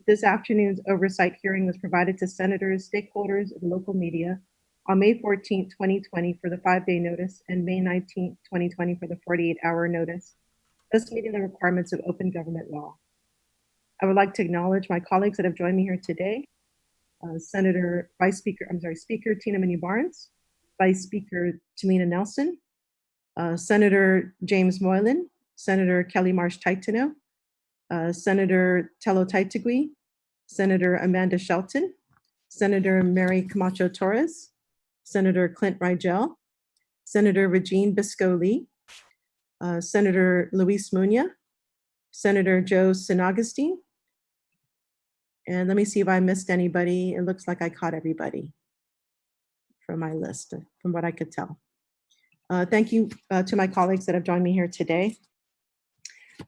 This afternoon's oversight hearing was provided to senators, stakeholders, and local media on May 14th, 2020 for the 5-day notice and May 19th, 2020 for the 48-hour notice, thus meeting the requirements of open government law. I would like to acknowledge my colleagues that have joined me here today. Speaker Tina Minnie Barnes, Vice Speaker Tamina Nelson, Senator James Moylan, Senator Kelly Marsh Taitano, Senator Tello Taitigui, Senator Amanda Shelton, Senator Mary Camacho Torres, Senator Clint Rigel, Senator Regine Bisco-Lee, Senator Luis Muña, Senator Joe Sinagasti, and let me see if I missed anybody. It looks like I caught everybody from my list, from what I could tell. Thank you to my colleagues that have joined me here today.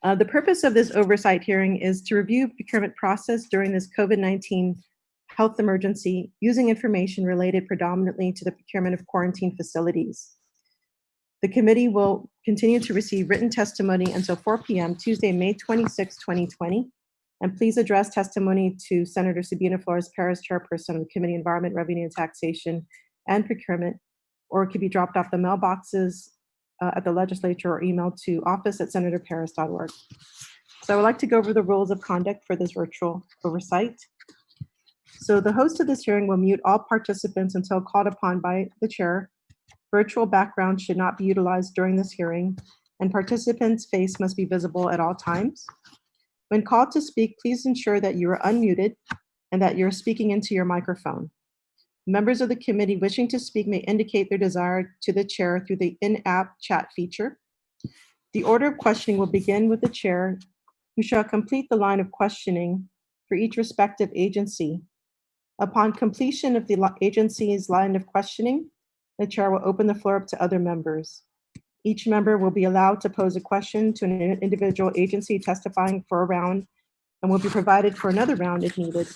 The purpose of this oversight hearing is to review procurement process during this COVID-19 health emergency using information related predominantly to the procurement of quarantine facilities. The committee will continue to receive written testimony until 4 p.m. Tuesday, May 26, 2020. And please address testimony to Senator Sabina Perez, Chairperson of the Committee on Environment, Revenue and Taxation and Procurement, or it could be dropped off the mailboxes at the Legislature or emailed to office@senatorperez.org. So I would like to go over the rules of conduct for this virtual oversight. So the host of this hearing will mute all participants until called upon by the chair. Virtual background should not be utilized during this hearing, and participants' face must be visible at all times. When called to speak, please ensure that you are unmuted and that you're speaking into your microphone. Members of the committee wishing to speak may indicate their desire to the chair through the in-app chat feature. The order of questioning will begin with the chair, who shall complete the line of questioning for each respective agency. Upon completion of the agency's line of questioning, the chair will open the floor up to other members. Each member will be allowed to pose a question to an individual agency testifying for a round and will be provided for another round if needed.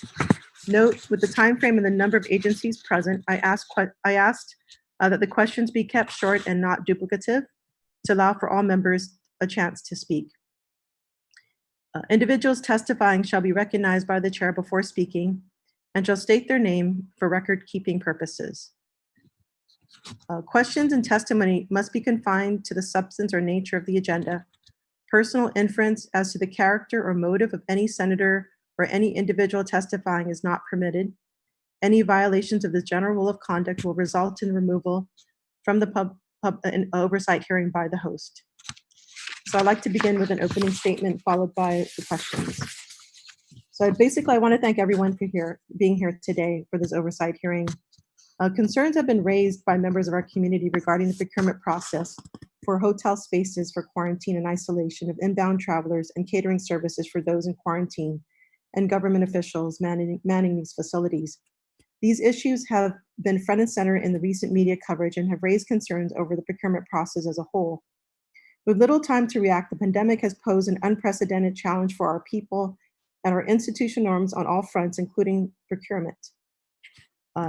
Note, with the time frame and the number of agencies present, I asked that the questions be kept short and not duplicative to allow for all members a chance to speak. Individuals testifying shall be recognized by the chair before speaking and shall state their name for record-keeping purposes. Questions and testimony must be confined to the substance or nature of the agenda. Personal inference as to the character or motive of any senator or any individual testifying is not permitted. Any violations of this general rule of conduct will result in removal from the an oversight hearing by the host. So I'd like to begin with an opening statement followed by the questions. So basically, I want to thank everyone for being here today for this oversight hearing. Concerns have been raised by members of our community regarding the procurement process for hotel spaces for quarantine and isolation of inbound travelers and catering services for those in quarantine and government officials manning these facilities. These issues have been front and center in the recent media coverage and have raised concerns over the procurement process as a whole. With little time to react, the pandemic has posed an unprecedented challenge for our people, and our institutional norms on all fronts, including procurement,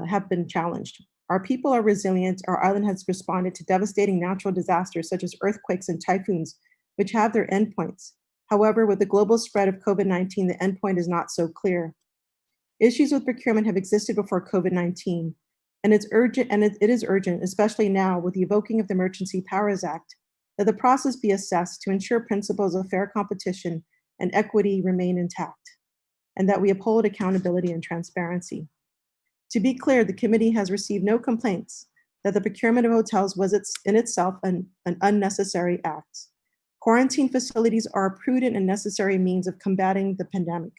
have been challenged. Our people are resilient. Our island has responded to devastating natural disasters such as earthquakes and typhoons, which have their endpoints. However, with the global spread of COVID-19, the endpoint is not so clear. Issues with procurement have existed before COVID-19, and it is urgent, especially now with the evoking of the Emergency Powers Act, that the process be assessed to ensure principles of fair competition and equity remain intact, and that we uphold accountability and transparency. To be clear, the committee has received no complaints that the procurement of hotels was in itself an unnecessary act. Quarantine facilities are a prudent and necessary means of combating the pandemic.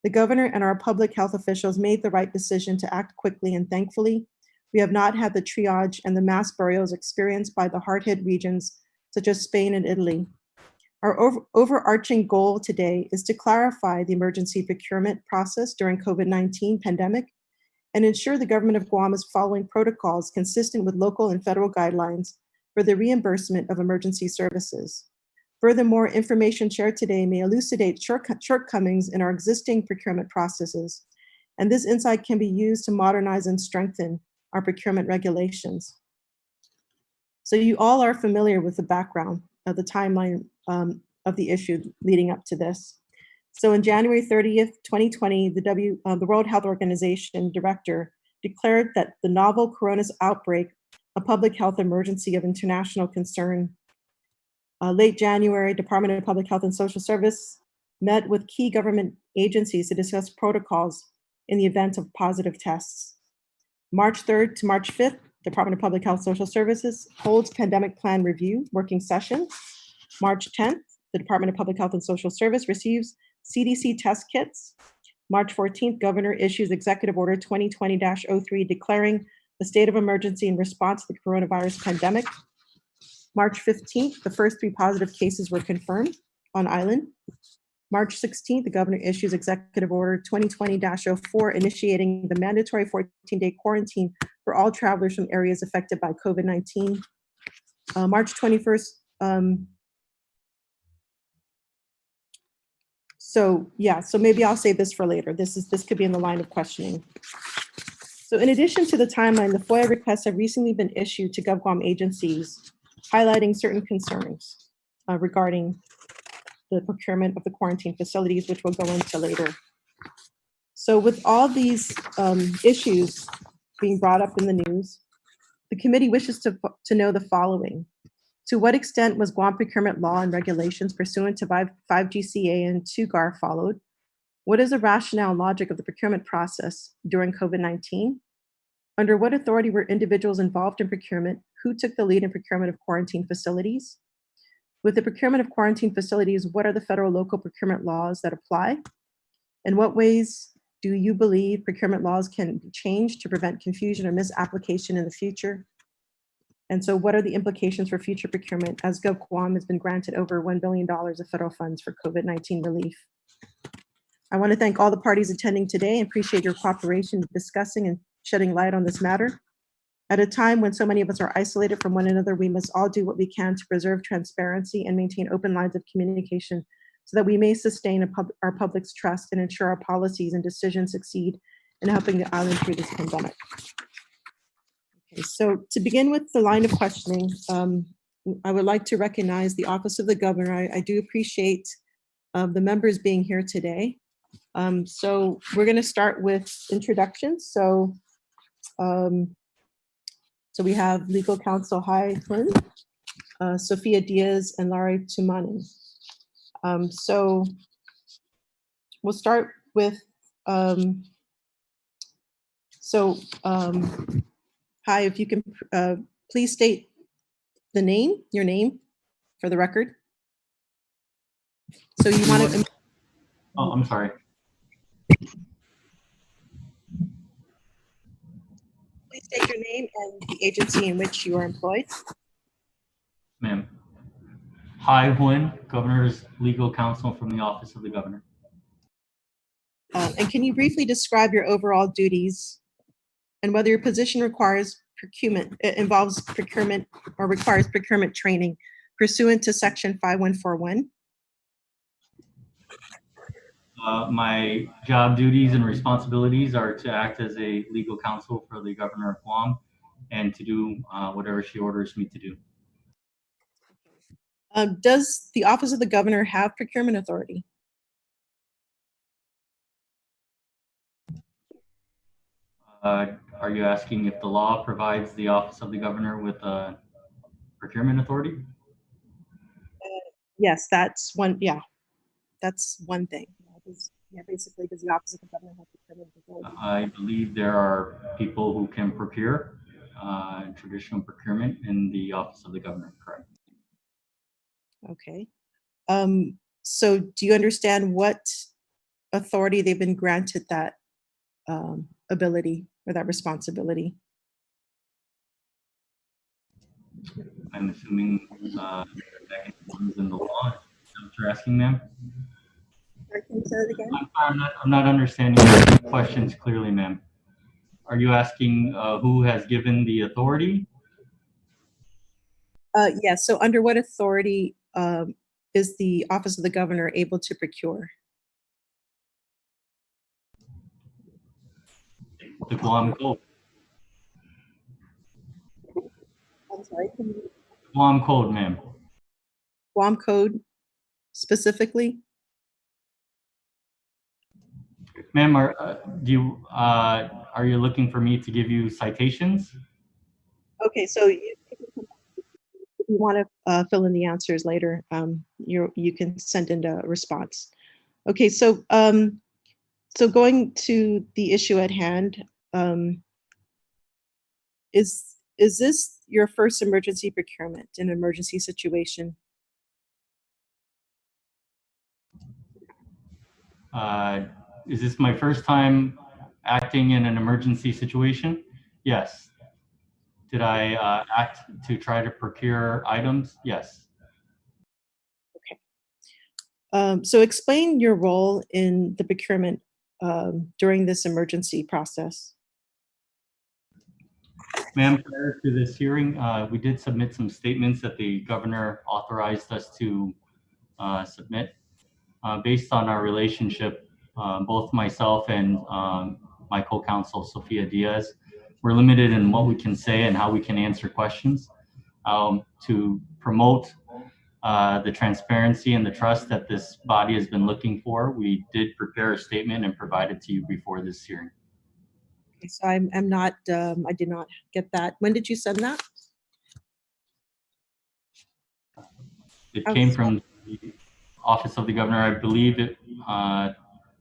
The governor and our public health officials made the right decision to act quickly, and thankfully, we have not had the triage and the mass burials experienced by the hard-hit regions such as Spain and Italy. Our overarching goal today is to clarify the emergency procurement process during COVID-19 pandemic and ensure the government of Guam is following protocols consistent with local and federal guidelines for the reimbursement of emergency services. Furthermore, information shared today may elucidate shortcomings in our existing procurement processes, and this insight can be used to modernize and strengthen our procurement regulations. So you all are familiar with the background of the timeline of the issue leading up to this. So on January 30th, 2020, the World Health Organization director declared that the novel coronavirus outbreak a public health emergency of international concern. Late January, Department of Public Health and Social Service met with key government agencies to discuss protocols in the event of positive tests. March 3rd to March 5th, Department of Public Health Social Services holds pandemic plan review working session. March 10th, the Department of Public Health and Social Service receives CDC test kits. March 14th, Governor issues Executive Order 2020-03 declaring the state of emergency in response to the coronavirus pandemic. March 15th, the first 3 positive cases were confirmed on island. March 16th, the governor issues Executive Order 2020-04 initiating the mandatory 14-day quarantine for all travelers from areas affected by COVID-19. March 21st, so maybe I'll save this for later. This could be in the line of questioning. So in addition to the timeline, the FOIA requests have recently been issued to GovGuam agencies highlighting certain concerns regarding the procurement of the quarantine facilities, which we'll go into later. So with all these issues being brought up in the news, the committee wishes to know the following. To what extent was Guam procurement law and regulations pursuant to 5GCA and 2GAR followed? What is the rationale and logic of the procurement process during COVID-19? Under what authority were individuals involved in procurement? Who took the lead in procurement of quarantine facilities? With the procurement of quarantine facilities, what are the federal local procurement laws that apply? In what ways do you believe procurement laws can be changed to prevent confusion or misapplication in the future? And so what are the implications for future procurement as GovGuam has been granted over $1 billion of federal funds for COVID-19 relief? I want to thank all the parties attending today and appreciate your cooperation in discussing and shedding light on this matter. At a time when so many of us are isolated from one another, we must all do what we can to preserve transparency and maintain open lines of communication so that we may sustain our public's trust and ensure our policies and decisions succeed in helping the island through this pandemic. Okay, so to begin with the line of questioning, I would like to recognize the Office of the Governor. I do appreciate the members being here today. So we're going to start with introductions. So we have legal counsel Hai Hun, Sophia Diaz, and Larry Tumani. So we'll start with, Hai, if you can please state your name for the record. So you want to. Oh, I'm sorry. Please state your name and the agency in which you are employed. Ma'am. Hai Hun, Governor's Legal Counsel from the Office of the Governor. And can you briefly describe your overall duties and whether your position requires involves procurement or requires procurement training pursuant to Section 5141? My job duties and responsibilities are to act as a legal counsel for the Governor of Guam and to do whatever she orders me to do. Does the Office of the Governor have procurement authority? Are you asking if the law provides the Office of the Governor with procurement authority? Yes, that's one. Yeah, that's one thing. Basically, does the Office of the Governor have procurement authority? I believe there are people who can procure traditional procurement in the Office of the Governor, correct? Okay. So do you understand what authority they've been granted that ability or that responsibility? I'm assuming mechanisms in the law. Is that what you're asking, ma'am? Sorry, can you say that again? I'm not understanding your questions clearly, ma'am. Are you asking who has given the authority? Yes. So under what authority is the Office of the Governor able to procure? The Guam Code. I'm sorry. Guam Code, ma'am. Guam Code specifically? Ma'am, are you looking for me to give you citations? Okay, so if you want to fill in the answers later, you can send in a response. Okay, so going to the issue at hand, is this your first emergency procurement in an emergency situation? Is this my first time acting in an emergency situation? Yes. Did I act to try to procure items? Yes. So explain your role in the procurement during this emergency process. Ma'am, prior to this hearing, we did submit some statements that the governor authorized us to submit. Based on our relationship, both myself and my co-counsel, Sophia Diaz, we're limited in what we can say and how we can answer questions. To promote the transparency and the trust that this body has been looking for, we did prepare a statement and provide it to you before this hearing. Okay, so I'm not, I did not get that. When did you send that? It came from the office of the governor. I believe it,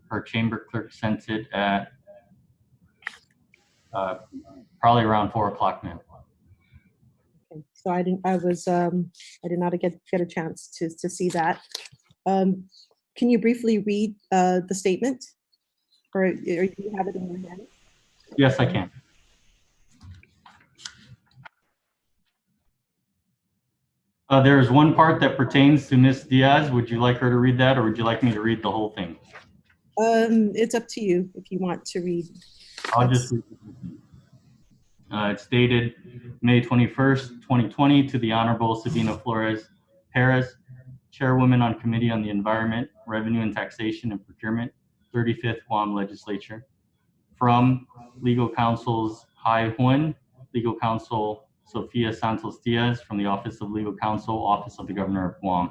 her chamber clerk sent it at probably around 4 o'clock, ma'am. Okay, so I did not get a chance to see that. Can you briefly read the statement, or do you have it in your hand? Yes, I can. There is one part that pertains to Ms. Diaz. Would you like her to read that, or would you like me to read the whole thing? It's up to you if you want to read. I'll just read it. It's dated May 21st, 2020, to the Honorable Sabina Perez, Chairwoman on Committee on the Environment, Revenue and Taxation and Procurement, 35th Guam Legislature. From Legal Counsels Hai Huan, Legal Counsel Sofia Santos Diaz from the Office of Legal Counsel, Office of the Governor of Guam.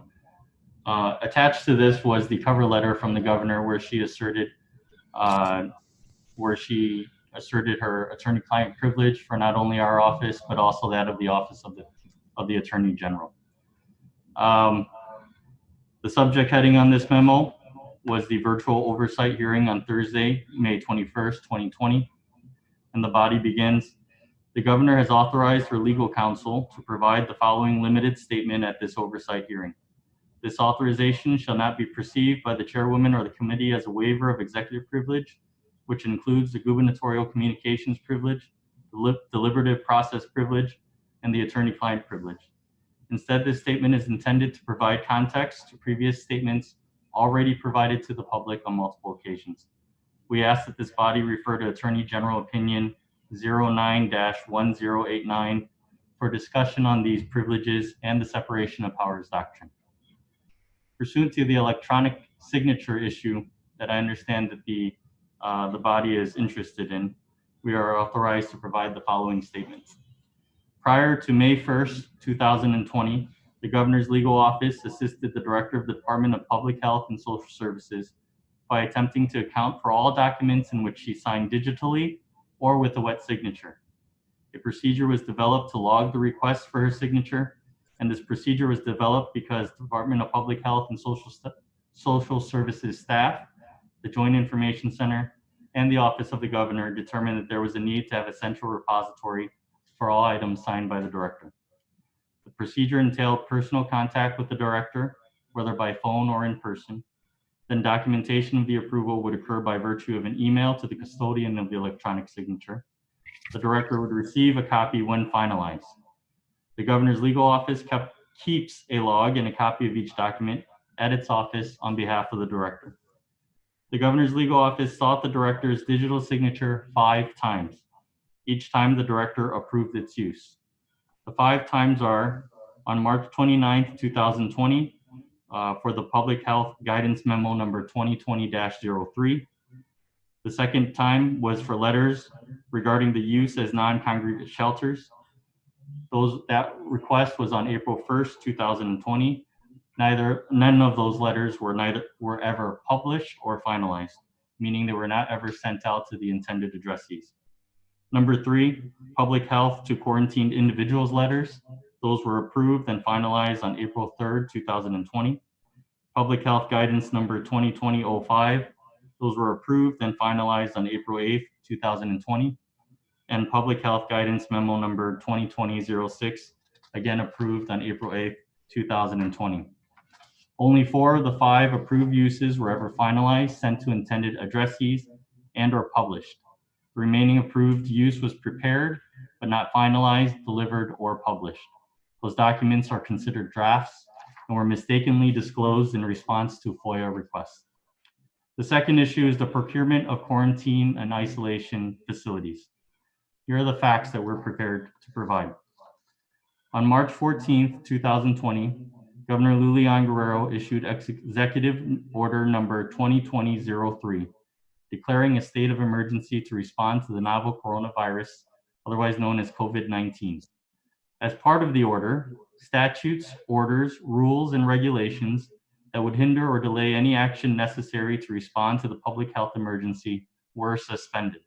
Attached to this was the cover letter from the governor where she asserted her attorney-client privilege for not only our office but also that of the Office of the Attorney General. The subject heading on this memo was the virtual oversight hearing on Thursday, May 21st, 2020, and the body begins. The governor has authorized her legal counsel to provide the following limited statement at this oversight hearing. This authorization shall not be perceived by the chairwoman or the committee as a waiver of executive privilege, which includes the gubernatorial communications privilege, the deliberative process privilege, and the attorney-client privilege. Instead, this statement is intended to provide context to previous statements already provided to the public on multiple occasions. We ask that this body refer to Attorney General Opinion 09-1089 for discussion on these privileges and the separation of powers doctrine. Pursuant to the electronic signature issue that I understand that the body is interested in, we are authorized to provide the following statements. Prior to May 1st, 2020, the governor's legal office assisted the director of the Department of Public Health and Social Services by attempting to account for all documents in which she signed digitally or with a wet signature. A procedure was developed to log the request for her signature, and this procedure was developed because the Department of Public Health and Social Services staff, the Joint Information Center, and the Office of the Governor determined that there was a need to have a central repository for all items signed by the director. The procedure entailed personal contact with the director, whether by phone or in person. Then documentation of the approval would occur by virtue of an email to the custodian of the electronic signature. The director would receive a copy when finalized. The governor's legal office keeps a log and a copy of each document at its office on behalf of the director. The governor's legal office sought the director's digital signature 5 times. Each time the director approved its use. The 5 times are on March 29th, 2020, for the Public Health Guidance Memo number 2020-03. The second time was for letters regarding the use as non-congregate shelters. That request was on April 1st, 2020. None of those letters were ever published or finalized. meaning they were not ever sent out to the intended addressees. Number 3, public health to quarantined individuals letters. Those were approved and finalized on April 3rd, 2020. Public health guidance number 2020-05. Those were approved and finalized on April 8th, 2020. And public health guidance memo number 2020-06, again approved on April 8th, 2020. Only 4 of the 5 approved uses were ever finalized, sent to intended addressees, and or published. The remaining approved use was prepared, but not finalized, delivered, or published. Those documents are considered drafts and were mistakenly disclosed in response to FOIA requests. The second issue is the procurement of quarantine and isolation facilities. Here are the facts that we're prepared to provide. On March 14th, 2020, Governor Lulian Guerrero issued Executive Order number 2020-03, declaring a state of emergency to respond to the novel coronavirus, otherwise known as COVID-19. As part of the order, statutes, orders, rules, and regulations that would hinder or delay any action necessary to respond to the public health emergency were suspended.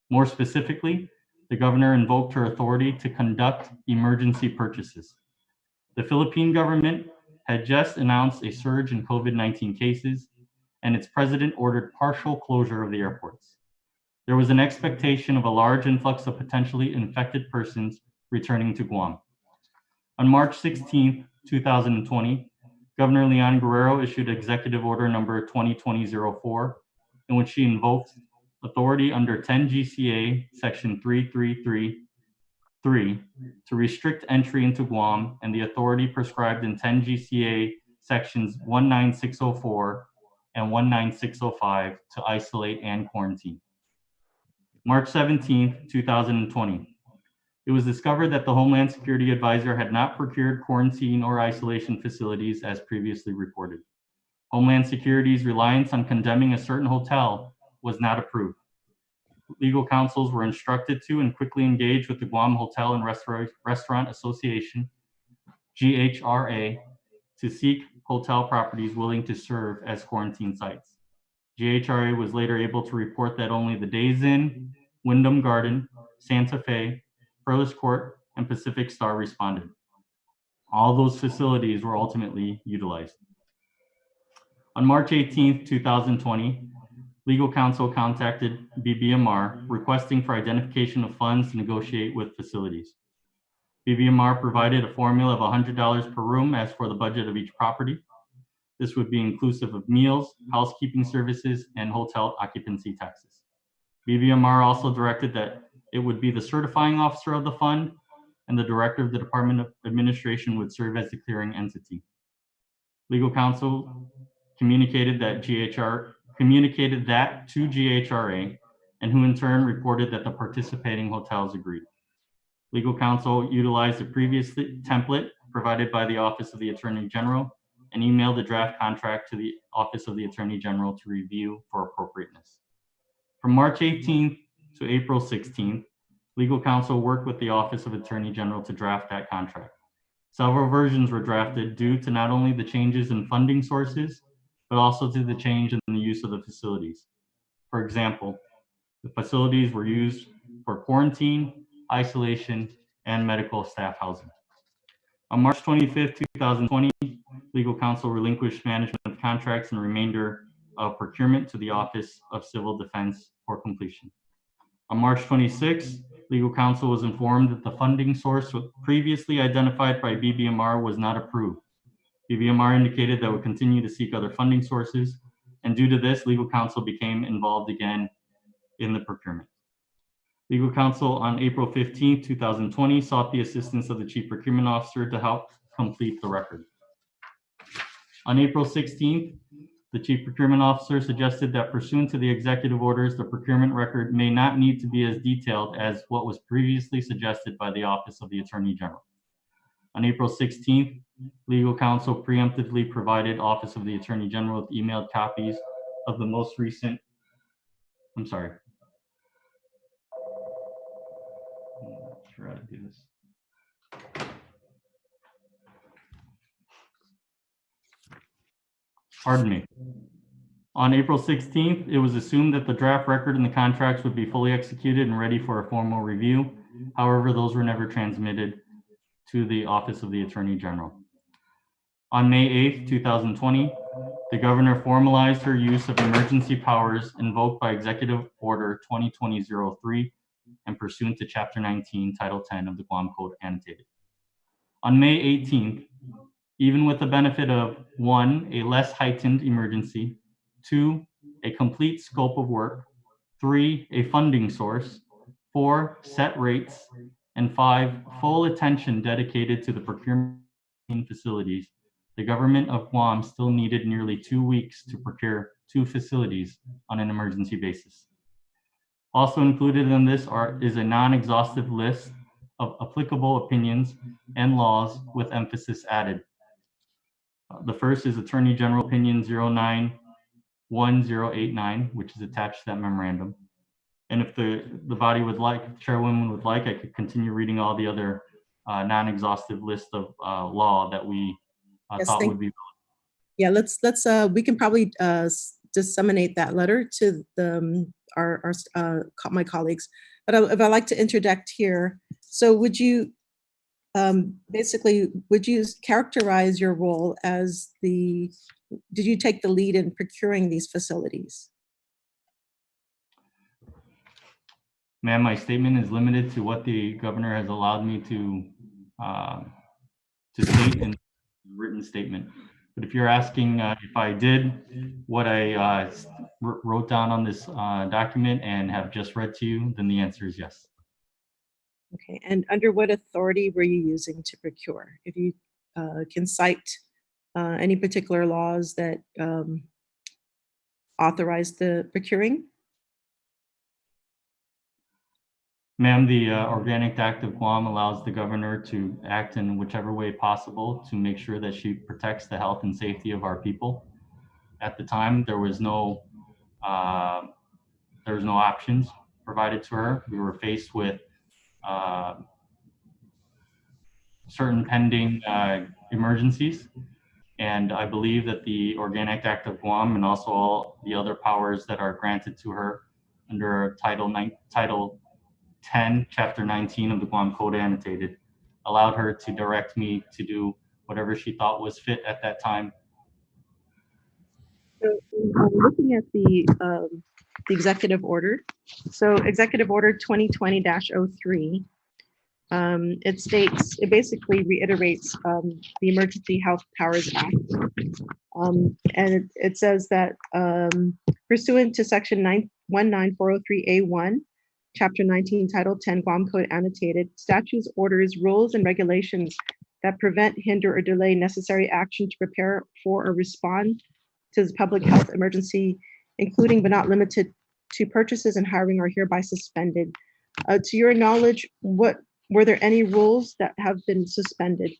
More specifically, the governor invoked her authority to conduct emergency purchases. The Philippine government had just announced a surge in COVID-19 cases, and its president ordered partial closure of the airports. There was an expectation of a large influx of potentially infected persons returning to Guam. On March 16, 2020, Governor Leon Guerrero issued Executive Order number 2020-04, in which she invoked authority under 10 GCA Section 3333 to restrict entry into Guam, and the authority prescribed in 10 GCA Sections 19604 and 19605 to isolate and quarantine. March 17, 2020. It was discovered that the Homeland Security Advisor had not procured quarantine or isolation facilities as previously reported. Homeland Security's reliance on condemning a certain hotel was not approved. Legal counsels were instructed to and quickly engage with the Guam Hotel and Restaurant Association, GHRA, to seek hotel properties willing to serve as quarantine sites. GHRA was later able to report that only the Days Inn, Wyndham Garden, Santa Fe, Perez Court, and Pacific Star responded. All those facilities were ultimately utilized. On March 18, 2020, legal counsel contacted BBMR requesting for identification of funds to negotiate with facilities. BBMR provided a formula of $100 per room as for the budget of each property. This would be inclusive of meals, housekeeping services, and hotel occupancy taxes. BBMR also directed that it would be the certifying officer of the fund, and the director of the Department of Administration would serve as the clearing entity. Legal counsel communicated that to GHRA, and who in turn reported that the participating hotels agreed. Legal counsel utilized the previous template provided by the Office of the Attorney General and emailed the draft contract to the Office of the Attorney General to review for appropriateness. From March 18th to April 16th, legal counsel worked with the Office of Attorney General to draft that contract. Several versions were drafted due to not only the changes in funding sources, but also to the change in the use of the facilities. For example, the facilities were used for quarantine, isolation, and medical staff housing. On March 25th, 2020, legal counsel relinquished management of contracts and remainder of procurement to the Office of Civil Defense for completion. On March 26th, legal counsel was informed that the funding source previously identified by BBMR was not approved. BBMR indicated that it would continue to seek other funding sources, and due to this, legal counsel became involved again in the procurement. Legal counsel on April 15, 2020 sought the assistance of the Chief Procurement Officer to help complete the record. On April 16th, the Chief Procurement Officer suggested that pursuant to the executive orders, the procurement record may not need to be as detailed as what was previously suggested by the Office of the Attorney General. On April 16th, legal counsel preemptively provided Office of the Attorney General with emailed copies of the most recent, Try to do this. Pardon me. On April 16th, it was assumed that the draft record and the contracts would be fully executed and ready for a formal review. However, those were never transmitted to the Office of the Attorney General. On May 8th, 2020, the governor formalized her use of emergency powers invoked by Executive Order 2020-03 and pursuant to Chapter 19, Title 10 of the Guam Code annotated. On May 18th, even with the benefit of 1, a less heightened emergency, 2, a complete scope of work, 3, a funding source, 4, set rates, and 5, full attention dedicated to the procurement facilities, the government of Guam still needed nearly 2 weeks to procure 2 facilities on an emergency basis. Also included in this is a non-exhaustive list of applicable opinions and laws with emphasis added. The first is Attorney General Opinion 091089, which is attached to that memorandum. And if the body would like, if the chairwoman would like, I could continue reading all the other non-exhaustive list of law that we Yes, thought would be. Yeah, let's we can probably disseminate that letter to the my colleagues. But if I'd like to interject here, so would you basically would you characterize your role as did you take the lead in procuring these facilities? Ma'am, my statement is limited to what the governor has allowed me to state in a written statement. But if you're asking if I did what I wrote down on this document and have just read to you, then the answer is yes. Okay, and under what authority were you using to procure? If you can cite any particular laws that authorize the procuring? Ma'am, the Organic Act of Guam allows the governor to act in whichever way possible to make sure that she protects the health and safety of our people. At the time, there was no options provided to her. We were faced with certain pending emergencies, and I believe that the Organic Act of Guam and also all the other powers that are granted to her under Title 10, Chapter 19 of the Guam Code annotated, allowed her to direct me to do whatever she thought was fit at that time. So looking at the executive order, so Executive Order 2020-03, it basically reiterates the Emergency Health Powers Act. And it says that pursuant to Section 19403A1, Chapter 19, Title 10, Guam Code annotated, statutes, orders, rules, and regulations that prevent, hinder, or delay necessary action to prepare for or respond to the public health emergency, including but not limited to purchases and hiring, are hereby suspended. To your knowledge, were there any rules that have been suspended?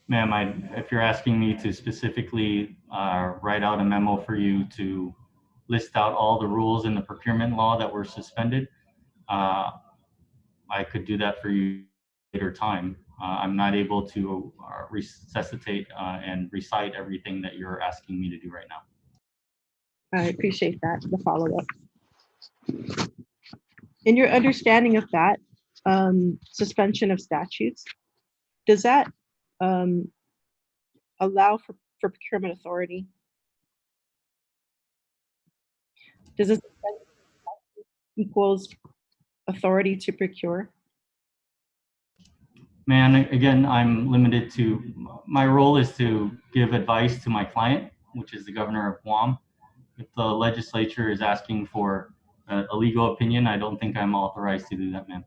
Ma'am, if you're asking me to specifically write out a memo for you to list out all the rules in the procurement law that were suspended, I could do that for you later time. I'm not able to resuscitate and recite everything that you're asking me to do right now. I appreciate that, the follow-up. In your understanding of that suspension of statutes, does that allow for procurement authority? Does it equals authority to procure? Man, again, I'm limited to, my role is to give advice to my client, which is the governor of Guam. If the legislature is asking for a legal opinion, I don't think I'm authorized to do that, ma'am.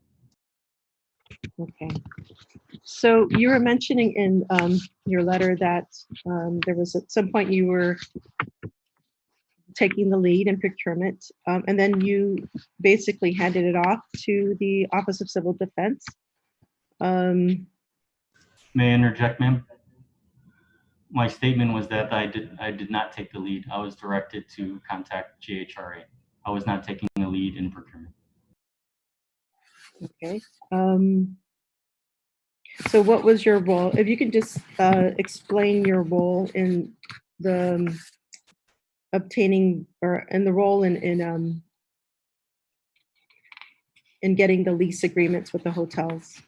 Okay. So you were mentioning in your letter that there was at some point you were taking the lead in procurement, and then you basically handed it off to the Office of Civil Defense. May I interject, ma'am? My statement was that I did not take the lead. I was directed to contact GHRA. I was not taking the lead in procurement. Okay. So what was your role? If you could just explain your role in the obtaining or in the role in getting the lease agreements with the hotels.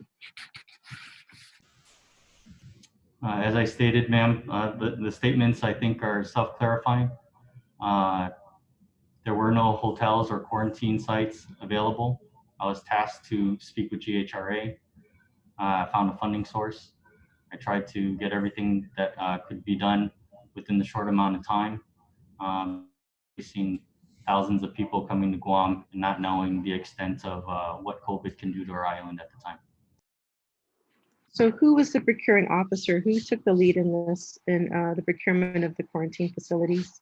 As I stated, ma'am, the statements I think are self-clarifying. There were no hotels or quarantine sites available. I was tasked to speak with GHRA. I found a funding source. I tried to get everything that could be done within the short amount of time. We've seen thousands of people coming to Guam and not knowing the extent of what COVID can do to our island at the time. So who was the procuring officer? Who took the lead in this, in the procurement of the quarantine facilities?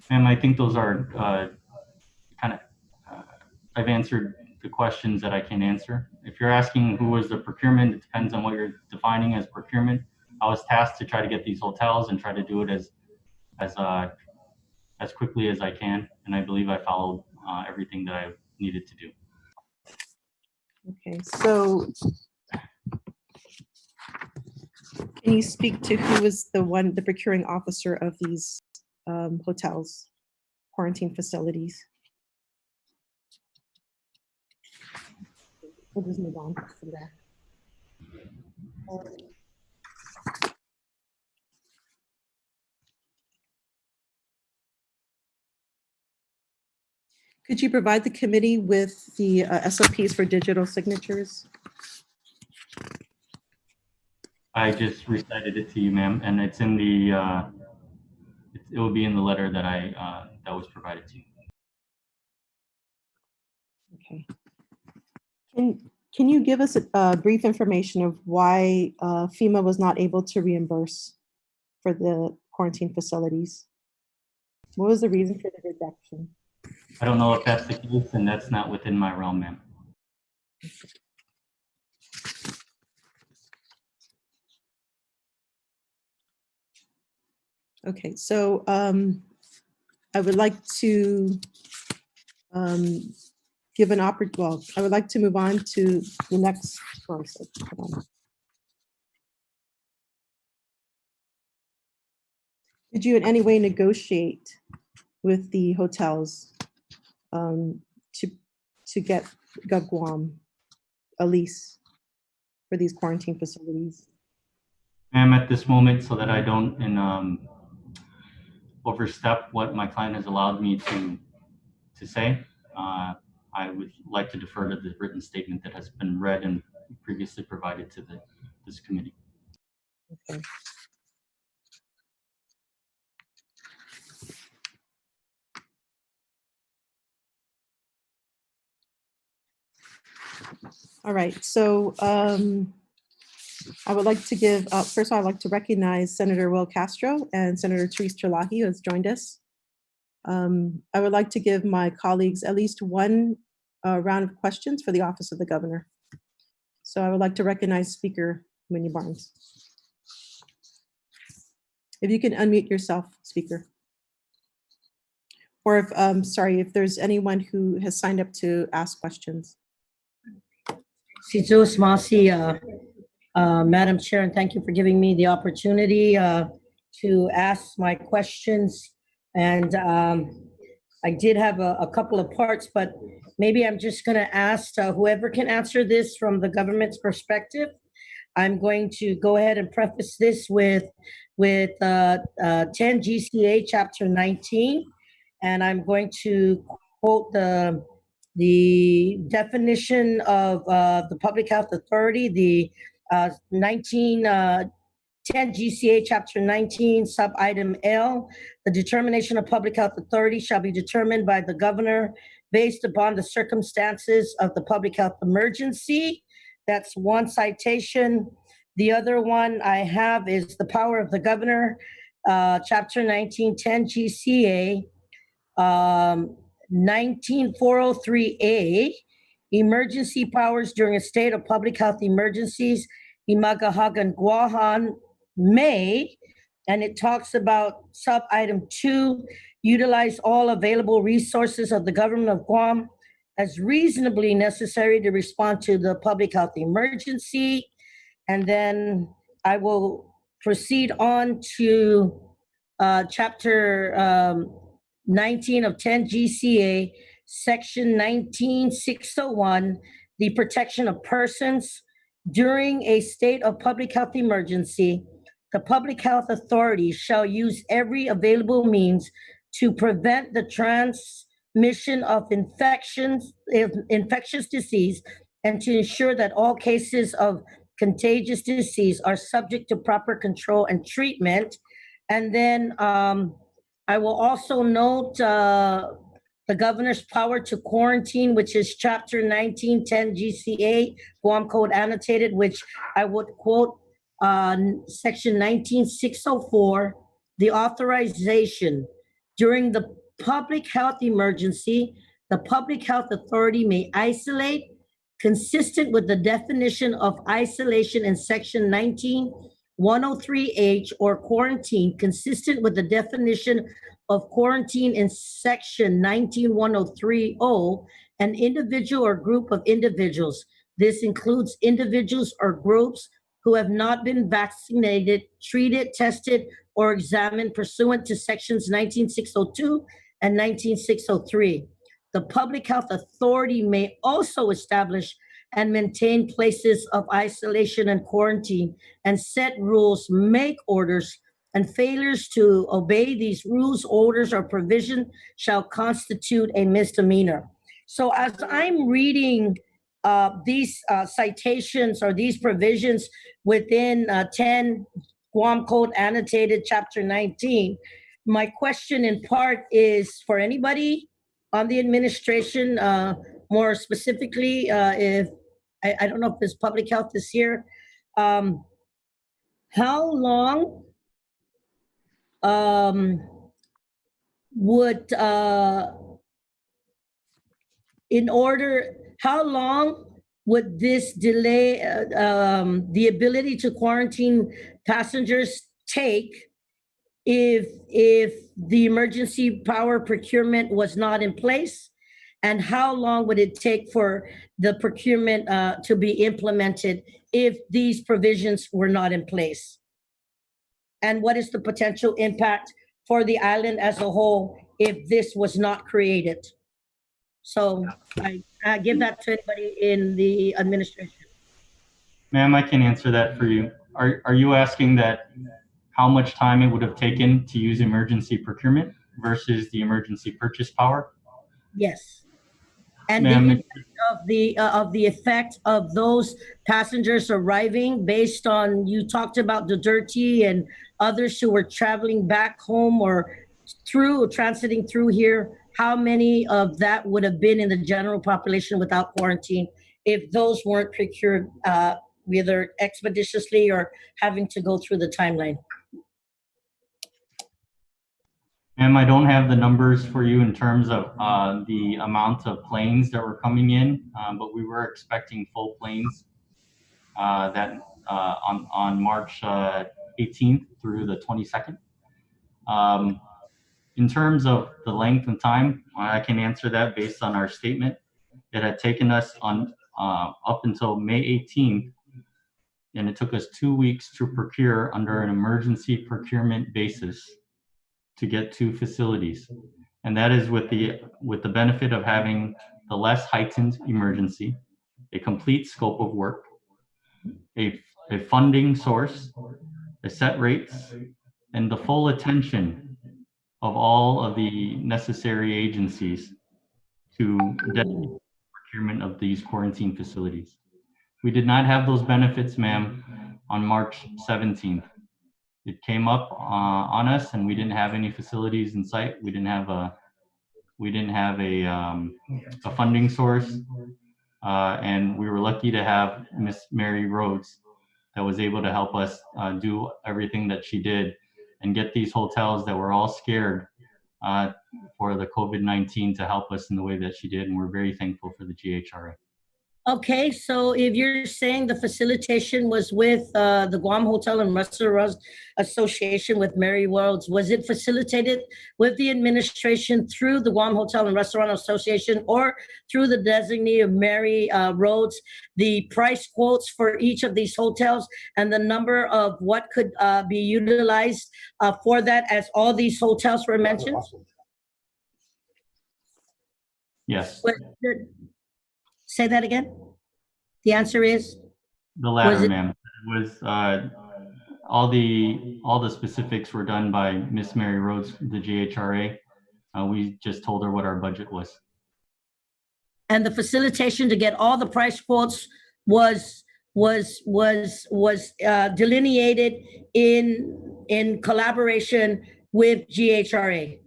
Ma'am, I think those are I've answered the questions that I can answer. If you're asking who was the procurement, it depends on what you're defining as procurement. I was tasked to try to get these hotels and try to do it as quickly as I can, and I believe I followed everything that I needed to do. Okay, so can you speak to who was the procuring officer of these hotels, quarantine facilities? We'll just move on from there. Could you provide the committee with the SOPs for digital signatures? I just recited it to you, ma'am, and it's in the it will be in the letter that that was provided to you. Okay. Can you give us a brief information of why FEMA was not able to reimburse for the quarantine facilities? What was the reason for the reduction? I don't know if that's the case, and that's not within my realm, ma'am. Okay, so I would like to give an opportunity. Well, I would like to move on to the next person. Did you in any way negotiate with the hotels to get Guam a lease for these quarantine facilities? Ma'am, at this moment, so that I don't overstep what my client has allowed me to say, I would like to defer to the written statement that has been read and previously provided to this committee. Okay. All right, so I would like to give, first of all, I'd like to recognize Senator Will Castro and Senator Therese Terlahi, who has joined us. I would like to give my colleagues at least one round of questions for the Office of the Governor. So I would like to recognize Speaker Winnie Barnes. If you can unmute yourself, Speaker. Or if, sorry, if there's anyone who has signed up to ask questions. Sizu Smasi, Madam Chair, and thank you for giving me the opportunity to ask my questions. And I did have a couple of parts, but maybe I'm just going to ask whoever can answer this from the government's perspective. I'm going to go ahead and preface this with 10 GCA Chapter 19, and I'm going to quote the definition of the Public Health Authority, the 10 GCA Chapter 19, Sub-Item L. The determination of Public Health Authority shall be determined by the governor based upon the circumstances of the public health emergency. That's one citation. The other one I have is the power of the governor, Chapter 19, 10 GCA, 19403A, emergency powers during a state of public health emergencies, Imagahagan Guahan may, and it talks about sub-item 2, utilize all available resources of the government of Guam as reasonably necessary to respond to the public health emergency. And then I will proceed on to chapter 19 of 10 GCA, section 19601, the protection of persons. During a state of public health emergency, the public health authority shall use every available means to prevent the transmission of infectious disease and to ensure that all cases of contagious disease are subject to proper control and treatment. And then I will also note the governor's power to quarantine, which is chapter 1910 GCA, Guam Code Annotated, which I would quote section 19604, the authorization during the public health emergency, the public health authority may isolate, consistent with the definition of isolation in section 19103H, or quarantine, consistent with the definition of quarantine in section 19103O, an individual or group of individuals. This includes individuals or groups who have not been vaccinated, treated, tested, or examined pursuant to sections 19602 and 19603. The public health authority may also establish and maintain places of isolation and quarantine and set rules, make orders, and failures to obey these rules, orders, or provision shall constitute a misdemeanor. So as I'm reading these citations or these provisions within 10 Guam Code Annotated Chapter 19, my question in part is for anybody on the administration, more specifically, if I don't know if this public health is here, how long would how long would this delay the ability to quarantine passengers take if the emergency power procurement was not in place? And how long would it take for the procurement to be implemented if these provisions were not in place? And what is the potential impact for the island as a whole if this was not created? So I give that to anybody in the administration. Ma'am, I can answer that for you. Are you asking that how much time it would have taken to use emergency procurement versus the emergency purchase power? Yes. And Ma'am, of the effect of those passengers arriving based on, you talked about Duterte and others who were traveling back home or transiting through here. How many of that would have been in the general population without quarantine if those weren't procured either expeditiously or having to go through the timeline? Ma'am, I don't have the numbers for you in terms of the amount of planes that were coming in, but we were expecting full planes on March 18th through the 22nd. In terms of the length and time, I can answer that based on our statement. It had taken us up until May 18th, and it took us 2 weeks to procure under an emergency procurement basis to get to facilities. And that is with the benefit of having the less heightened emergency, a complete scope of work, a funding source, a set rates, and the full attention of all of the necessary agencies to procurement of these quarantine facilities. We did not have those benefits, ma'am, on March 17th. It came up on us, and we didn't have any facilities in sight. We didn't have a funding source, and we were lucky to have Miss Mary Rhodes that was able to help us do everything that she did and get these hotels that were all scared for the COVID-19 to help us in the way that she did, and we're very thankful for the GHRA. Okay, so if you're saying the facilitation was with the Guam Hotel and Restaurant Association with Mary Worlds, was it facilitated with the administration through the Guam Hotel and Restaurant Association or through the designee of Mary Rhodes, the price quotes for each of these hotels and the number of what could be utilized for that, as all these hotels were mentioned? Yes, Say that again. The answer is? the Was latter, it- ma'am. It was all the specifics were done by Miss Mary Rhodes, the GHRA. We just told her what our budget was. And the facilitation to get all the price quotes was delineated in collaboration with GHRA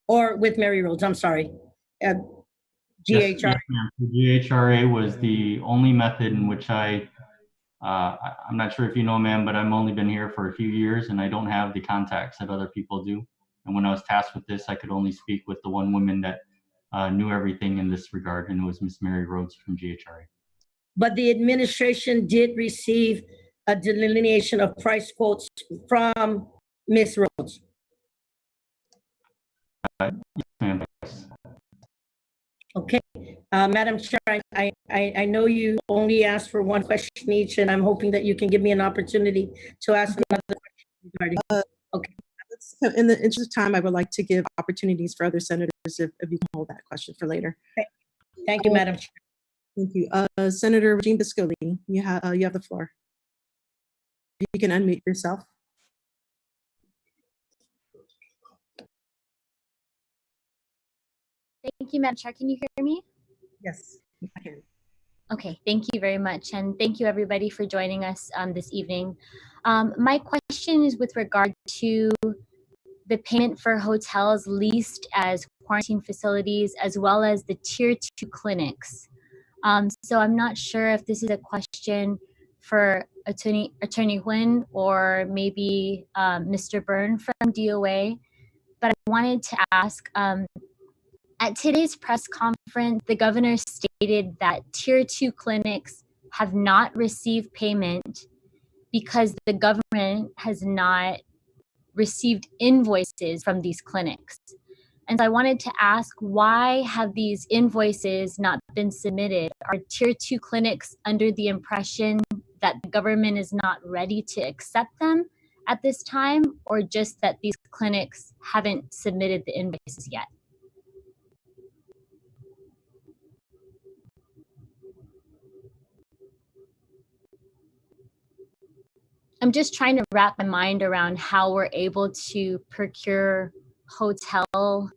or with Mary Rhodes. I'm sorry, Yes, GHRA. ma'am. The GHRA was the only method in which I'm not sure if you know, ma'am, but I've only been here for a few years and I don't have the contacts that other people do. And when I was tasked with this, I could only speak with the one woman that knew everything in this regard, and it was Miss Mary Rhodes from GHRA. But the administration did receive a delineation of price quotes from Ms. Rhodes. Ma'am. Okay, Madam Chair, I know you only asked for one question each, and I'm hoping that you can give me an opportunity to ask another question regarding. So in the interest of time, I would like to give opportunities for other senators if you can hold that question for later. Thank you, Madam Chair. Thank you. Senator Regine Biscoli, you have the floor. You can unmute yourself. Thank you, Madam Chair. Can you hear me? Yes, I can. Okay, thank you very much. And thank you everybody for joining us this evening. My question is with regard to the payment for hotels leased as quarantine facilities, as well as the Tier 2 clinics. So I'm not sure if this is a question for Attorney Nguyen or maybe Mr. Byrne from DOA, but I wanted to ask, at today's press conference, the governor stated that Tier 2 clinics have not received payment because the government has not received invoices from these clinics. And so I wanted to ask, why have these invoices not been submitted? Are Tier 2 clinics under the impression that the government is not ready to accept them at this time, or just that these clinics haven't submitted the invoices yet? I'm just trying to wrap my mind around how we're able to procure hotel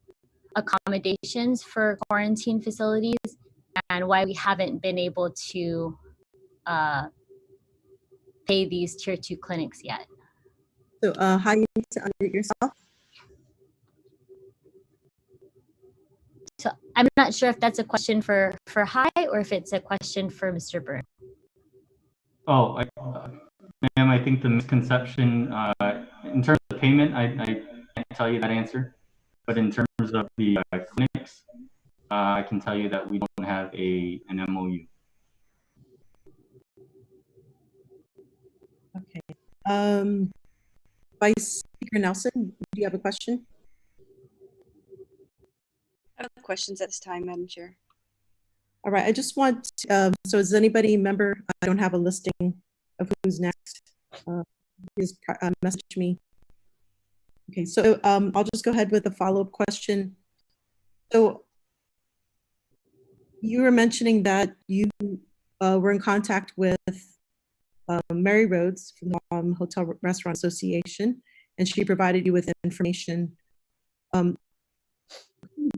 accommodations for quarantine facilities and why we haven't been able to pay these Tier 2 clinics yet. So how you need to unmute yourself? So I'm not sure if that's a question for Hai or if it's a question for Mr. Byrne. Oh, ma'am, I think the misconception in terms of payment, I can't tell you that answer. But in terms of the clinics, I can tell you that we don't have an MOU. Okay. Vice Speaker Nelson, do you have a question? I have questions at this time, Madam Chair. All right, I just want, so does anybody member, I don't have a listing of who's next. Please message me. Okay, so I'll just go ahead with a follow-up question. So you were mentioning that you were in contact with Mary Rhodes from the Hotel Restaurant Association, and she provided you with information. Who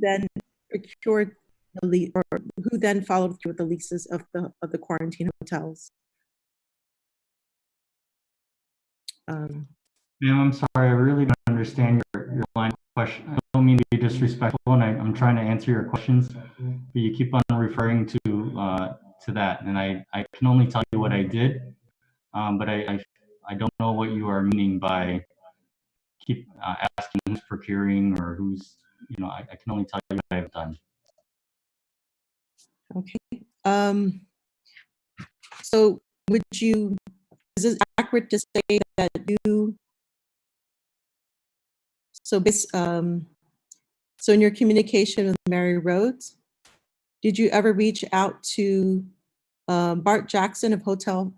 then procured the lease, or who then followed through with the leases of the quarantine hotels? Ma'am, I'm sorry, I really don't understand your line of question. I don't mean to be disrespectful, and I'm trying to answer your questions, but you keep on referring to that, and I can only tell you what I did, but I don't know what you are meaning by keep asking who's procuring or who's, I can only tell you what I've done. Okay. So is it accurate to say that so in your communication with Mary Rhodes, did you ever reach out to Bart Jackson of Hotel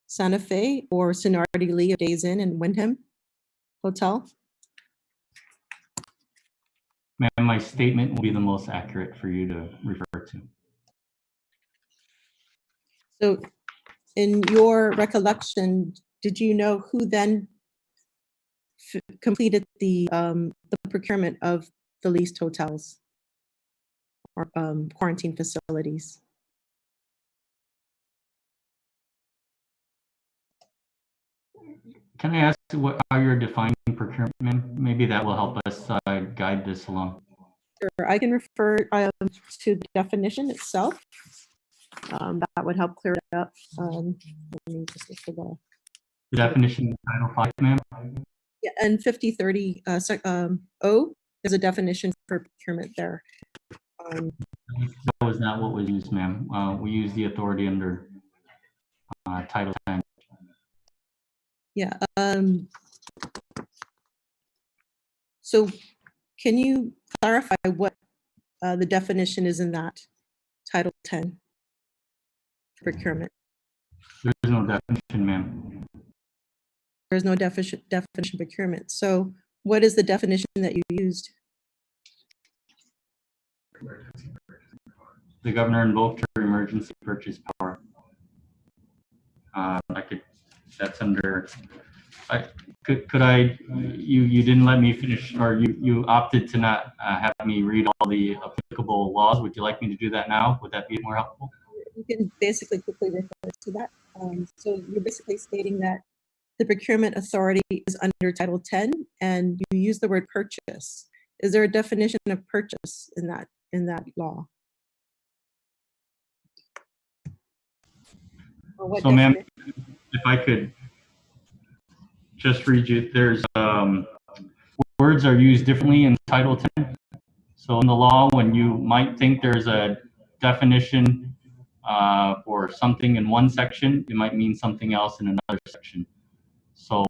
Santa Fe or Sonardi Lee of Days Inn and Wyndham Hotel? Ma'am, my statement will be the most accurate for you to refer to. So in your recollection, did you know who then completed the procurement of the leased hotels or quarantine facilities? Can I ask how you're defining procurement, ma'am? Maybe that will help us guide this along. Sure, I can refer to the definition itself. That would help clear it up. Let me just look for The definition of Title 5, ma'am? yeah, and 5030 O is a definition for procurement there. That was not what was used, ma'am. We use the authority under Title 10. Yeah. So can you clarify what the definition is in that Title 10 procurement? There's no definition, ma'am. There's no definition procurement. So what is the definition that you used? The governor invoked her emergency purchase power. That's under, you didn't let me finish, or you opted to not have me read all the applicable laws. Would you like me to do that now? Would that be more helpful? You can basically quickly refer to that. So you're basically stating that the procurement authority is under Title 10 and you use the word purchase. Is there a definition of purchase in that law? Or what So ma'am, definition? if I could just read you, there's words are used differently in Title 10. So in the law, when you might think there's a definition for something in one section, it might mean something else in another section. So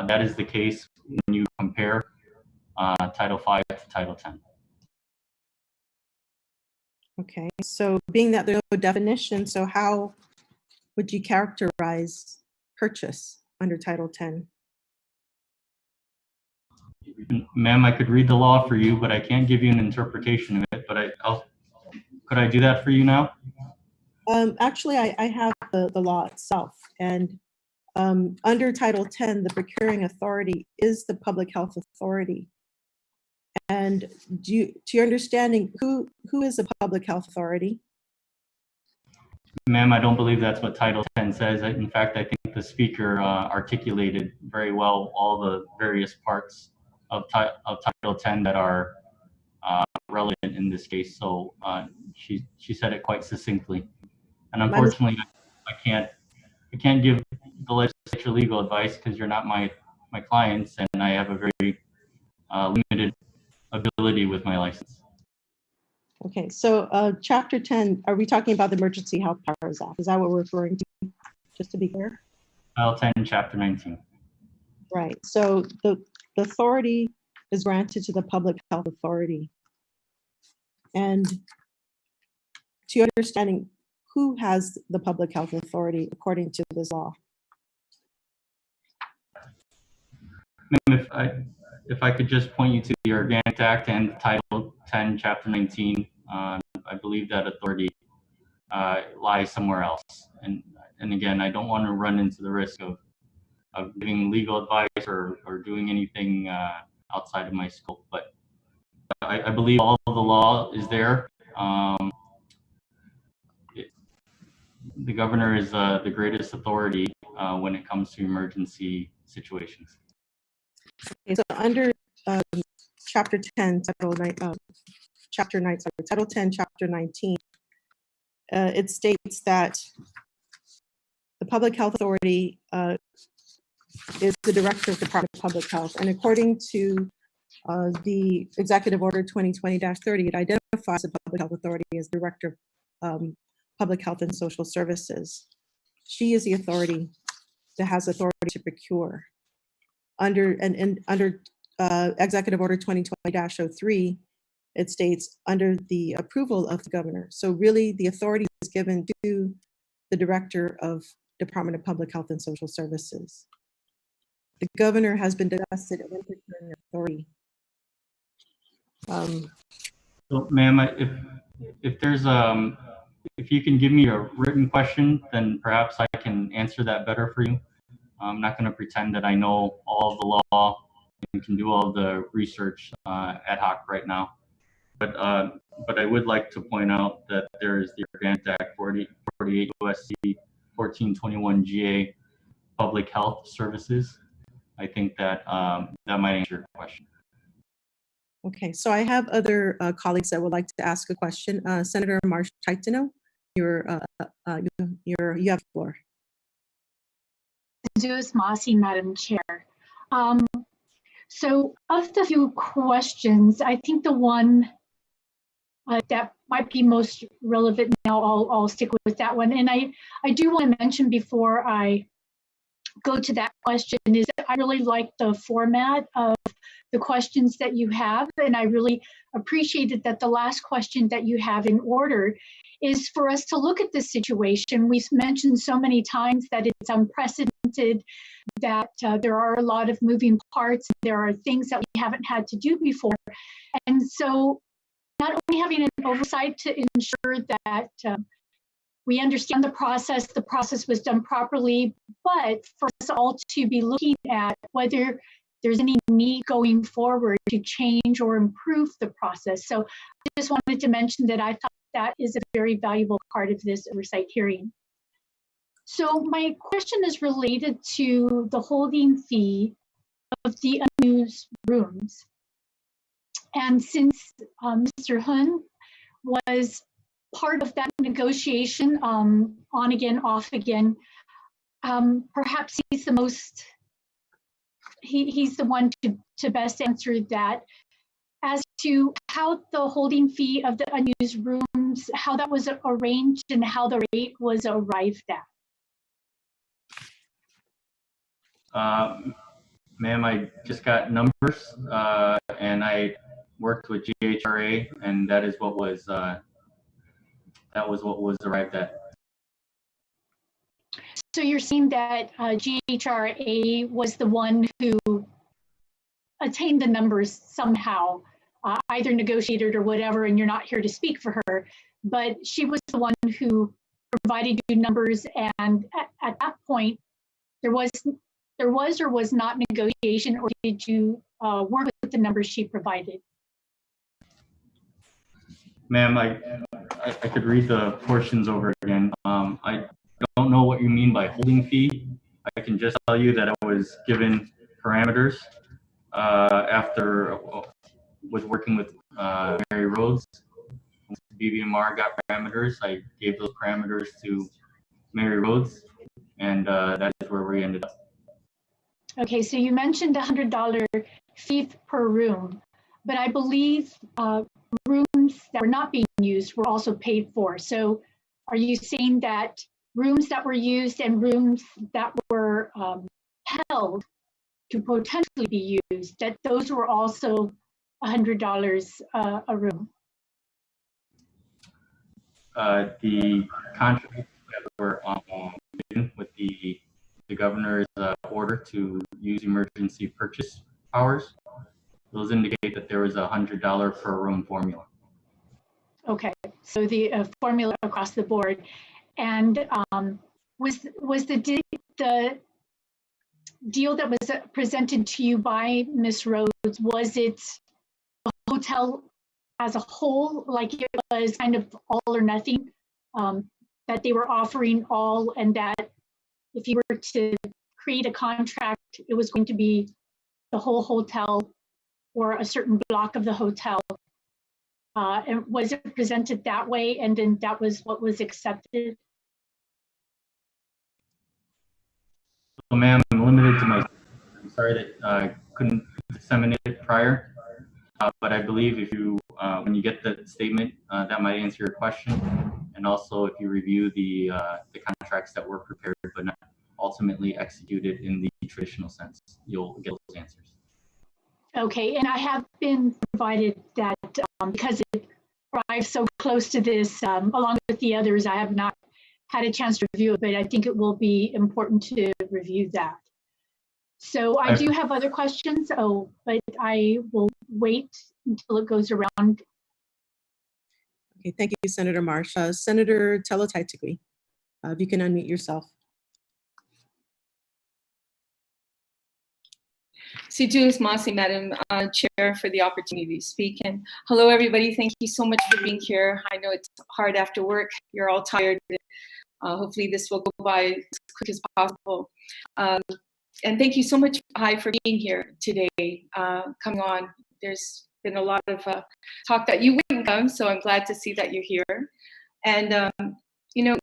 that is the case when you compare Title 5 to Title 10. Okay, so being that there's no definition, so how would you characterize purchase under Title 10? Ma'am, I could read the law for you, but I can't give you an interpretation of it. But could I do that for you now? Actually, I have the law itself, and under Title 10, the procuring authority is the public health authority. And to your understanding, who is the public health authority? Ma'am, I don't believe that's what Title 10 says. In fact, I think the speaker articulated very well all the various parts of Title 10 that are relevant in this case. So she said it quite succinctly. And unfortunately, I can't give the legislature legal advice because you're not my clients, and I have a very limited ability with my license. Okay, so Chapter 10, are we talking about the Emergency Health Powers Act? Is that what we're referring to, just to be clear? Title 10, Chapter 19. Right, so the authority is granted to the public health authority. And to your understanding, who has the public health authority according to this law? Ma'am, if I could just point you to the Organic Act and Title 10, Chapter 19, I believe that authority lies somewhere else. And again, I don't want to run into the risk of giving legal advice or doing anything outside of my scope. But I believe all of the law is there. The governor is the greatest authority when it comes to emergency situations. Okay, so under Chapter 10, Title 10, Chapter 19, it states that the public health authority is the director of the Department of Public Health. And according to the Executive Order 2020-30, it identifies the public health authority as director of public health and social services. She is the authority that has authority to procure. Under Executive Order 2020-03, it states under the approval of the governor. So really the authority is given to the Director of Department of Public Health and Social Services. The governor has been divested of procuring authority. So, ma'am, if there's if you can give me a written question, then perhaps I can answer that better for you. I'm not going to pretend that I know all of the law and can do all of the research ad hoc right now. But I would like to point out that there is the Organic Act 48 USC 1421 GA Public Health Services. I think that that might answer your question. Okay, so I have other colleagues that would like to ask a question. Senator Marsh Taitano, you have the floor. Zeus Masi, Madam Chair. So of the few questions, I think the one that might be most relevant now, I'll stick with that one. And I do want to mention before I go to that question is that I really like the format of the questions that you have, and I really appreciated that the last question that you have in order is for us to look at this situation. We've mentioned so many times that it's unprecedented, that there are a lot of moving parts, there are things that we haven't had to do before. And so not only having an oversight to ensure that we understand the process was done properly, but for us all to be looking at whether there's any need going forward to change or improve the process. So I just wanted to mention that I thought that is a very valuable part of this oversight hearing. So my question is related to the holding fee of the unused rooms. And since Mr. Hun was part of that negotiation, on again, off again, perhaps he's the most, he's the one to best answer that as to how the holding fee of the unused rooms, how that was arranged and how the rate was arrived at. Ma'am, I just got numbers and I worked with GHRA, and that is what was arrived at. So you're saying that GHRA was the one who attained the numbers somehow, either negotiated or whatever, and you're not here to speak for her, but she was the one who provided you numbers, and at that point, there was or was not negotiation, or did you work with the numbers she provided? Ma'am, I could read the portions over again. I don't know what you mean by holding fee. I can just tell you that I was given parameters after was working with Mary Rhodes. BBMR got parameters. I gave those parameters to Mary Rhodes, and that is where we ended up. Okay, so you mentioned $100 fee per room, but I believe rooms that were not being used were also paid for. So are you saying that rooms that were used and rooms that were held to potentially be used, that those were also $100 a room? The contracts that were with the governor's order to use emergency purchase powers, those indicate that there was a $100 per room formula. Okay, so the formula across the board. And was the deal that was presented to you by Ms. Rhodes, was it the hotel as a whole, like it was kind of all or nothing, that they were offering all, and that if you were to create a contract, it was going to be the whole hotel or a certain block of the hotel? And was it presented that way, and then that was what was accepted? So, ma'am, I'm limited to my. I'm sorry that I couldn't disseminate it prior, but I believe if you, when you get the statement, that might answer your question. And also, if you review the contracts that were prepared but not ultimately executed in the traditional sense. You'll get those answers. Okay, and I have been provided that because it arrives so close to this, along with the others, I have not had a chance to review it, but I think it will be important to review that. So I do have other questions, but I will wait until it goes around. Okay, thank you, Senator Marsh. Senator Tello-Taitigui, if you can unmute yourself. Situ Masi, Madam Chair, for the opportunity to speak. And hello, everybody. Thank you so much for being here. I know it's hard after work. You're all tired. Hopefully this will go by as quick as possible. And thank you so much, Hi, for being here today, coming on. There's been a lot of talk that you wouldn't come, so I'm glad to see that you're here. And, you know,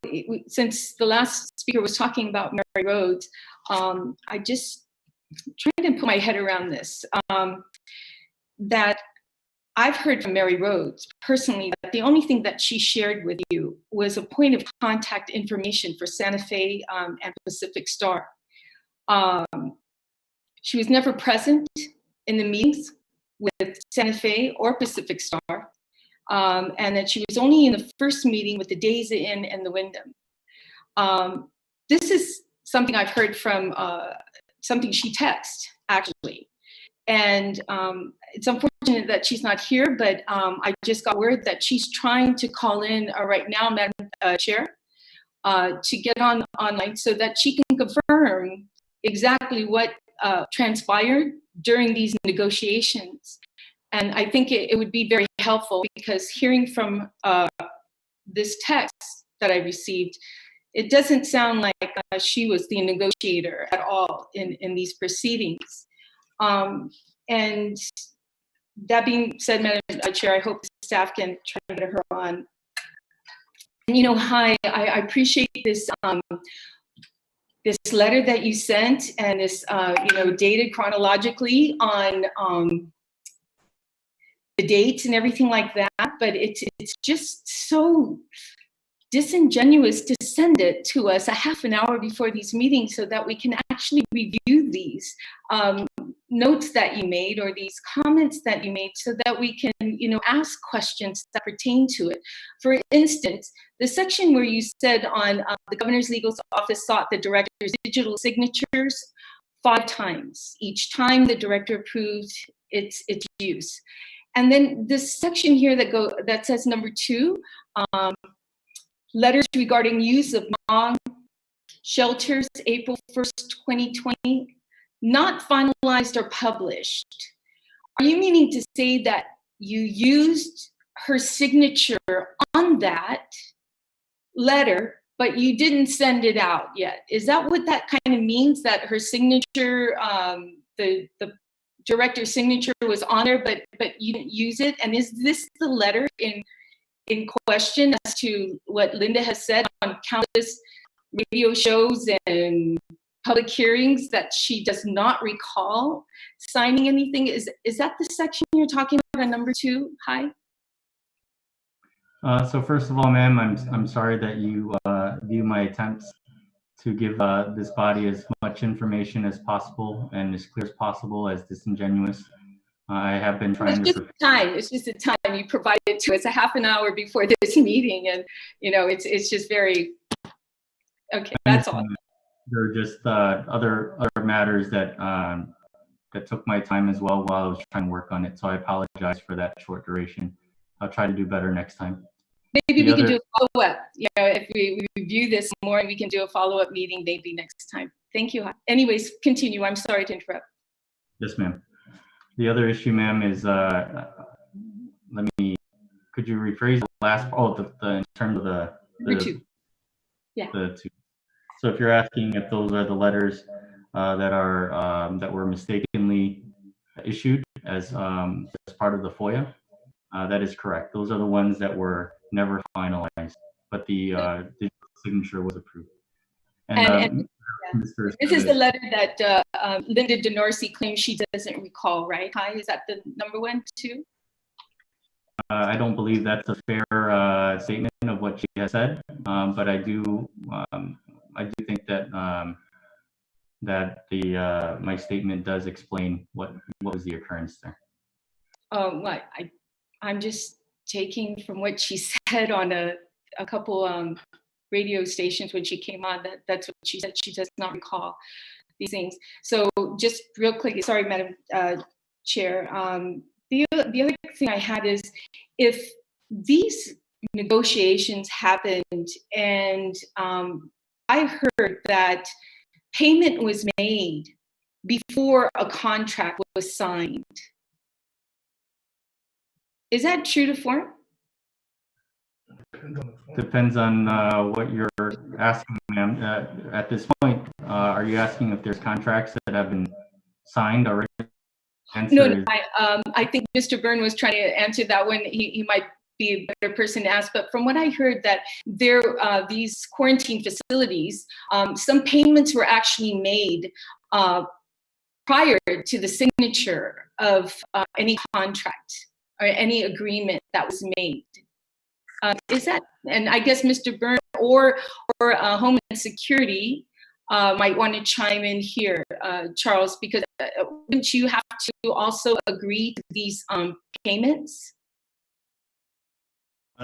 since the last speaker was talking about Mary Rhodes, I just trying to put my head around this, that I've heard from Mary Rhodes personally that the only thing that she shared with you was a point of contact information for Santa Fe and Pacific Star. She was never present in the meetings with Santa Fe or Pacific Star, and that she was only in the first meeting with the Days Inn and the Wyndham. This is something I've heard from something she texted, actually. And it's unfortunate that she's not here, but I just got word that she's trying to call in right now, Madam Chair, to get online so that she can confirm exactly what transpired during these negotiations. And I think it would be very helpful, because hearing from this text that I received, it doesn't sound like she was the negotiator at all in these proceedings. And that being said, Madam Chair, I hope the staff can try to get her on. And, you know, Hi, I appreciate this this letter that you sent, and this, you know, dated chronologically on the dates and everything like that. But it's just so disingenuous to send it to us a half an hour before these meetings so that we can actually review these notes that you made, or these comments that you made, so that we can, you know, ask questions that pertain to it. For instance, the section where you said on the Governor's Legal Office sought the director's digital signatures 5 times. Each time the director approved its use. And then this section here that says number 2, letters regarding use of shelters, April 1st, 2020, not finalized or published. Are you meaning to say that you used her signature on that letter, but you didn't send it out yet? Is that what that kind of means, that her signature, the director's signature was on there, but you didn't use it? And is this the letter in question, as to what Linda has said on countless radio shows and public hearings, that she does not recall signing anything? Is that the section you're talking about on number 2? Hi. So first of all, ma'am, I'm sorry that you view my attempts to give this body as much information as possible and as clear as possible as disingenuous. I have been trying to. It's just the time you provided to us a half an hour before this meeting, and you know, it's just very okay. That's all. There are just other matters that that took my time as well while I was trying to work on it. So I apologize for that short duration. I'll try to do better next time. Maybe we can do a follow-up. You know, if we review this more, we can do a follow-up meeting maybe next time. Thank you. Anyways, continue. I'm sorry to interrupt. Yes, ma'am. The other issue, ma'am, is could you rephrase the last? Oh, in terms of the number 2. Yeah. The 2. So if you're asking if those are the letters that were mistakenly issued as part of the FOIA, that is correct. Those are the ones that were never finalized, but the signature was approved. And this is the letter that Linda DeNorsi claims she doesn't recall, right? Hi, is that the number 1 too? I don't believe that's a fair statement of what she has said, but I do I do think that that the my statement does explain what was the occurrence there. What I'm just taking from what she said on a couple radio stations when she came on. That's what she said. She does not recall these things. So just real quick, sorry, Madam Chair. The other thing I had is if these negotiations happened and I heard that payment was made before a contract was signed. Is that true to form? Depends on what you're asking, ma'am. At this point, are you asking if there's contracts that have been signed already? No, I think Mr. Byrne was trying to answer that one. He might be a better person to ask, but from what I heard that there, these quarantine facilities, some payments were actually made prior to the signature of any contract or any agreement that was made. Is that, and I guess Mr. Byrne or Homeland Security might want to chime in here, Charles, because wouldn't you have to also agree to these payments?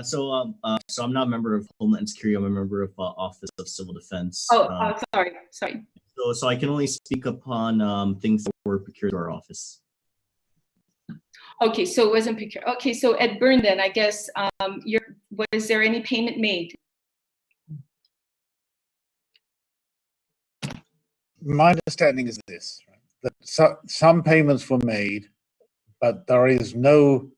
So I'm not a member of Homeland Security. I'm a member of Office of Civil Defense. Sorry. So I can only speak upon things that were procured to our office. Okay, so it wasn't procured. Okay, so Ed Byrne, then I guess was there any payment made? My understanding is this: that some payments were made, but there is no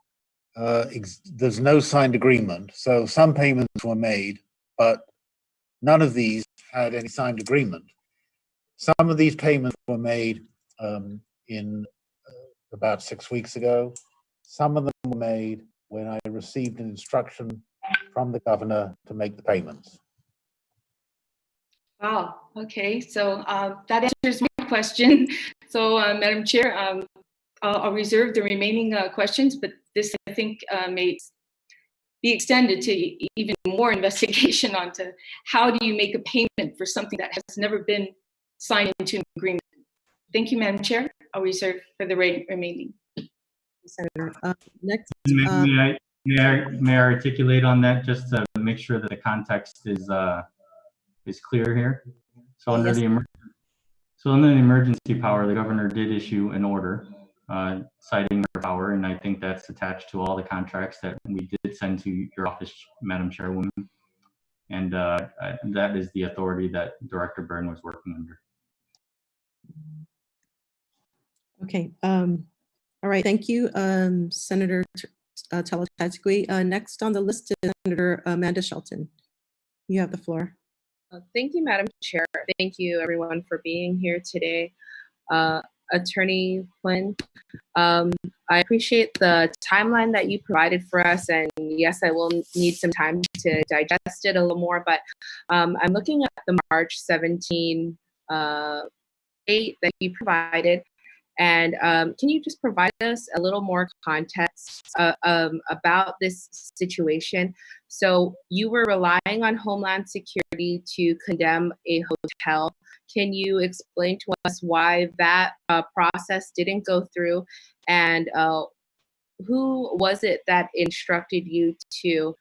there's no signed agreement. So some payments were made, but none of these had any signed agreement. Some of these payments were made in about 6 weeks ago. Some of them were made when I received an instruction from the governor to make the payments. Wow. Okay. So that answers my question. So, Madam Chair, I'll reserve the remaining questions, but this I think may be extended to even more investigation onto how do you make a payment for something that has never been signed into an agreement. Thank you, Madam Chair. I'll reserve for the remaining. Senator. Next. May I articulate on that just to make sure that the context is clear here? So under the emergency power, the governor did issue an order citing her power, and I think that's attached to all the contracts that we did send to your office, Madam Chairwoman. And that is the authority that Director Byrne was working under. Okay. All right. Thank you, Senator Talatagui. Next on the list is Senator Amanda Shelton. You have the floor. Thank you, Madam Chair. Thank you, everyone, for being here today. Attorney Quinn, I appreciate the timeline that you provided for us, and yes, I will need some time to digest it a little more, but I'm looking at the March 17 date that you provided, and can you just provide us a little more context about this situation? So you were relying on Homeland Security to condemn a hotel. Can you explain to us why that process didn't go through, and who was it that instructed you to,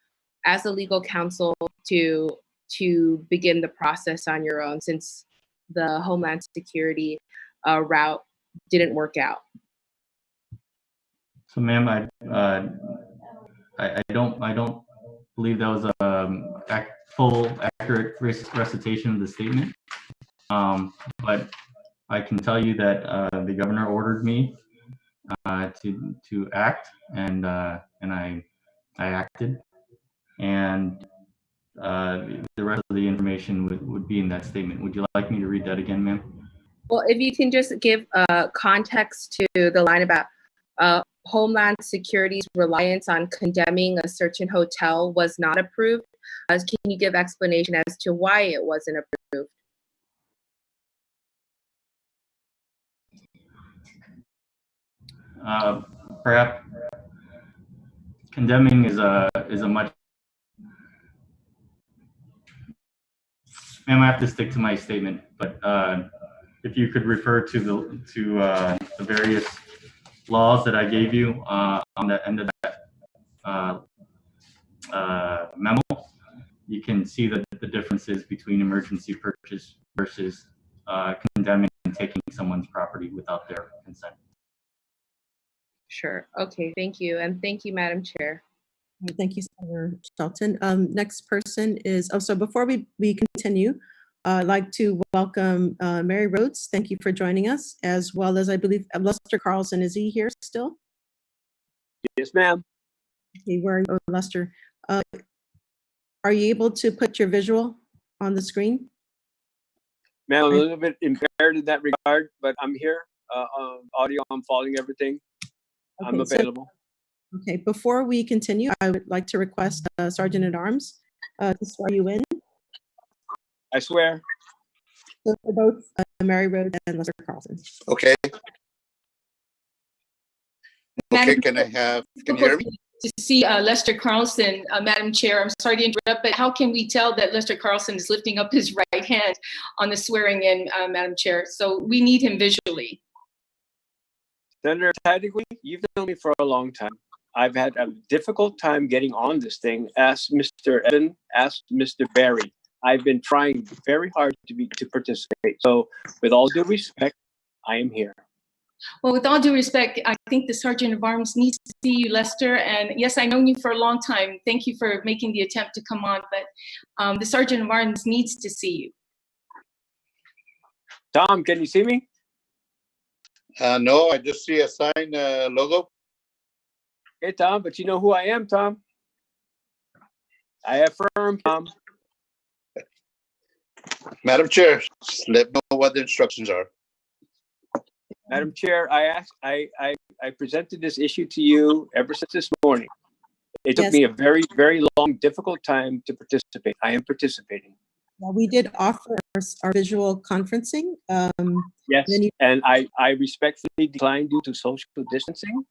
as a legal counsel, to begin the process on your own, since the Homeland Security route didn't work out? So, ma'am, I don't believe that was a full, accurate recitation of the statement. But I can tell you that the governor ordered me to act, and I acted, and the rest of the information would be in that statement. Would you like me to read that again, ma'am? Well, if you can just give context to the line about Homeland Security's reliance on condemning a certain hotel was not approved. Can you give explanation as to why it wasn't approved? Perhaps condemning is a much Ma'am, I have to stick to my statement, but if you could refer to the various laws that I gave you on the end of that memo, you can see the differences between emergency purchase versus condemning and taking someone's property without their consent. Sure. Okay. Thank you. And thank you, Madam Chair. Thank you, Senator Shelton. Next person is, so before we continue, I'd like to welcome Mary Rhodes. Thank you for joining us, as well as I believe Lester Carlson. Is he here still? Yes, ma'am. Okay, where are you, Lester? Are you able to put your visual on the screen? Ma'am, I'm a little bit impaired in that regard, but I'm here. Audio, I'm following everything. Okay, I'm available. Okay, before we continue, I would like to request Sergeant at Arms to swear you in. I swear. So for both Mary Rhodes and Lester Carlson. Okay. Okay, can you hear me? To see Lester Carlson, Madam Chair, I'm sorry to interrupt, but how can we tell that Lester Carlson is lifting up his right hand on the swearing in, Madam Chair? So we need him visually. Senator, technically, you've known me for a long time. I've had a difficult time getting on this thing. Ask Mr. Evan, ask Mr. Barry. I've been trying very hard to participate. So with all due respect, I am here. Well, with all due respect, I think the Sergeant of Arms needs to see you, Lester. And yes, I've known you for a long time. Thank you for making the attempt to come on, but the Sergeant of Arms needs to see you. Tom, can you see me? No, I just see a sign logo. Hey, Tom, but you know who I am, Tom. I affirm, Tom. Madam Chair, let me know what the instructions are. Madam Chair, I presented this issue to you ever since this morning. It took Yes. me a very, very long, difficult time to participate. I am participating. Well, we did offer our visual conferencing. Yes, and I respectfully declined due to social distancing.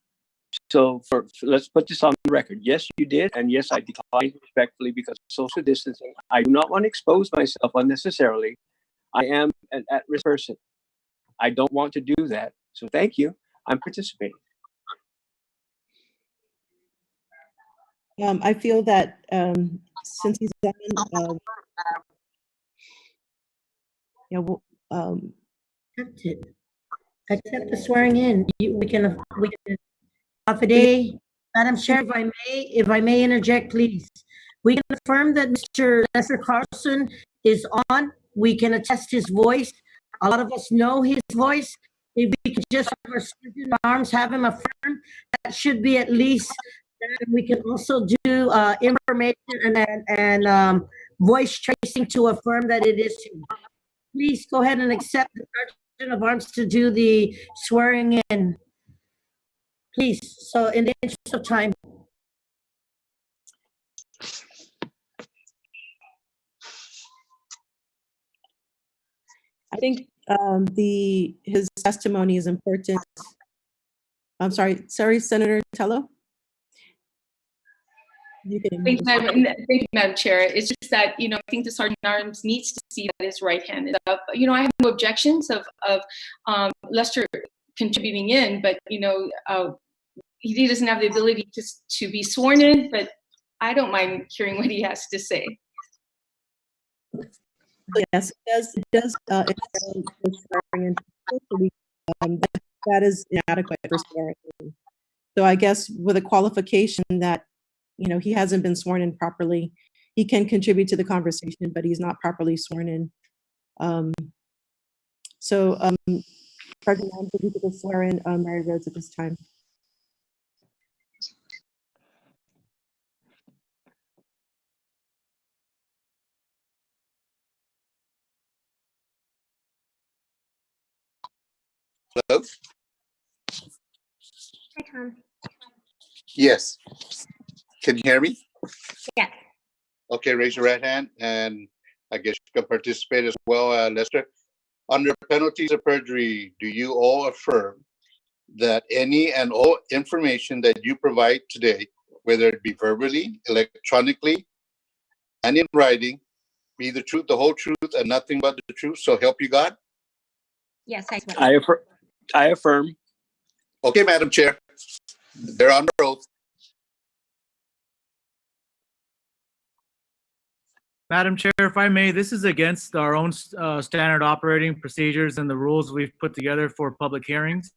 So let's put this on the record. Yes, you did, and yes, I declined respectfully because of social distancing. I do not want to expose myself unnecessarily. I am an at-risk person. I don't want to do that. So thank you. I'm participating. I feel that since he's done, Accept the swearing in. We can affidavit. Madam Chair, if I may interject, please. We can affirm that Mr. Lester Carlson is on. We can attest his voice. A lot of us know his voice. If we could just have our Sergeant at Arms have him affirm, that should be at least. And we can also do information and voice tracing to affirm that it is him. Please go ahead and accept the Sergeant of Arms to do the swearing in. Please, so in the interest of time. I think his testimony is important. I'm sorry, Senator Tello. Thank you, Madam Chair. It's just that, I think the Sergeant at Arms needs to see that his right hand is up. I have no objections of Lester contributing in, but, he doesn't have the ability to be sworn in, but I don't mind hearing what he has to say. Yes, it does. That is inadequate for swearing in. So I guess with a qualification that, he hasn't been sworn in properly, he can contribute to the conversation, but he's not properly sworn in. President, I'm going to swear in Mary Rhodes at this time. Hello? Hi, Tom. Yes. Can you hear me? Yes. Okay, raise your right hand, and I guess you can participate as well, Lester. Under penalties of perjury, do you all affirm that any and all information that you provide today, whether it be verbally, electronically, and in writing, be the truth, the whole truth, and nothing but the truth? So help you God? Yes, I swear. I affirm. Okay, Madam Chair. They're on the oath. Madam Chair, if I may, this is against our own standard operating procedures and the rules we've put together for public hearings.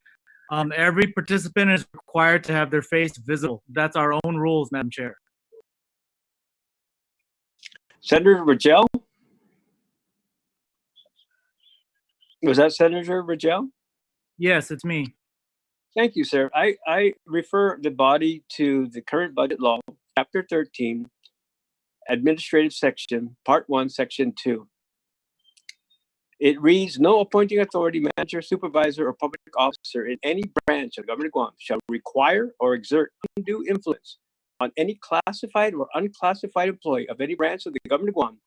Every participant is required to have their face visible. That's our own rules, Madam Chair. Senator Rogel? Was that Senator Rogel? Yes, it's me. Thank you, sir. I refer the body to the current budget law, Chapter 13, Administrative Section, Part 1, Section 2. It reads, no appointing authority, manager, supervisor, or public officer in any branch of the government of Guam shall require or exert undue influence on any classified or unclassified employee of any branch of the government of Guam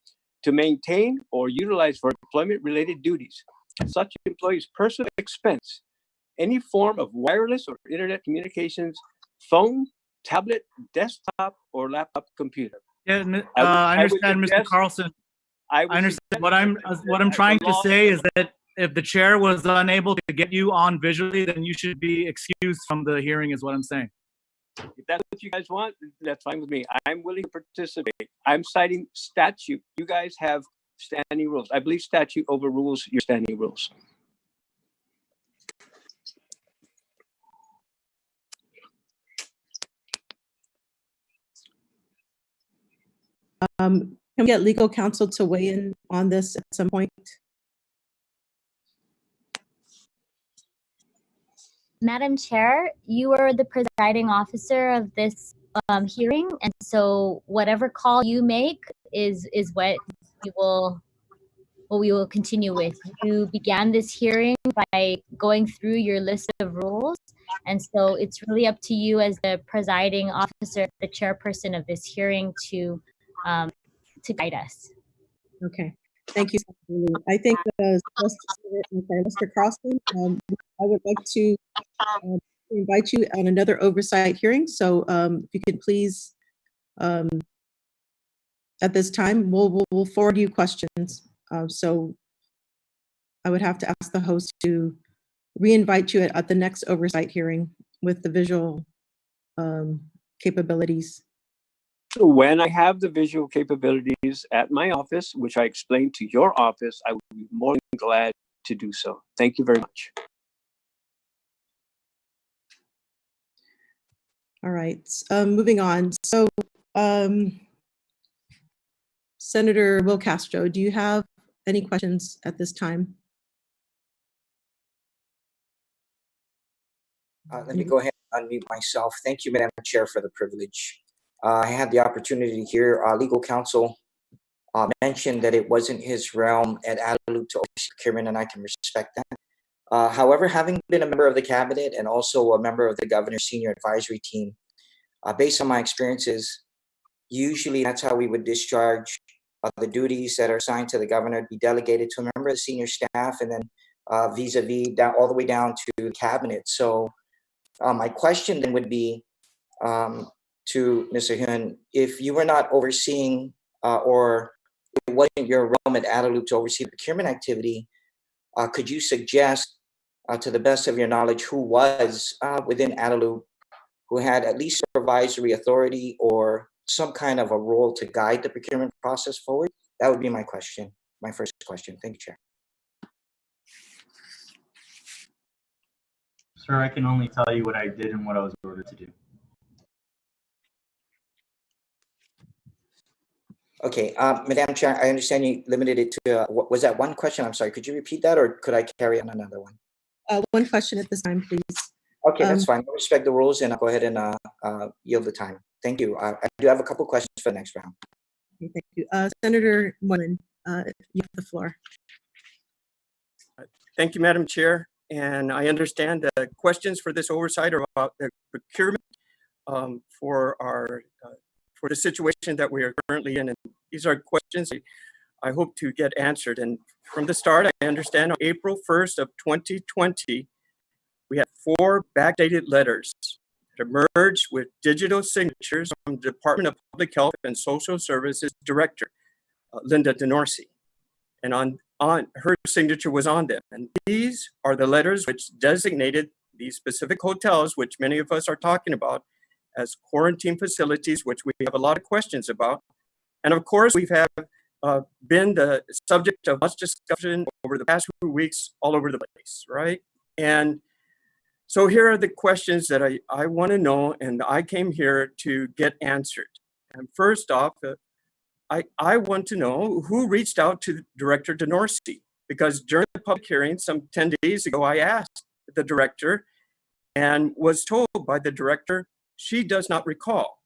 to maintain or utilize for employment-related duties such employee's personal expense any form of wireless or internet communications, phone, tablet, desktop, or laptop computer. Yeah, I understand, Mr. Carlson. I understand. What I'm trying to say is that if the chair was unable to get you on visually, then you should be excused from the hearing, is what I'm saying. If that's what you guys want, that's fine with me. I'm willing to participate. I'm citing statute. You guys have standing rules. I believe statute overrules your standing rules. Can we get legal counsel to weigh in on this at some point? Madam Chair, you are the presiding officer of this hearing, and so whatever call you make is what we will continue with. You began this hearing by going through your list of rules, and so it's really up to you as the presiding officer, the chairperson of this hearing, to guide us. Okay, thank you. I think Mr. Carlson, I would like to invite you on another oversight hearing. So if you could please, at this time, we'll forward you questions. So I would have to ask the host to re-invite you at the next oversight hearing with the visual capabilities. So when I have the visual capabilities at my office, which I explained to your office, I would be more than glad to do so. Thank you very much. All right, moving on. So Senator Will Castro, do you have any questions at this time? Let me go ahead and unmute myself. Thank you, Madam Chair, for the privilege. I had the opportunity to hear legal counsel mention that it wasn't his realm at Adelup to oversee procurement, and I can respect that. However, having been a member of the cabinet and also a member of the governor's senior advisory team, based on my experiences, usually that's how we would discharge the duties that are assigned to the governor, be delegated to a member of the senior staff, and then vis-a-vis down all the way down to the cabinet. So my question then would be to Mr. Hyun, if you were not overseeing or it wasn't your realm at Adelup to oversee procurement activity, could you suggest, to the best of your knowledge, who was within Adelup who had at least supervisory authority or some kind of a role to guide the procurement process forward? That would be my question, my first question. Thank you, Chair. Sir, I can only tell you what I did and what I was ordered to do. Okay, Madam Chair, I understand you limited it to, was that one question? I'm sorry, could you repeat that, or could I carry on another one? One question at this time, please. Okay, that's fine. I respect the rules, and I'll go ahead and yield the time. Thank you. I do have a couple questions for the next round. Okay, thank you. Senator Moylan, you have the floor. Thank you, Madam Chair. And I understand the questions for this oversight are about the procurement for the situation that we are currently in. And these are questions I hope to get answered. And from the start, I understand on April 1st of 2020, we had 4 backdated letters that emerged with digital signatures from the Department of Public Health and Social Services Director Linda DeNorsi, and on her signature was on them. And these are the letters which designated these specific hotels, which many of us are talking about, as quarantine facilities, which we have a lot of questions about. And of course, we've been the subject of much discussion over the past few weeks all over the place, right? And so here are the questions that I want to know, and I came here to get answered. And first off, I want to know who reached out to Director DeNorsi, because during the public hearing some 10 days ago, I asked the director and was told by the director she does not recall,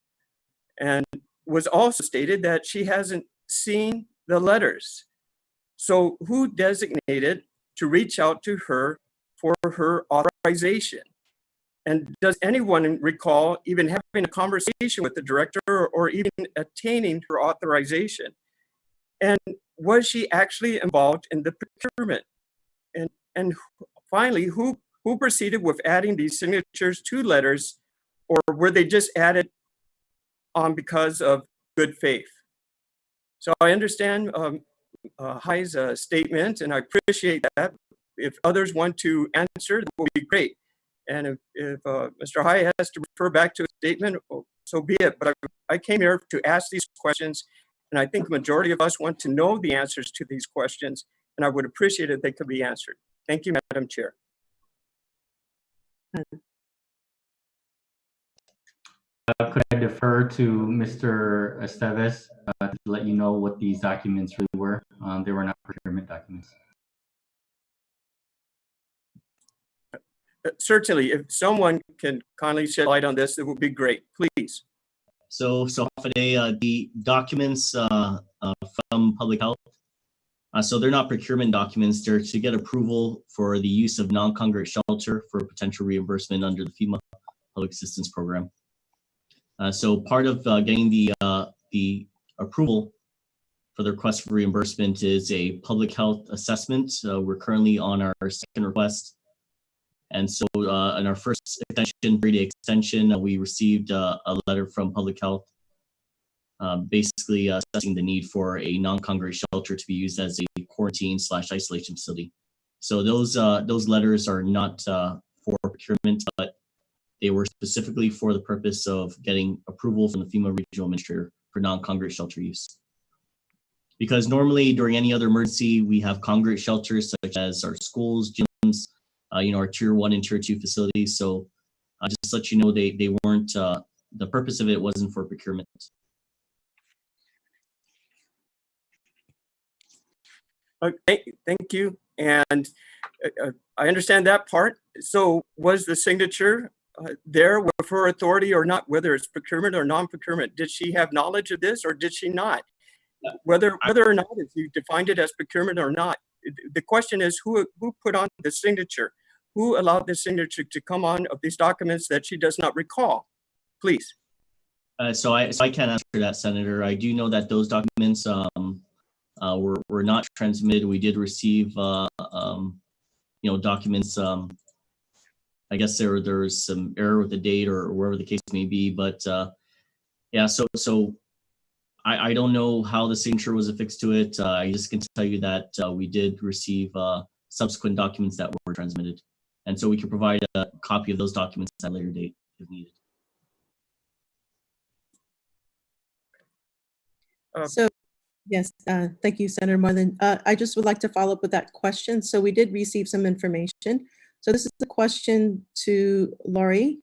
and was also stated that she hasn't seen the letters. So who designated to reach out to her for her authorization? And does anyone recall even having a conversation with the director or even attaining her authorization? And was she actually involved in the procurement? And finally, who proceeded with adding these signatures to letters, or were they just added on because of good faith? So I understand Hai's statement, and I appreciate that. If others want to answer, that would be great. And if Mr. Hai has to refer back to a statement, so be it. But I came here to ask these questions, and I think the majority of us want to know the answers to these questions, and I would appreciate it if they could be answered. Thank you, Madam Chair. Could I defer to Mr. Esteves to let you know what these documents really were? They were not procurement documents. Certainly, if someone can kindly shed light on this, it would be great, please. So Fade, the documents from Public Health, so they're not procurement documents. They're to get approval for the use of non-congregate shelter for potential reimbursement under the FEMA Public Assistance Program. So part of getting the approval for the request for reimbursement is a public health assessment. We're currently on our second request. And so in our first extension, 3-day extension, we received a letter from Public Health basically assessing the need for a non-congregate shelter to be used as a quarantine/isolation facility. So those letters are not for procurement, but they were specifically for the purpose of getting approval from the FEMA Regional Administrator for non-congregate shelter use. Because normally during any other emergency, we have congregate shelters such as our schools, gyms, our tier 1 and tier 2 facilities. So just to let you know, they weren't, the purpose of it wasn't for procurement. Thank you. And I understand that part. So was the signature there with her authority or not, whether it's procurement or non-procurement? Did she have knowledge of this or did she not? Whether or not, if you defined it as procurement or not, the question is who put on the signature? Who allowed the signature to come on of these documents that she does not recall? Please. So I can't answer that, Senator. I do know that those documents were not transmitted. We did receive documents. I guess there was some error with the date or wherever the case may be, but yeah. So I don't know how the signature was affixed to it. I just can tell you that we did receive subsequent documents that were transmitted. And so we can provide a copy of those documents at a later date if needed. So, yes, thank you, Senator Marlin. I just would like to follow up with that question. So we did receive some information. So this is the question to Laurie,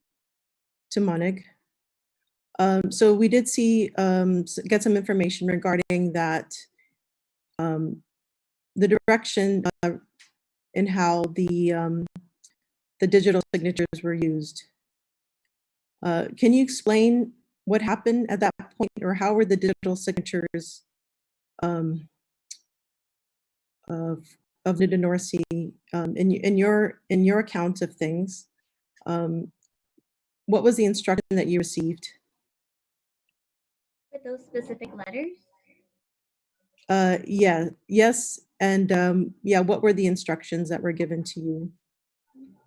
to Monig. So we did get some information regarding that, the direction in how the digital signatures were used. Can you explain what happened at that point, or how were the digital signatures of the DeNorsi in your account of things? What was the instruction that you received? With those specific letters? Yes, and yeah, what were the instructions that were given to you?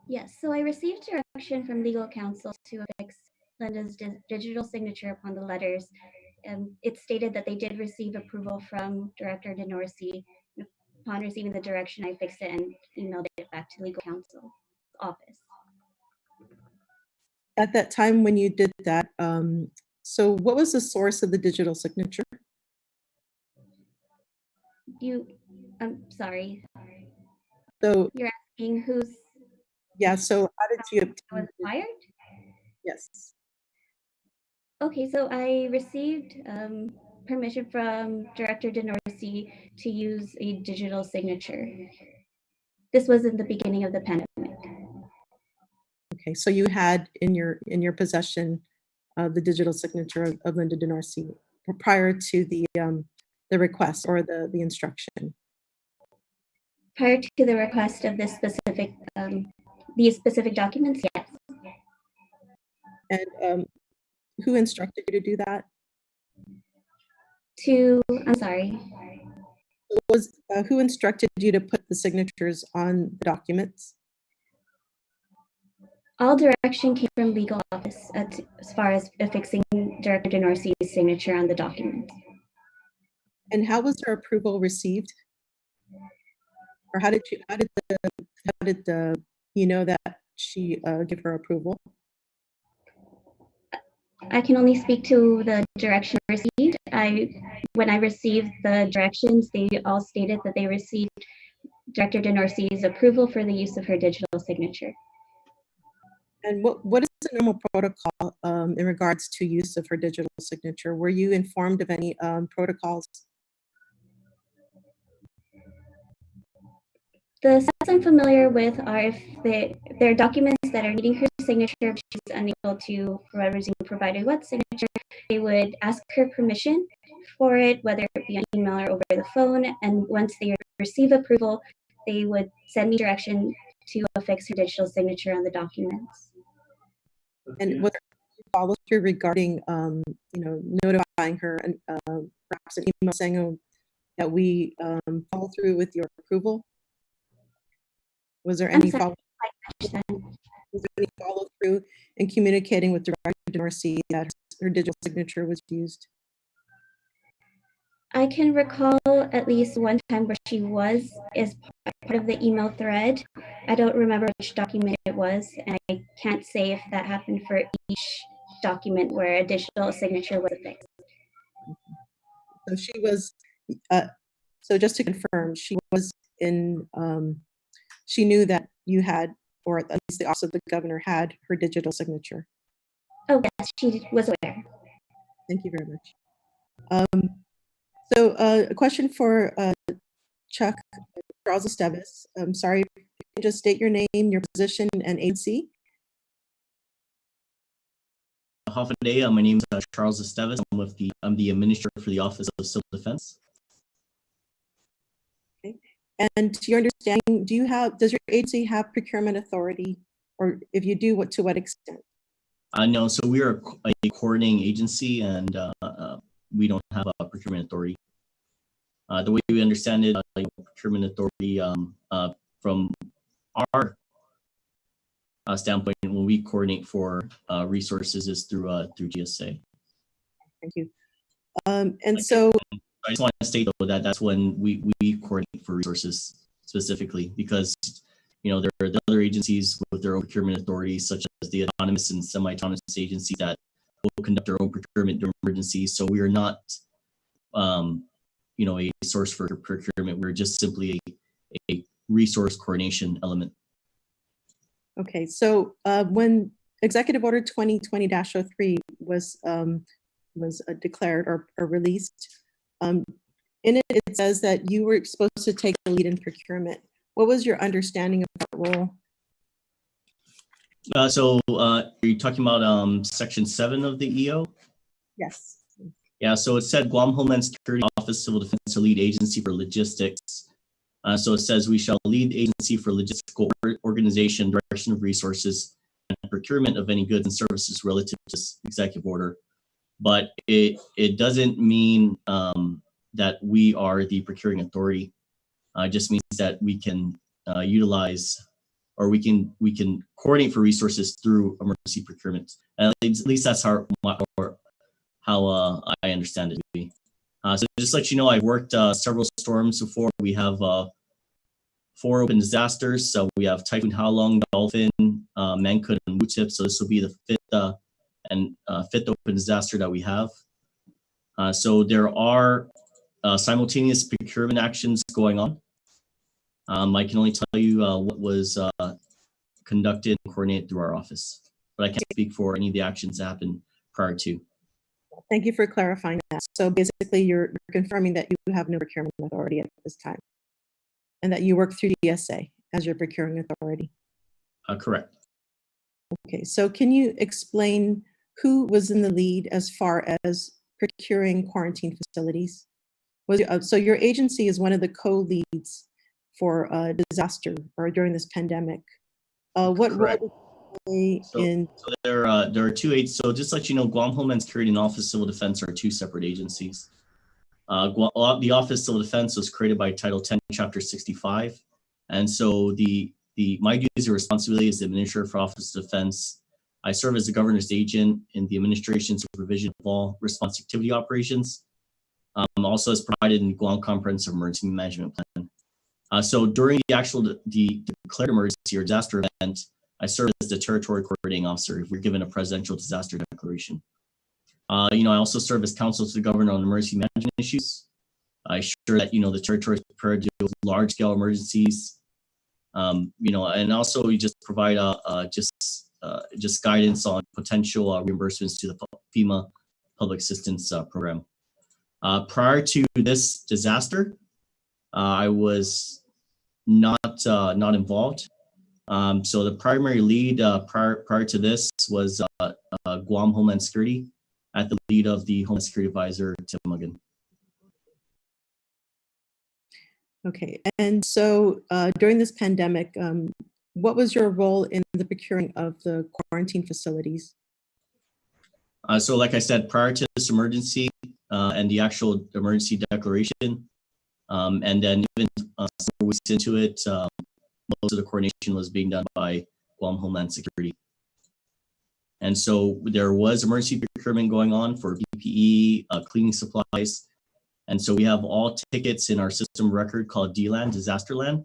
Yes, so I received direction from legal counsel to affix Linda's digital signature upon the letters, it stated that they did receive approval from Director DeNorsi. Upon receiving the direction, I fixed it and emailed it back to legal counsel's office. At that time when you did that, so what was the source of the digital signature? I'm sorry. So You're asking who's yeah, so how did you obtain was fired? Yes. Okay, so I received permission from Director DeNorsi to use a digital signature. This was in the beginning of the pandemic. Okay, so you had in your possession the digital signature of Linda DeNorsi prior to the request or the instruction. Prior to the request of this specific these specific documents, yes. And who instructed you to do that? I'm sorry. Who instructed you to put the signatures on the documents? All direction came from legal office as far as affixing Director DeNorsi's signature on the document. And how was her approval received? Or how did you know that she give her approval? I can only speak to the direction received. When I received the directions, they all stated that they received Director DeNorsi's approval for the use of her digital signature. And what is the normal protocol in regards to use of her digital signature? Were you informed of any protocols? The steps I'm familiar with are if there are documents that are needing her signature, if she's unable to, for whatever reason, provide a wet signature, they would ask her permission for it, whether it be on email or over the phone. And once they receive approval, they would send me direction to affix her digital signature on the documents. And was there any follow through regarding, notifying her and perhaps an email saying that we follow through with your approval? Was there any follow? Was there any follow through in communicating with Director DeNorsi that her digital signature was used? I can recall at least one time where she was as part of the email thread. I don't remember which document it was, and I can't say if that happened for each document where a digital signature was affixed. So she was, so just to confirm, she was in, she knew that you had, or at least the Office of the Governor had her digital signature. Oh yes, she was aware. Thank you very much. So a question for Chuck, Charles Esteves. I'm sorry, if you can just state your name, your position, and agency. Day. My name is Charles Esteves. I'm the administrator for the Office of Civil Defense. Okay. And to your understanding, does your agency have procurement authority, or if you do, to what extent? No, so we are a coordinating agency, and we don't have a procurement authority. The way we understand it, procurement authority from our standpoint, when we coordinate for resources, is through GSA. Thank you. And so I just want to state though that that's when we coordinate for resources specifically, because there are the other agencies with their own procurement authorities, such as the autonomous and semi-autonomous agencies that will conduct their own procurement during emergencies. So we are not, a source for procurement. We're just simply a resource coordination element. Okay, so when Executive Order 2020-03 was declared or released, in it says that you were supposed to take the lead in procurement. What was your understanding of that role? So are you talking about Section 7 of the EO? Yes. Yeah, so it said Guam Homeland Security Office Civil Defense to lead agency for logistics. So it says we shall lead agency for logistical organization, direction of resources, and procurement of any goods and services relative to this executive order. But it doesn't mean that we are the procuring authority. It just means that we can utilize, or we can coordinate for resources through emergency procurement. At least that's how how I understand it to be. So just to let you know, I've worked several storms before. We have 4 open disasters. So we have Typhoon Howlong, Dolphin, Mancun, and Wu-Tip. So this will be the fifth open disaster that we have. So there are simultaneous procurement actions going on. I can only tell you what was conducted and coordinated through our office, but I can't speak for any of the actions that happened prior to. Thank you for clarifying that. So basically, you're confirming that you have no procurement authority at this time, and that you work through DSA as your procuring authority. Correct. Okay, so can you explain who was in the lead as far as procuring quarantine facilities? So your agency is one of the co-leads for disaster or during this pandemic. What role did they play in? So there are 2 aides. So just to let you know, Guam Homeland Security and Office of Civil Defense are 2 separate agencies. The Office of Civil Defense was created by Title 10, Chapter 65. And so my duties and responsibility as the Administrator for Office of Defense. I serve as the Governor's agent in the administration and supervision of all response activity operations. Also as provided in the Guam Comprehensive Emergency Management Plan. So during the declared emergency or disaster event, I serve as the Territory Coordinating Officer if we're given a presidential disaster declaration. I also serve as counsel to the governor on emergency management issues. I ensure that the territory is prepared to deal with large-scale emergencies. And also we just provide just guidance on potential reimbursements to the FEMA Public Assistance Program. Prior to this disaster, I was not involved. So the primary lead prior to this was Guam Homeland Security at the lead of the Homeland Security Advisor, Tim Muggan. Okay, and so during this pandemic, what was your role in the procuring of the quarantine facilities? So like I said, prior to this emergency and the actual emergency declaration, and then even 4 weeks into it, most of the coordination was being done by Guam Homeland Security. And so there was emergency procurement going on for PPE, cleaning supplies. And so we have all tickets in our system record called DLAN, Disaster Land.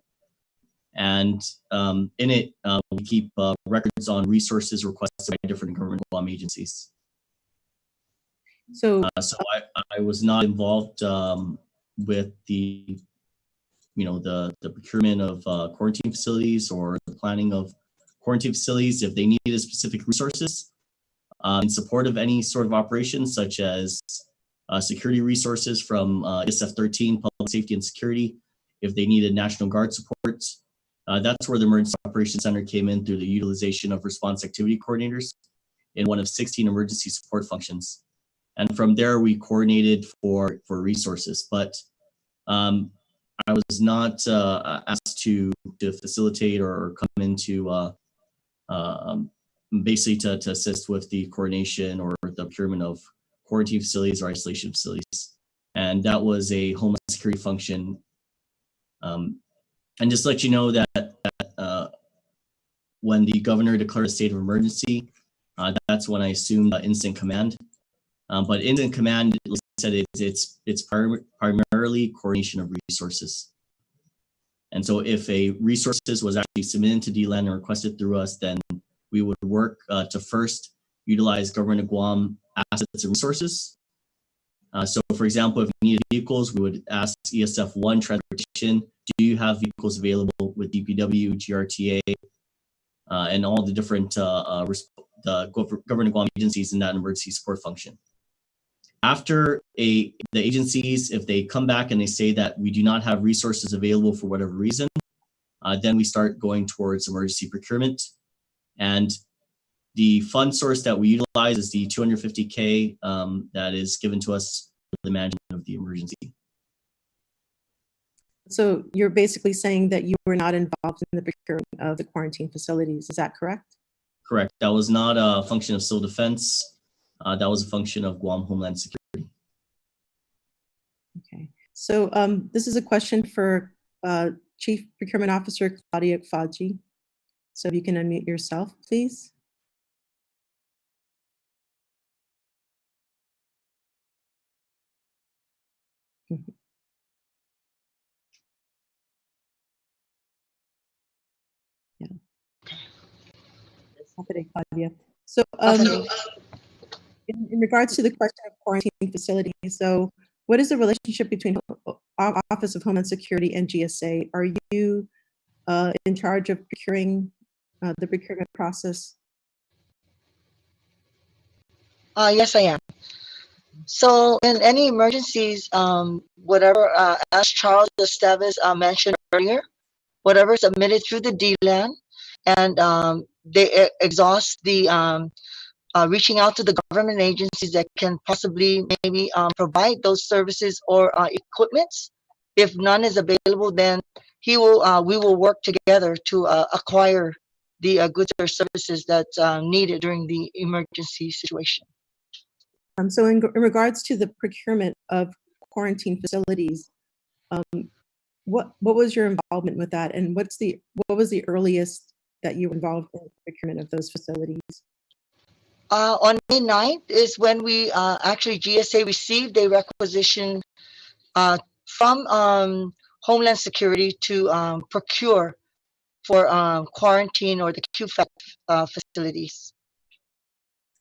And in it, we keep records on resources requested by different government Guam agencies. So I was not involved with the procurement of quarantine facilities or the planning of quarantine facilities if they needed specific resources in support of any sort of operations, such as security resources from ESF 13, Public Safety and Security, if they needed National Guard support. That's where the Emergency Operations Center came in through the utilization of response activity coordinators in one of 16 emergency support functions. And from there, we coordinated for resources. But I was not asked to facilitate or come into basically to assist with the coordination or the procurement of quarantine facilities or isolation facilities. And that was a Homeland Security function. And just to let you know that when the governor declared a state of emergency, that's when I assumed incident command. But incident command, like I said, it's primarily coordination of resources. And so if a resources was actually submitted to DLAN and requested through us, then we would work to first utilize Government of Guam assets and resources. So for example, if we needed vehicles, we would ask ESF 1 transportation, do you have vehicles available with DPW, GRTA, and all the different the Government of Guam agencies in that emergency support function. After the agencies, if they come back and they say that we do not have resources available for whatever reason, then we start going towards emergency procurement. And the fund source that we utilize is the $250K that is given to us for the management of the emergency. So you're basically saying that you were not involved in the procurement of the quarantine facilities, is that correct? Correct. That was not a function of civil defense. That was a function of Guam Homeland Security. Okay. So this is a question for Chief Procurement Officer Claudia Faji. So if you can unmute yourself, please. Mhm. Yeah. Happy day, Claudia. So, in regards to the question of quarantine facilities, so what is the relationship between Office of Homeland Security and GSA? Are you in charge of procuring the procurement process? Yes, I am. So in any emergencies, whatever, as Charles Esteves mentioned earlier, whatever is submitted through the DLAN, and they exhaust the reaching out to the government agencies that can possibly maybe provide those services or equipments. If none is available, then we will work together to acquire the goods or services that's needed during the emergency situation. So in regards to the procurement of quarantine facilities, what was your involvement with that, and what was the earliest that you were involved in the procurement of those facilities? On May 9th is when we actually GSA received a requisition from Homeland Security to procure for quarantine or the QFAC facilities.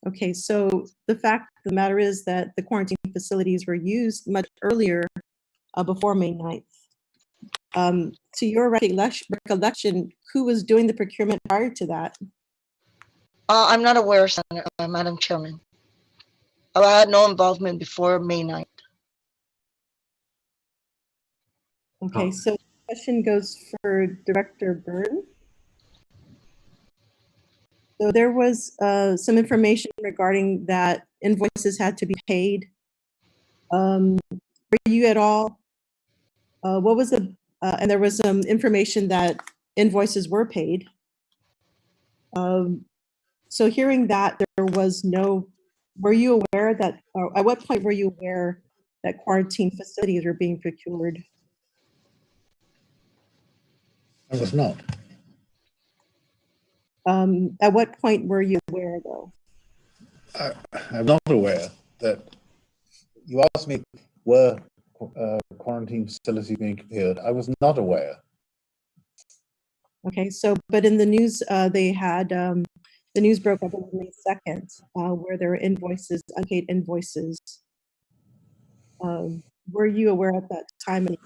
Okay, so the fact of the matter is that the quarantine facilities were used much earlier, before May 9th. To your recollection, who was doing the procurement prior to that? I'm not aware, Madam Chairman. I had no involvement before May 9th. Okay, so the question goes for Director Byrne. So there was some information regarding that invoices had to be paid. Were you at all, what was the, and there was some information that invoices were paid. So hearing that there was no, were you aware that, or at what point were you aware that quarantine facilities were being procured? I was not. At what point were you aware though? I'm not aware that you asked me, were quarantine facilities being procured? I was not aware. Okay, so, but in the news, they had, the news broke up on May 2nd, where there were invoices, unpaid invoices. Were you aware at that time and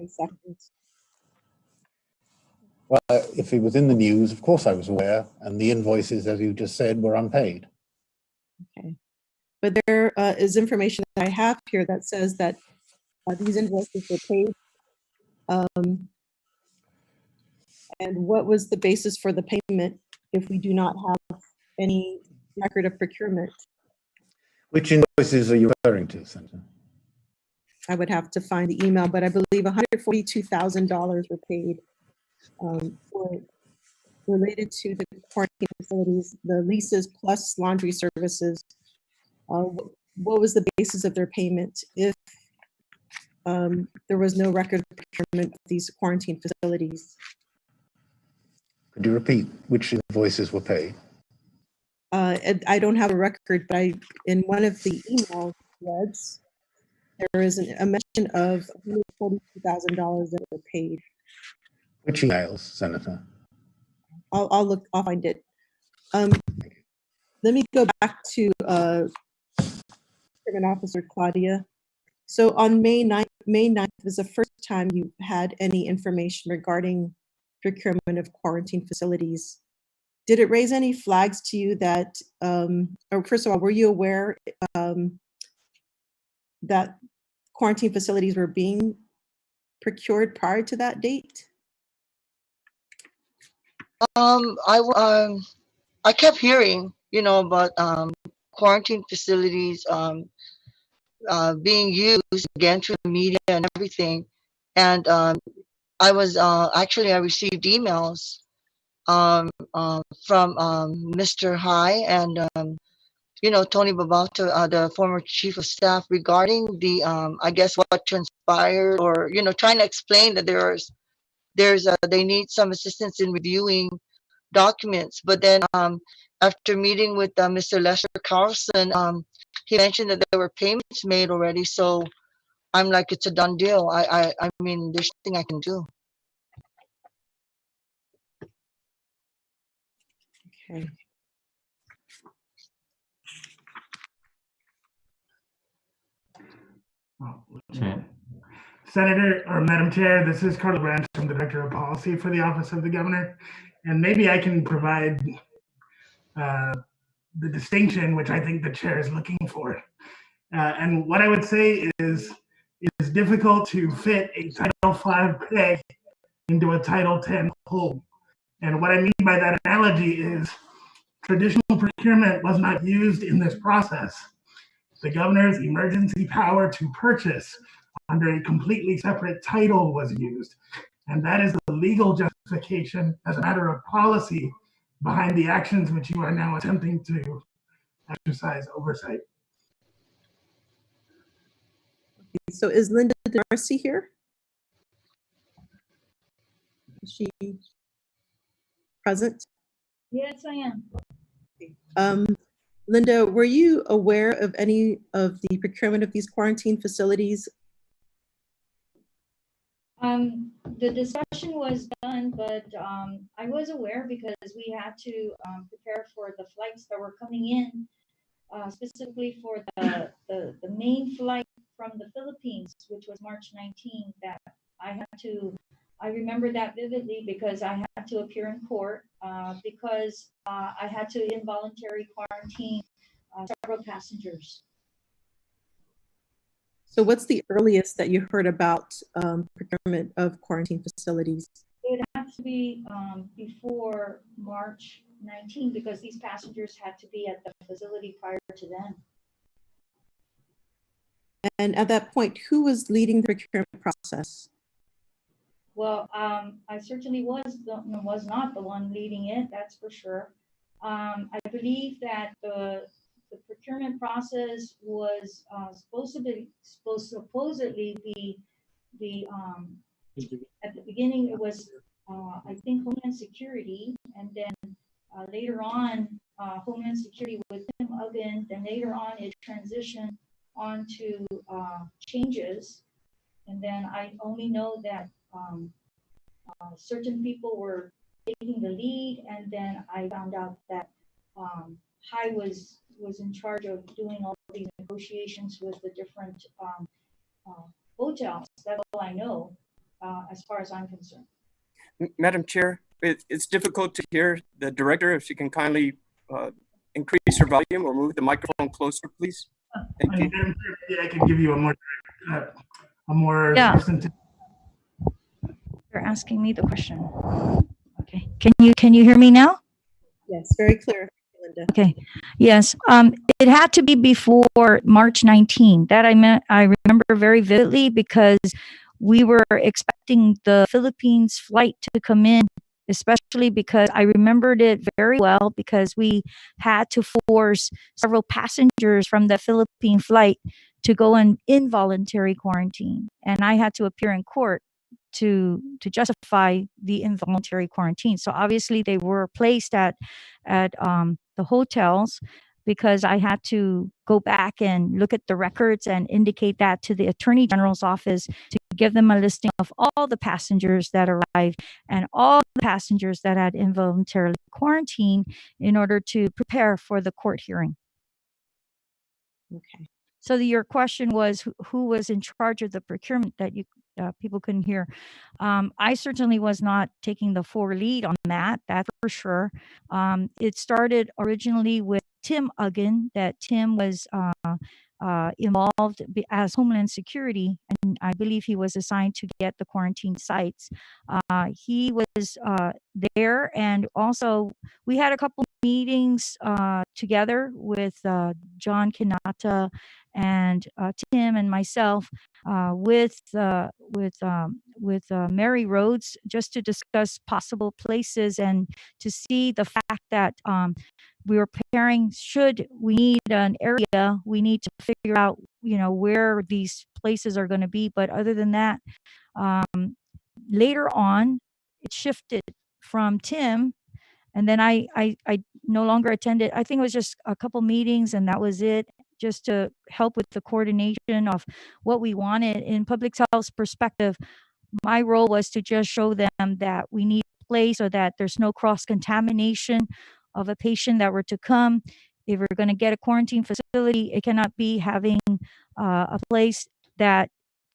May 2nd? Well, if it was in the news, of course I was aware, and the invoices, as you just said, were unpaid. Okay, but there is information that I have here that says that these invoices were paid. And what was the basis for the payment if we do not have any record of procurement? Which invoices are you referring to, Senator? I would have to find the email, but I believe $142,000 were paid for related to the quarantine facilities, the leases plus laundry services. What was the basis of their payment if there was no record of procurement of these quarantine facilities? Could you repeat which invoices were paid? I don't have a record, but in one of the email threads, there is a mention of $142,000 that were paid. Which emails, Senator? I'll look, I'll find it. Let me go back to Procurement Officer Claudia. So on May 9th was the first time you had any information regarding procurement of quarantine facilities. Did it raise any flags to you that, or first of all, were you aware that quarantine facilities were being procured prior to that date? I kept hearing, about quarantine facilities being used again through the media and everything. And I was actually, I received emails from Mr. High and Tony Babauta, the former chief of staff, regarding the I guess what transpired, or trying to explain that they need some assistance in reviewing documents. But then after meeting with Mr. Lester Carlson, he mentioned that there were payments made already. So I'm like, it's a done deal. I mean, there's nothing I can do. Okay. Senator or Madam Chair, this is Carla Branch. I'm the Director of Policy for the Office of the Governor. And maybe I can provide the distinction which I think the chair is looking for. And what I would say is it's difficult to fit a Title V peg into a Title X hole. And what I mean by that analogy is traditional procurement was not used in this process. The governor's emergency power to purchase under a completely separate title was used. And that is the legal justification as a matter of policy behind the actions which you are now attempting to exercise oversight. So is Linda Darcy here? Is she present? Yes, I am. Linda, were you aware of any of the procurement of these quarantine facilities? The discussion was done, but I was aware because we had to prepare for the flights that were coming in, specifically for the main flight from the Philippines, which was March 19, that I remember that vividly because I had to appear in court because I had to involuntary quarantine several passengers. So what's the earliest that you heard about procurement of quarantine facilities? It would have to be before March 19 because these passengers had to be at the facility prior to then. And at that point, who was leading the procurement process? Well, I certainly was not the one leading it, that's for sure. I believe that the procurement process was supposedly be at the beginning it was I think Homeland Security, and then later on Homeland Security with Tim Uggan, then later on it transitioned on to changes, and then I only know that certain people were taking the lead, and then I found out that High was in charge of doing all these negotiations with the different hotels. That's all I know as far as I'm concerned. Madam Chair, it's difficult to hear the director. If she can kindly increase her volume or move the microphone closer, please. Thank you. Maybe I can give you a more Yeah. substantive. You're asking me the question. Okay. Can you hear me now? Yes, very clear, Linda. Okay. Yes. It had to be before March 19. That I remember very vividly because we were expecting the Philippines flight to come in, especially because I remembered it very well because we had to force several passengers from the Philippine flight to go in involuntary quarantine. And I had to appear in court to justify the involuntary quarantine. So obviously they were placed at the hotels because I had to go back and look at the records and indicate that to the Attorney General's office to give them a listing of all the passengers that arrived and all the passengers that had involuntarily quarantined in order to prepare for the court hearing. Okay. So your question was who was in charge of the procurement that you people couldn't hear. I certainly was not taking the lead on that for sure. It started originally with Tim Uggan, that Tim was involved as Homeland Security, and I believe he was assigned to get the quarantine sites. He was there, and also we had a couple meetings together with John Kinata and Tim and myself with Mary Rhodes, just to discuss possible places and to see the fact that we were preparing, should we need an area, we need to figure out, where these places are going to be. But other than that, later on, it shifted from Tim, and then I no longer attended. I think it was just a couple meetings, and that was it, just to help with the coordination of what we wanted. In public health's perspective, my role was to just show them that we need a place so that there's no cross-contamination of a patient that were to come. If we're going to get a quarantine facility, it cannot be having a place that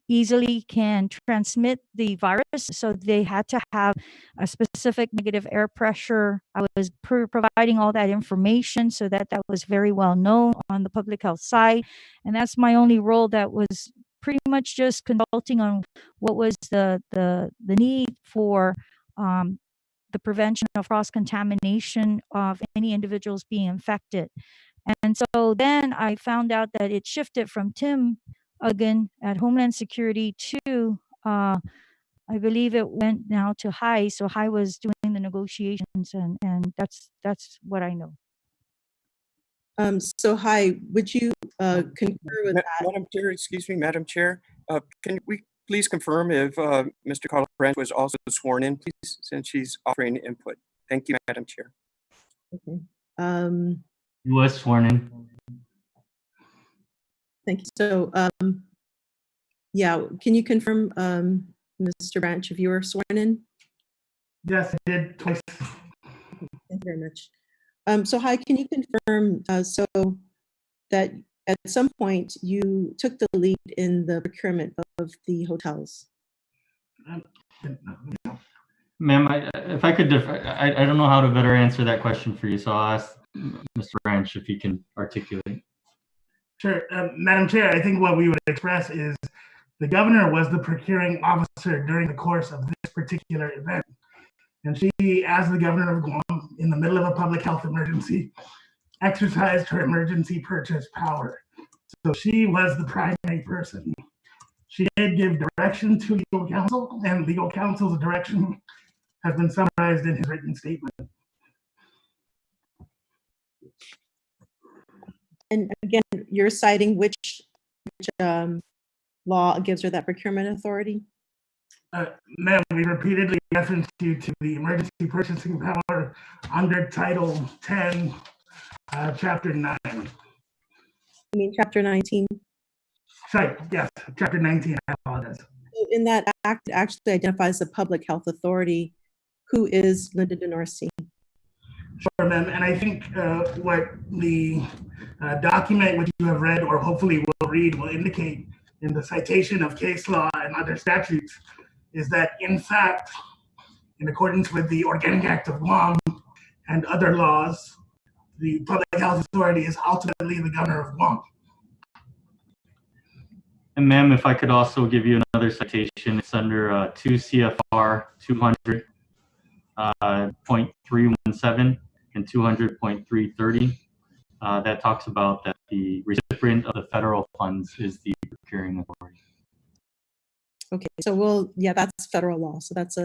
easily can transmit the virus. So they had to have a specific negative air pressure. I was providing all that information so that that was very well known on the public health side. And that's my only role, that was pretty much just consulting on what was the need for the prevention of cross-contamination of any individuals being infected. And so then I found out that it shifted from Tim Uggan at Homeland Security to, I believe it went now to Hai. So Hai was doing the negotiations, and that's what I know. So Hai, would you concur with that? Madam Chair, excuse me, Madam Chair, can we please confirm if Mr. Carlos Branch was also sworn in, please, since she's offering input? Thank you, Madam Chair. Okay. He was sworn in. Thank you. So, yeah, can you confirm, Mr. Branch, if you were sworn in? Yes, I did twice. Thank you very much. So Hai, can you confirm so that at some point you took the lead in the procurement of the hotels? Ma'am, if I could, I don't know how to better answer that question for you, so I'll ask Mr. Branch if he can articulate. Sure. Madam Chair, I think what we would express is the governor was the procuring officer during the course of this particular event. And she, as the governor of Guam, in the middle of a public health emergency, exercised her emergency purchase power. So she was the primary person. She did give direction to legal counsel, and legal counsel's direction has been summarized in his written statement. And again, you're citing which law gives her that procurement authority? Ma'am, we repeatedly referenced you to the emergency purchasing power under Title 10, Chapter 9. You mean Chapter 19? Sorry, yes, Chapter 19, I apologize. So in that act, it actually identifies the public health authority, who is Linda DeNorcy. Sure, ma'am, and I think what the document which you have read or hopefully will read will indicate in the citation of case law and other statutes is that, in fact, in accordance with the Organic Act of Guam and other laws, the public health authority is ultimately the governor of Guam. And ma'am, if I could also give you another citation, it's under 2 CFR 200.317 and 200.330. That talks about that the recipient of the federal funds is the procuring authority. Okay, so yeah, that's federal law. So that's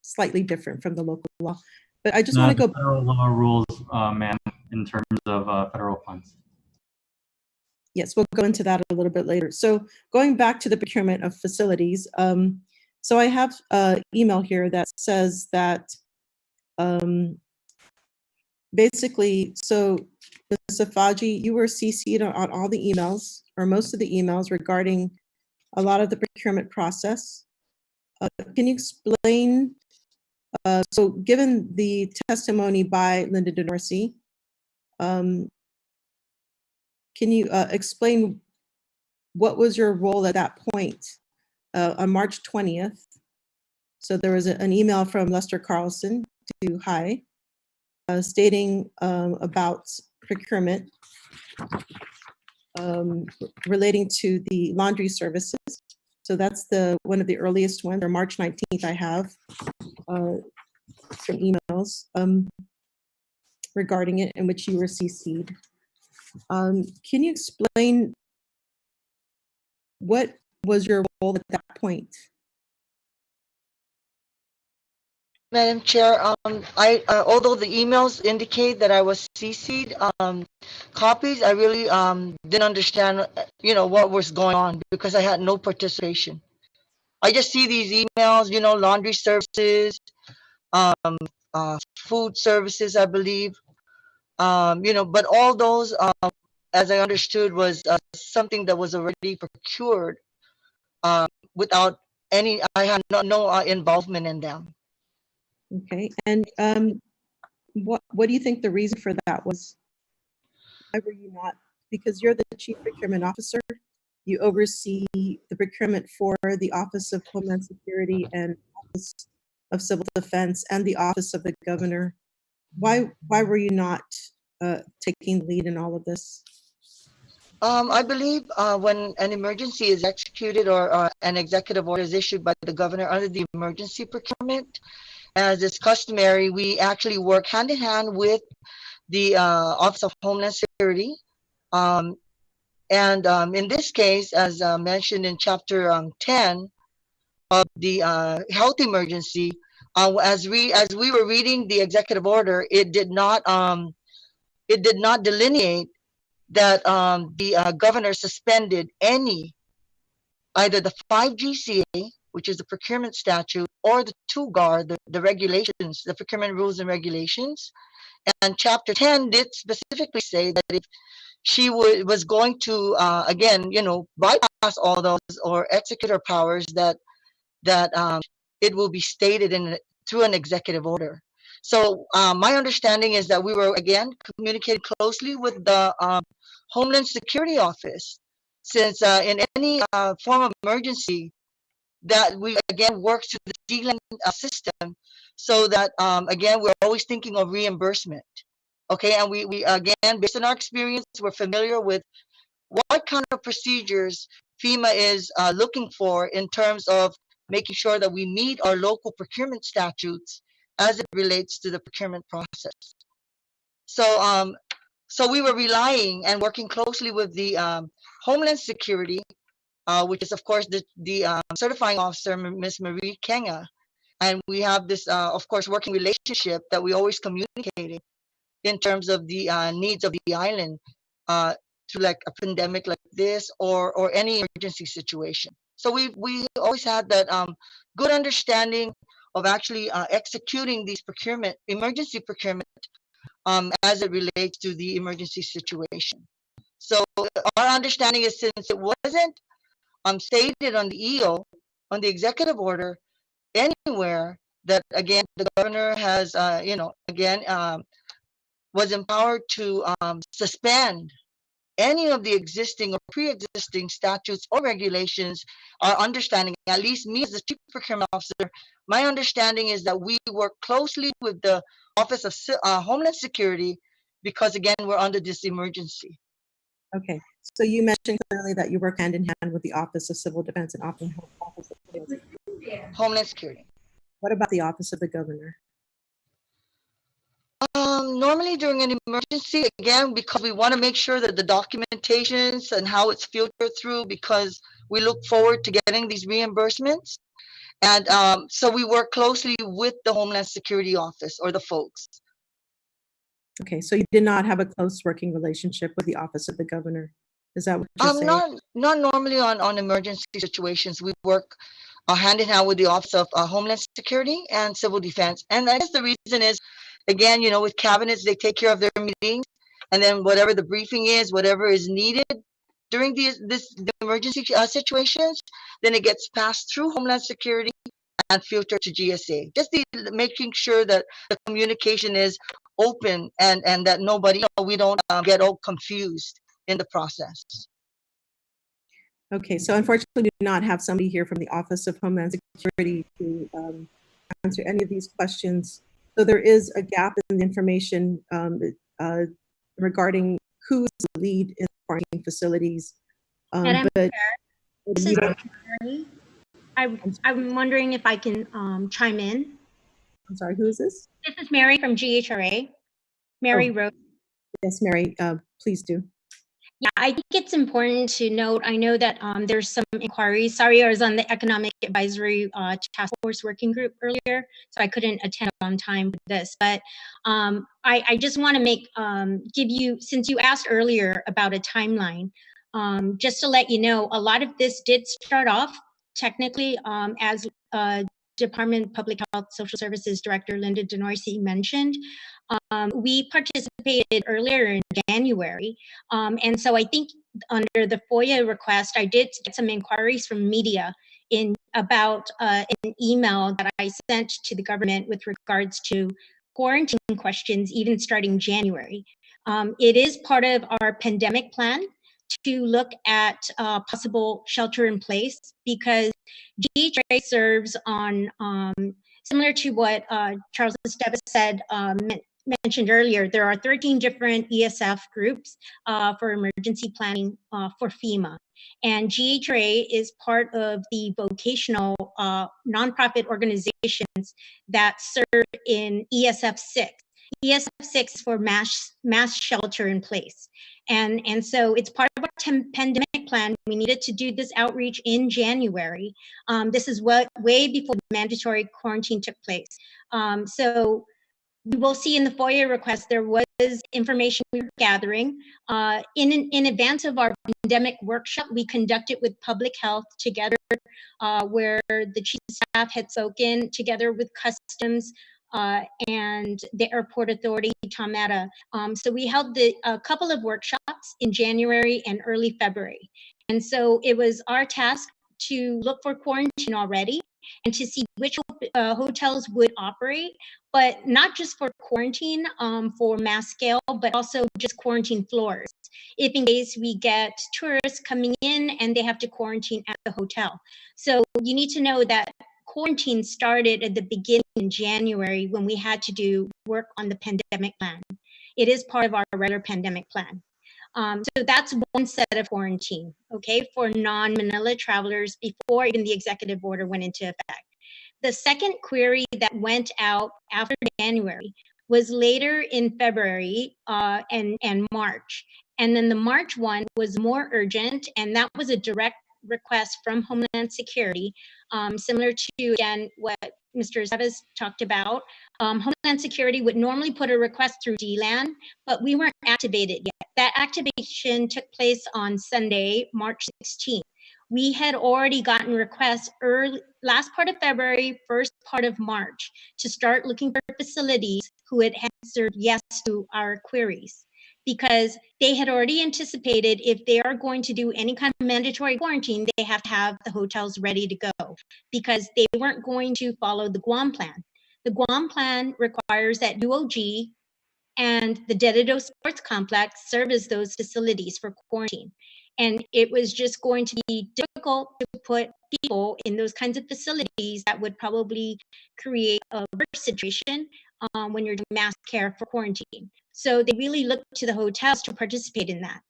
slightly different from the local law. But I just want to go. Federal law rules, ma'am, in terms of federal funds. Yes, we'll go into that a little bit later. So going back to the procurement of facilities, so I have an email here that says that basically, so Ms. Safaji, you were CC'd on all the emails, or most of the emails regarding a lot of the procurement process. Can you explain, so given the testimony by Linda DeNorcy, can you explain what was your role at that point on March 20th? So there was an email from Lester Carlson to Hai stating about procurement relating to the laundry services. So that's one of the earliest ones, or March 19th I have some emails regarding it in which you were CC'd. Can you explain what was your role at that point? Madam Chair, although the emails indicate that I was CC'd, copies, I really didn't understand, what was going on because I had no participation. I just see these emails, laundry services, food services, I believe, but all those, as I understood, was something that was already procured without any, I had no involvement in them. Okay, and what do you think the reason for that was? Why were you not, because you're the chief procurement officer, you oversee the procurement for the Office of Homeland Security and Office of Civil Defense and the Office of the Governor. Why were you not taking lead in all of this? I believe when an emergency is executed or an executive order is issued by the governor under the emergency procurement, as is customary, we actually work hand in hand with the Office of Homeland Security. In this case, as mentioned in Chapter 10 of the health emergency, as we were reading the executive order, it did not delineate that the governor suspended either the 5 GCA, which is the procurement statute, or the 2 GAR, the regulations, the procurement rules and regulations. And Chapter 10 did specifically say that if she was going to, again, bypass all those or execute her powers, that it will be stated through an executive order. So my understanding is that we were, again, communicating closely with the Homeland Security Office, since in any form of emergency, that we, again, work through the DLAN system, so that, again, we're always thinking of reimbursement. Okay, and we again, based on our experience, we're familiar with what kind of procedures FEMA is looking for in terms of making sure that we meet our local procurement statutes as it relates to the procurement process. So, so we were relying and working closely with the Homeland Security, which is, of course, the certifying officer, Ms. Marie Kenga. And we have this, of course, working relationship that we always communicating in terms of the needs of the island to like a pandemic like this or any emergency situation. So we always had that good understanding of actually executing these emergency procurement as it relates to the emergency situation. So our understanding is, since it wasn't stated on the EO, on the executive order, anywhere, that again the governor has was empowered to suspend any of the existing or pre-existing statutes or regulations. Our understanding, at least me as the chief procurement officer, my understanding is that we work closely with the Office of Homeland Security, because again, we're under this emergency. Okay, so you mentioned clearly that you work hand in hand with the Office of Civil Defense and Office of Homeland Security. What about the Office of the Governor? Normally during an emergency, again, because we want to make sure that the documentations and how it's filtered through, because we look forward to getting these reimbursements. And so we work closely with the Homeland Security Office, or the folks. Okay, so you did not have a close working relationship with the Office of the Governor. Is that what you're saying? Not normally on emergency situations. We work hand in hand with the Office of Homeland Security and Civil Defense. And I guess the reason is, again, with cabinets, they take care of their meetings, and then whatever the briefing is, whatever is needed during the emergency situations, then it gets passed through Homeland Security and filtered to GSA. Just making sure that the communication is open and that nobody, we don't get all confused in the process. Okay, so unfortunately, we do not have somebody here from the Office of Homeland Security to answer any of these questions. So there is a gap in the information regarding who is the lead in quarantine facilities. Madam Chair, this is Mary. I'm wondering if I can chime in. I'm sorry, who is this? This is Mary from GHRA. Mary Rose. Yes, Mary, please do. Yeah, I think it's important to note, I know that there's some inquiries. Sorry, I was on the Economic Advisory Task Force Working Group earlier, so I couldn't attend on time with this. But I just want to give you, since you asked earlier about a timeline, just to let you know, a lot of this did start off technically as Department of Public Health Social Services Director Linda DeNorsi mentioned, we participated earlier in January. And so I think under the FOIA request, I did get some inquiries from media about an email that I sent to the government with regards to quarantine questions, even starting January. It is part of our pandemic plan to look at possible shelter in place, because GHA serves on, similar to what Charles Esteves said, mentioned earlier, there are 13 different ESF groups for emergency planning for FEMA. And GHRA is part of the vocational nonprofit organizations that serve in ESF 6. ESF 6 is for mass shelter in place. And so it's part of our pandemic plan. We needed to do this outreach in January. This is way before the mandatory quarantine took place. So you will see in the FOIA request, there was information we were gathering. In advance of our pandemic workshop, we conducted with public health together, where the chief of staff had spoken together with customs and the airport authority, Tom Mata. So we held a couple of workshops in January and early February. And so it was our task to look for quarantine already and to see which hotels would operate, but not just for quarantine for mass scale, but also just quarantine floors. If in case we get tourists coming in and they have to quarantine at the hotel. So you need to know that quarantine started at the beginning in January when we had to do work on the pandemic plan. It is part of our regular pandemic plan. So that's one set of quarantine, okay, for non-Manila travelers before even the executive order went into effect. The second query that went out after January was later in February and March. And then the March one was more urgent, and that was a direct request from Homeland Security, similar to, again, what Mr. Esteves talked about. Homeland Security would normally put a request through DLAN, but we weren't activated yet. That activation took place on Sunday, March 16th. We had already gotten requests last part of February, first part of March, to start looking for facilities who had answered yes to our queries, because they had already anticipated if they are going to do any kind of mandatory quarantine, they have to have the hotels ready to go, because they weren't going to follow the Guam plan. The Guam plan requires that UOG and the Dededo Sports Complex serve as those facilities for quarantine. And it was just going to be difficult to put people in those kinds of facilities that would probably create a worse situation when you're doing mass care for quarantine. So they really looked to the hotels to participate in that.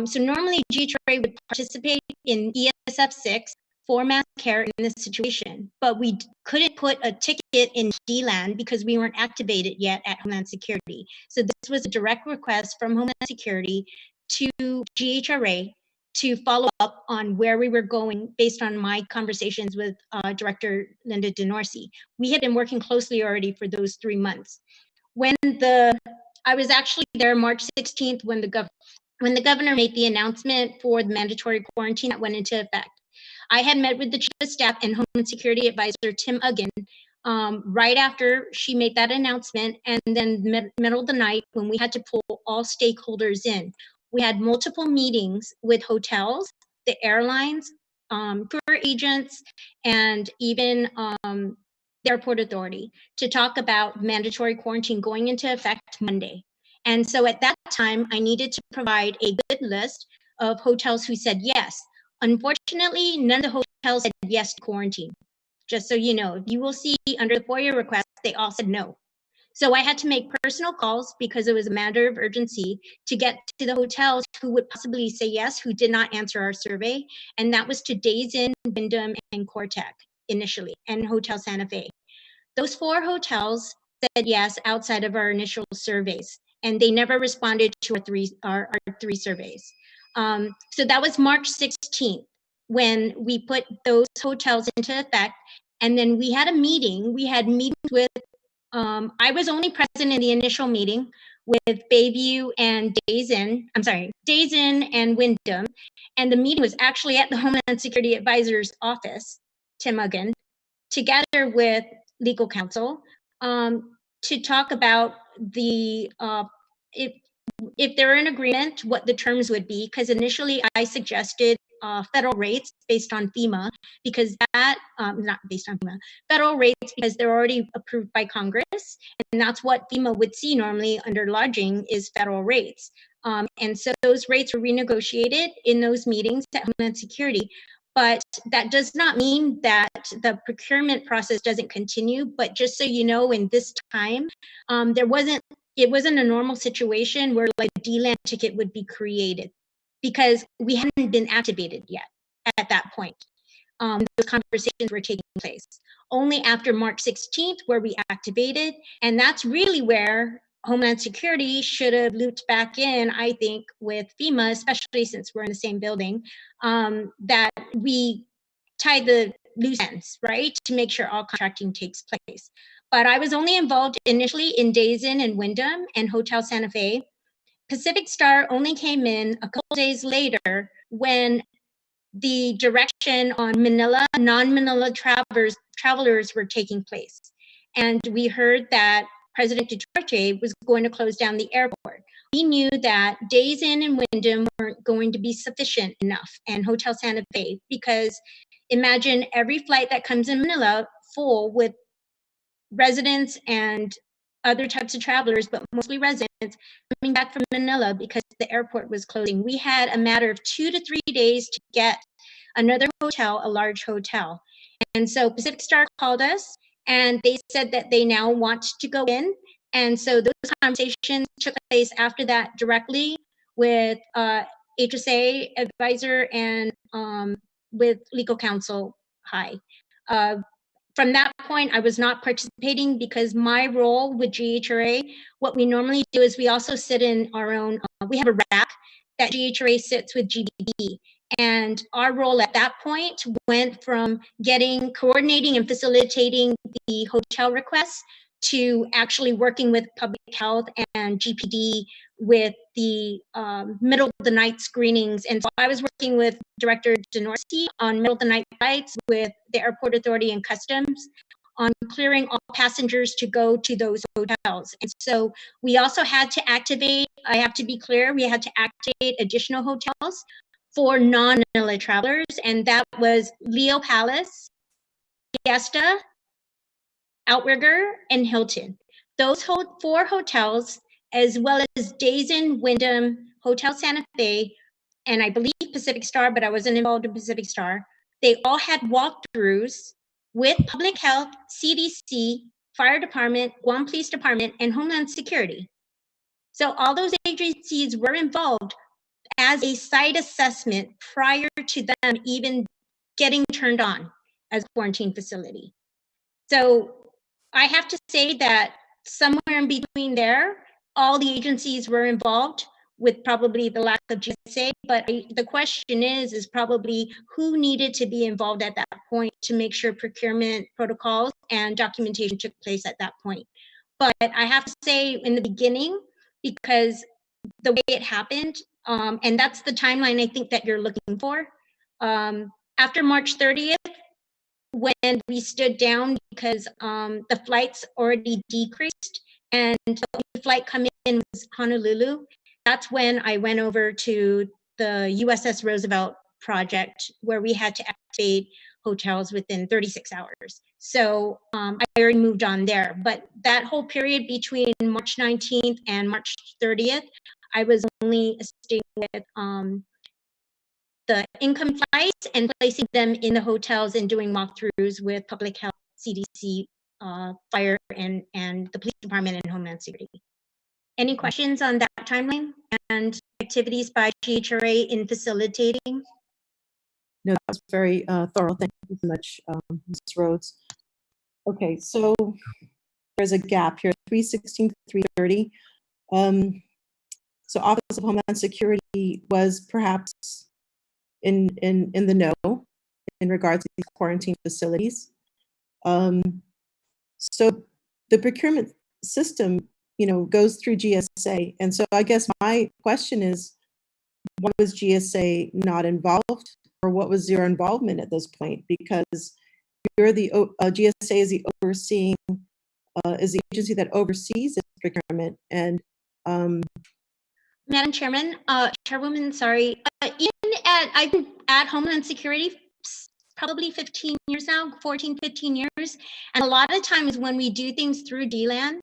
So normally GHRA would participate in ESF 6 for mass care in this situation, but we couldn't put a ticket in DLAN because we weren't activated yet at Homeland Security. So this was a direct request from Homeland Security to GHRA to follow up on where we were going based on my conversations with Director Linda DeNorsi. We had been working closely already for those 3 months. I was actually there March 16th when the governor made the announcement for the mandatory quarantine that went into effect. I had met with the Chief of Staff and Homeland Security Advisor, Tim Uggan, right after she made that announcement, and then middle of the night when we had to pull all stakeholders in. We had multiple meetings with hotels, the airlines, tour agents, and even the airport authority to talk about mandatory quarantine going into effect Monday. And so at that time, I needed to provide a good list of hotels who said yes. Unfortunately, none of the hotels said yes to quarantine. Just so you know, you will see under the FOIA request, they all said no. So I had to make personal calls because it was a matter of urgency to get to the hotels who would possibly say yes, who did not answer our survey. And that was to Days Inn, Wyndham, and Cortec initially, and Hotel Santa Fe. Those 4 hotels said yes outside of our initial surveys, and they never responded to our 3 surveys. So that was March 16th when we put those hotels into effect. And then we had a meeting. We had meetings with, I was only present in the initial meeting with Bayview and Days Inn and Wyndham. And the meeting was actually at the Homeland Security Advisor's office, Tim Uggan. together with legal counsel to talk about the if they're in agreement, what the terms would be. Because initially I suggested federal rates based on FEMA, because that, not based on FEMA, federal rates because they're already approved by Congress. And that's what FEMA would see normally under lodging is federal rates. And so those rates were renegotiated in those meetings at Homeland Security. But that does not mean that the procurement process doesn't continue. But just so you know, in this time, it wasn't a normal situation where like a DLAN ticket would be created because we hadn't been activated yet at that point. Those conversations were taking place only after March 16th where we activated. And that's really where Homeland Security should have looped back in, I think, with FEMA, especially since we're in the same building, that we tie the loose ends, right, to make sure all contracting takes place. But I was only involved initially in Days Inn and Wyndham and Hotel Santa Fe. Pacific Star only came in a couple days later when the direction on Manila, non-Manila travelers were taking place. And we heard that President Duterte was going to close down the airport. We knew that Days Inn and Wyndham weren't going to be sufficient enough, and Hotel Santa Fe, because imagine every flight that comes in Manila full with residents and other types of travelers, but mostly residents coming back from Manila because the airport was closing. We had a matter of 2 to 3 days to get another hotel, a large hotel. And so Pacific Star called us and they said that they now want to go in. And so those conversations took place after that directly with HSA advisor and with legal counsel. Hi. From that point, I was not participating because my role with GHRA, what we normally do is we also sit in our own, we have a rack that GHRA sits with GBB. And our role at that point went from coordinating and facilitating the hotel requests to actually working with public health and GPD with the middle of the night screenings. And so I was working with Director Denorsi on middle of the night flights with the Airport Authority and Customs on clearing all passengers to go to those hotels. And so we also had to activate, I have to be clear, we had to activate additional hotels for non-Manila travelers, and that was Leo Palace, Fiesta, Outrigger, and Hilton. Those 4 hotels, as well as Days Inn, Wyndham, Hotel Santa Fe, and I believe Pacific Star, but I wasn't involved in Pacific Star, they all had walkthroughs with Public Health, CDC, Fire Department, Guam Police Department, and Homeland Security. So all those agencies were involved as a site assessment prior to them even getting turned on as a quarantine facility. So I have to say that somewhere in between there, all the agencies were involved with probably the lack of GSA, but the question is probably who needed to be involved at that point to make sure procurement protocols and documentation took place at that point. But I have to say in the beginning, because the way it happened, and that's the timeline I think that you're looking for. After March 30th, when we stood down because the flights already decreased and the only flight coming in was Honolulu, that's when I went over to the USS Roosevelt project where we had to activate hotels within 36 hours. So I already moved on there. But that whole period between March 19th and March 30th, I was only assisting with the income flights and placing them in the hotels and doing walkthroughs with public health, CDC, fire, and the police department and Homeland Security. Any questions on that timeline and activities by GHRA in facilitating? No, that was very thorough. Thank you so much, Ms. Rhodes. Okay, so there's a gap here, 316 to 330. So Office of Homeland Security was perhaps in the know in regards to these quarantine facilities. So the procurement system, goes through GSA. And so I guess my question is, why was GSA not involved, or what was your involvement at this point? Because you're the GSA is the overseeing is the agency that oversees this procurement, and Madam Chairman, Chairwoman, sorry. I've been at Homeland Security probably 15 years now, 14, 15 years. And a lot of times when we do things through DLAN,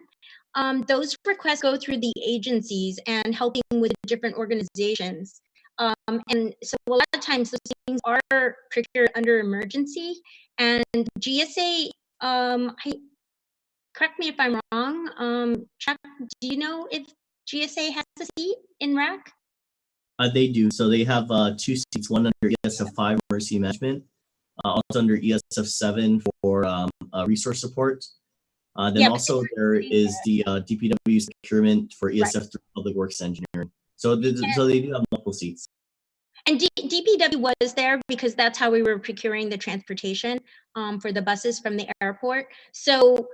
those requests go through the agencies and helping with different organizations. And so a lot of times those things are procured under emergency. And GSA, correct me if I'm wrong, Chuck, do you know if GSA has a seat in RAC? They do. So they have 2 seats, one under ESF 5 emergency management, also under ESF 7 for resource support. Then also there is the DPW's procurement for ESF 3 public works engineering. So they do have multiple seats. And DPW was there because that's how we were procuring the transportation for the buses from the airport. So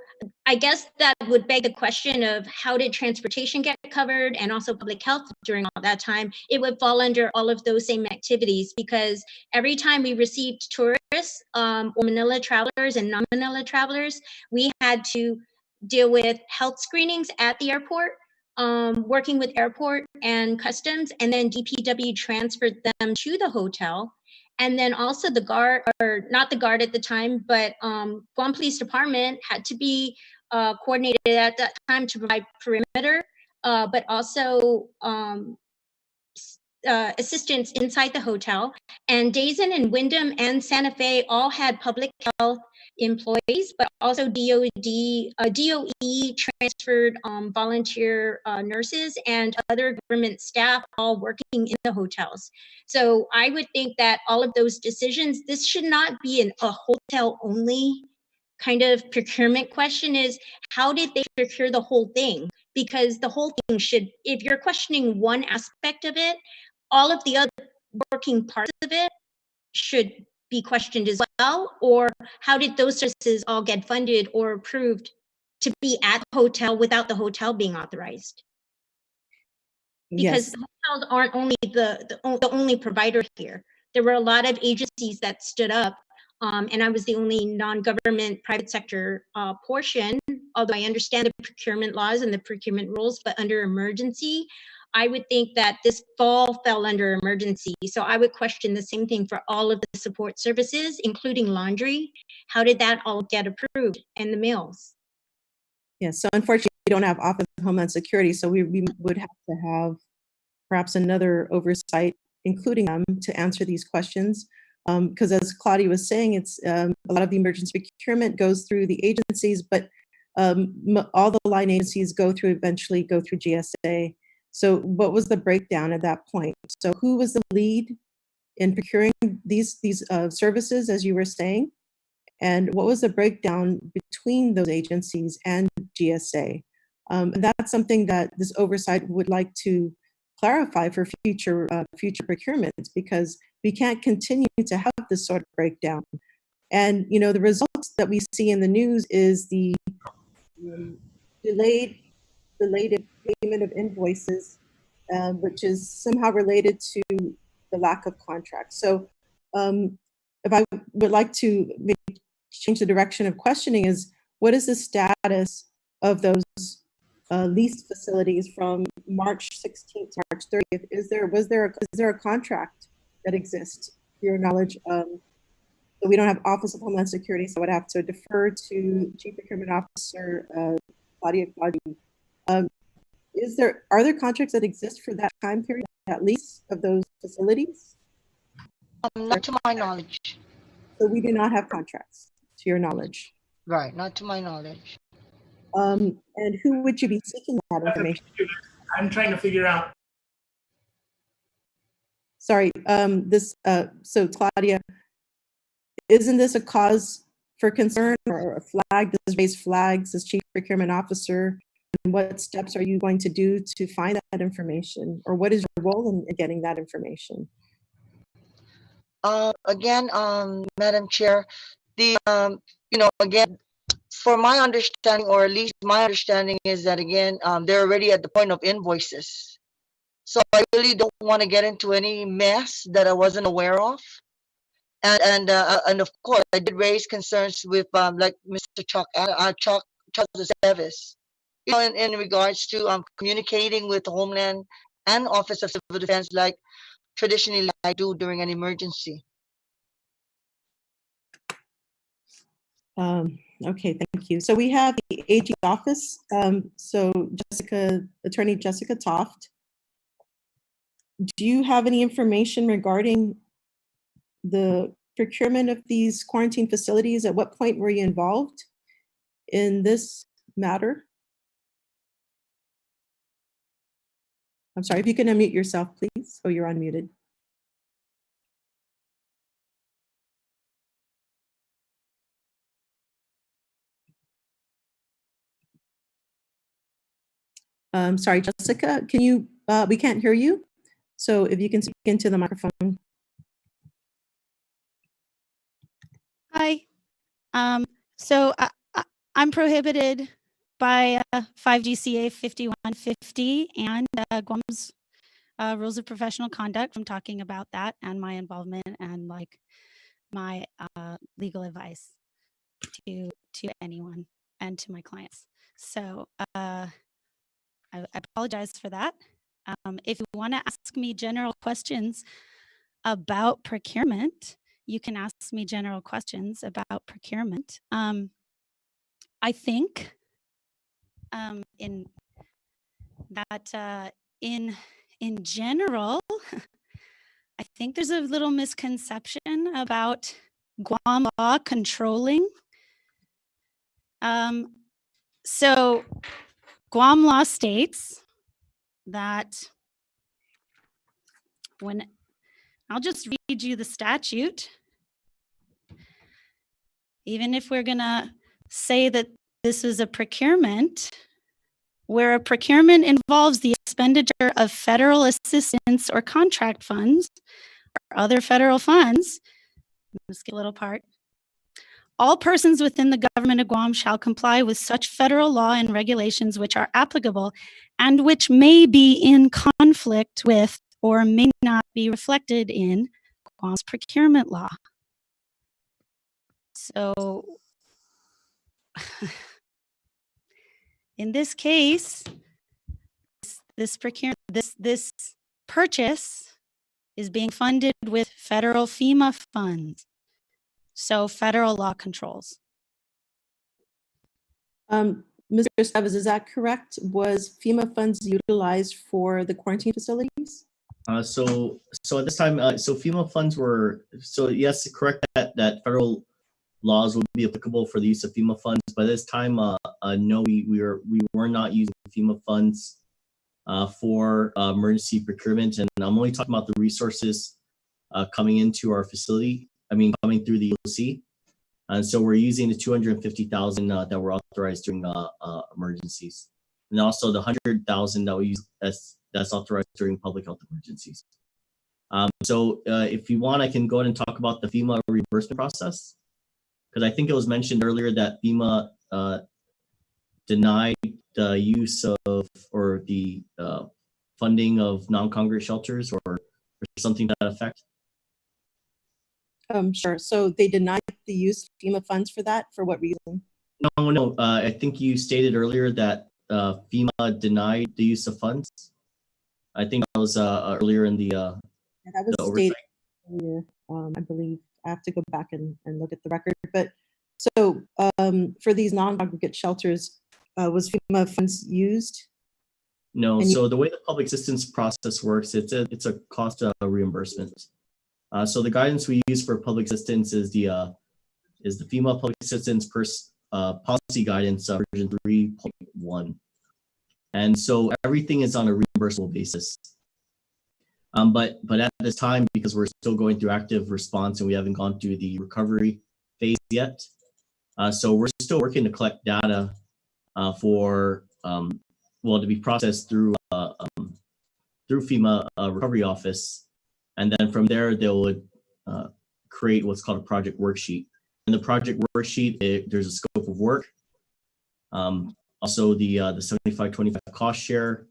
I guess that would beg the question of how did transportation get covered and also public health during all that time? It would fall under all of those same activities because every time we received tourists or Manila travelers and non-Manila travelers, we had to deal with health screenings at the airport, working with airport and customs, and then DPW transferred them to the hotel. And then also the guard, or not the guard at the time, but Guam Police Department had to be coordinated at that time to provide perimeter, but also assistance inside the hotel. And Days Inn and Wyndham and Santa Fe all had public health employees, but also DOE transferred volunteer nurses and other government staff all working in the hotels. So I would think that all of those decisions, this should not be a hotel only kind of procurement question. Is how did they procure the whole thing? Because the whole thing should, if you're questioning one aspect of it, all of the other working parts of it should be questioned as well. Or how did those services all get funded or approved to be at the hotel without the hotel being authorized? Because the hotels aren't only the only provider here. There were a lot of agencies that stood up, and I was the only non-government private sector portion, although I understand the procurement laws and the procurement rules, but under emergency, I would think that this fell under emergency. So I would question the same thing for all of the support services, including laundry. How did that all get approved, and the meals? Yes, so unfortunately, we don't have Office of Homeland Security, so we would have to have perhaps another oversight, including them, to answer these questions. Because as Claudia was saying, it's a lot of the emergency procurement goes through the agencies, but all the line agencies eventually go through GSA. So what was the breakdown at that point? So who was the lead in procuring these services, as you were saying? And what was the breakdown between those agencies and GSA? And that's something that this oversight would like to clarify for future procurements, because we can't continue to have this sort of breakdown. And the results that we see in the news is the delayed payment of invoices, which is somehow related to the lack of contracts. So if I would like to maybe change the direction of questioning, is what is the status of those leased facilities from March 16th to March 30th? Was there a contract that exists, to your knowledge? So we don't have Office of Homeland Security, so I would have to defer to Chief Procurement Officer Claudia. Are there contracts that exist for that time period, at least, of those facilities? Not to my knowledge. So we do not have contracts, to your knowledge. Right, not to my knowledge. And who would you be seeking that information? I'm trying to figure out. Sorry, so Claudia, isn't this a cause for concern or a flag? Does raise flags as Chief Procurement Officer? And what steps are you going to do to find that information? Or what is your role in getting that information? Again, Madam Chair, again, for my understanding, or at least my understanding, is that, again, they're already at the point of invoices. So I really don't want to get into any mess that I wasn't aware of. And of course, I did raise concerns with like Mr. Chuck Davis, in regards to communicating with Homeland and Office of Civil Defense like traditionally I do during an emergency. Okay, thank you. So we have the AG office. So Attorney Jessica Toft, do you have any information regarding the procurement of these quarantine facilities? At what point were you involved in this matter? I'm sorry, if you can unmute yourself, please. Oh, you're unmuted. Sorry, Jessica, can you, we can't hear you. So if you can speak into the microphone. Hi. I'm prohibited by 5 GCA 5150 and Guam's rules of professional conduct from talking about that and my involvement and like my legal advice to anyone and to my clients. So I apologize for that. If you want to ask me general questions about procurement, you can ask me general questions about procurement. I think in general, I think there's a little misconception about Guam law controlling. So Guam law states that I'll just read you the statute. Even if we're gonna say that this is a procurement, where a procurement involves the expenditure of federal assistance or contract funds or other federal funds, let's get a little part. All persons within the government of Guam shall comply with such federal law and regulations which are applicable and which may be in conflict with or may not be reflected in Guam's procurement law. So in this case, this purchase is being funded with federal FEMA funds. So federal law controls. Mr. Esteves, is that correct? Was FEMA funds utilized for the quarantine facilities? So at this time, so FEMA funds were, so yes, correct that federal laws will be applicable for the use of FEMA funds. By this time, no, we were not using FEMA funds for emergency procurement, and I'm only talking about the resources coming into our facility. I mean, coming through the EOC, and so we're using the 250,000 that were authorized during emergencies, and also the 100,000 that we use that's authorized during public health emergencies. So if you want, I can go ahead and talk about the FEMA reimbursement process, because I think it was mentioned earlier that FEMA denied the use of or the funding of non-congregate shelters or something to that effect. Sure. So they denied the use of FEMA funds for that. For what reason? No. I think you stated earlier that FEMA denied the use of funds. I think that was earlier in the that was stated earlier, I believe. I have to go back and look at the record. But so for these non-congregate shelters, was FEMA funds used? No. So the way the public assistance process works, it's a cost reimbursement. So the guidance we use for public assistance is the FEMA Public Assistance Policy Guidance version 3.1, and so everything is on a reimbursable basis. But at this time, because we're still going through active response and we haven't gone through the recovery phase yet, so we're still working to collect data for to be processed through FEMA recovery office. And then from there, they would create what's called a project worksheet. In the project worksheet, there's a scope of work, also the 75-25 cost share,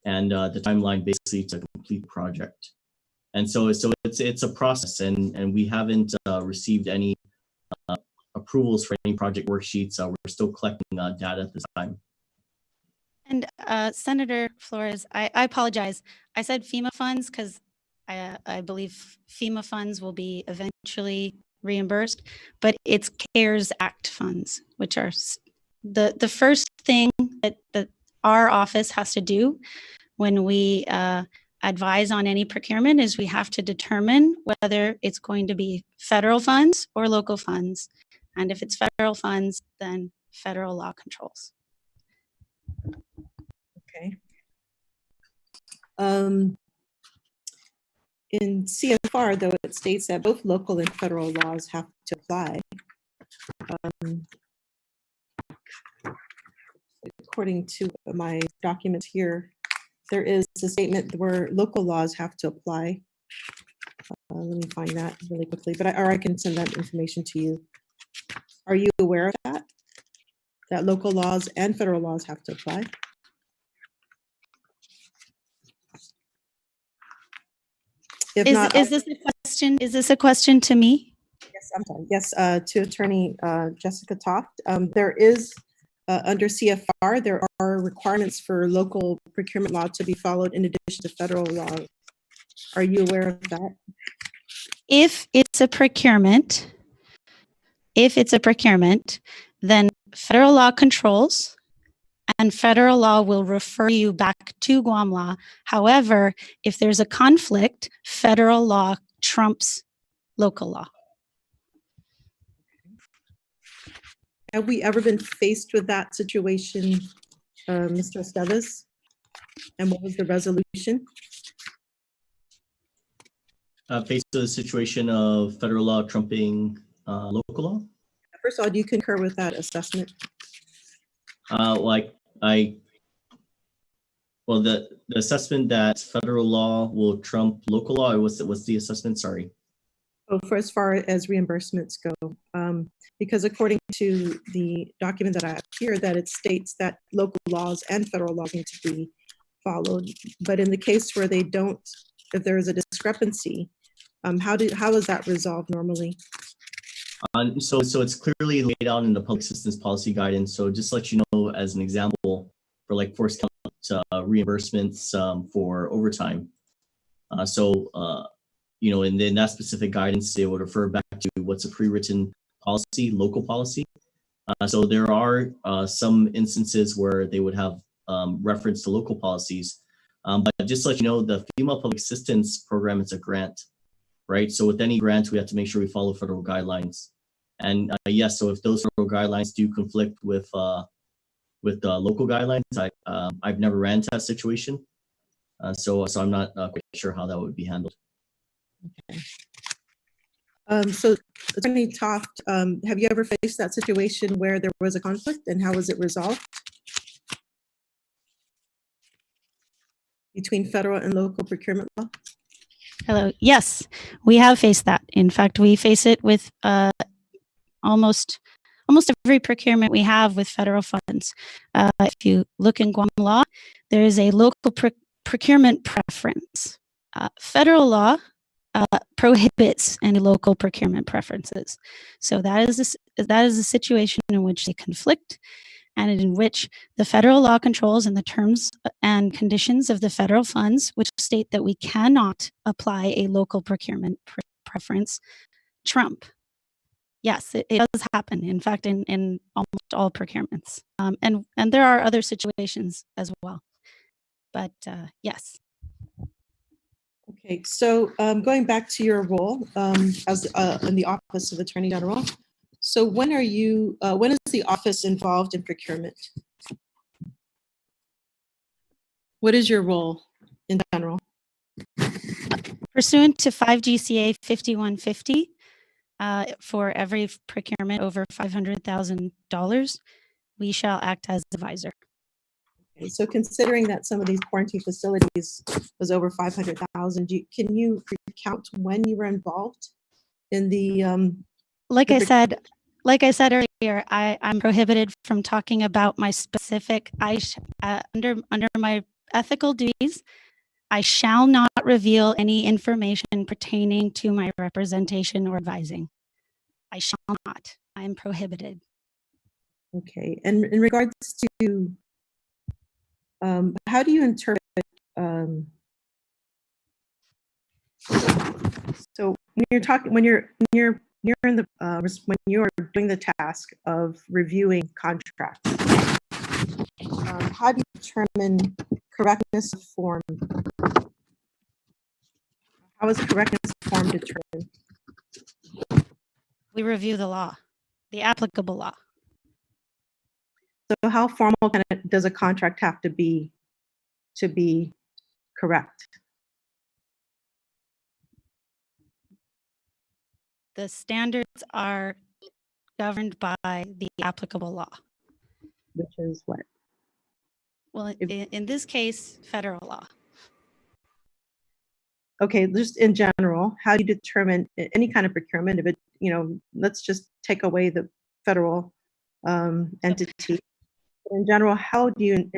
and the timeline basically to complete the project. And so it's a process, and we haven't received any approvals for any project worksheets. We're still collecting data at this time. And Senator Flores, I apologize. I said FEMA funds because I believe FEMA funds will be eventually reimbursed, but it's CARES Act funds, which are the first thing that our office has to do when we advise on any procurement is we have to determine whether it's going to be federal funds or local funds. And if it's federal funds, then federal law controls. Okay. In CFR, though, it states that both local and federal laws have to apply. According to my documents here, there is a statement where local laws have to apply. Let me find that really quickly, but I can send that information to you. Are you aware of that? That local laws and federal laws have to apply? If not, is this a question? Is this a question to me? Yes, I'm sorry. Yes, to Attorney Jessica Toft. There is under CFR, there are requirements for local procurement law to be followed in addition to federal law. Are you aware of that? If it's a procurement, then federal law controls and federal law will refer you back to Guam law. However, if there's a conflict, federal law trumps local law. Have we ever been faced with that situation, Mr. Esteves? And what was the resolution? Faced with the situation of federal law trumping local law? First of all, do you concur with that assessment? Well, the assessment that federal law will trump local law, or what's the assessment? Sorry. Oh, for as far as reimbursements go, because according to the document that I have here, that it states that local laws and federal laws need to be followed. But in the case where they don't, if there is a discrepancy, how is that resolved normally? So it's clearly laid out in the public assistance policy guidance. So just to let you know, as an example, for like force count reimbursements for overtime. And then that specific guidance, they would refer back to what's a pre-written policy, local policy. So there are some instances where they would have reference to local policies. But just to let you know, the FEMA Public Assistance Program is a grant, right? So with any grant, we have to make sure we follow federal guidelines. And yes, so if those federal guidelines do conflict with local guidelines, I've never ran into that situation. So I'm not quite sure how that would be handled. Okay. So Attorney Toft, have you ever faced that situation where there was a conflict, and how was it resolved between federal and local procurement law? Hello. Yes, we have faced that. In fact, we face it with almost every procurement we have with federal funds. If you look in Guam law, there is a local procurement preference. Federal law prohibits any local procurement preferences. So that is a situation in which they conflict, and in which the federal law controls and the terms and conditions of the federal funds, which state that we cannot apply a local procurement preference, trump. Yes, it does happen. In fact, in almost all procurements, and there are other situations as well. But yes. Okay, so going back to your role as in the Office of Attorney General, so when is the office involved in procurement? What is your role in general? Pursuant to 5 GCA 5150, for every procurement over $500,000, we shall act as advisor. Okay, so considering that some of these quarantine facilities was over 500,000, can you recount when you were involved in the? Like I said earlier, I'm prohibited from talking about my specific. Under my ethical duties, I shall not reveal any information pertaining to my representation or advising. I shall not. I am prohibited. Okay, and in regards to, how do you interpret, so when you're talking, when you're in the, when you're doing the task of reviewing contracts, how do you determine correctness of form? How is correctness of form determined? We review the law, the applicable law. So how formal does a contract have to be correct? The standards are governed by the applicable law. Which is what? Well, in this case, federal law. Okay, just in general, how do you determine any kind of procurement? If it, let's just take away the federal entity. In general, how do you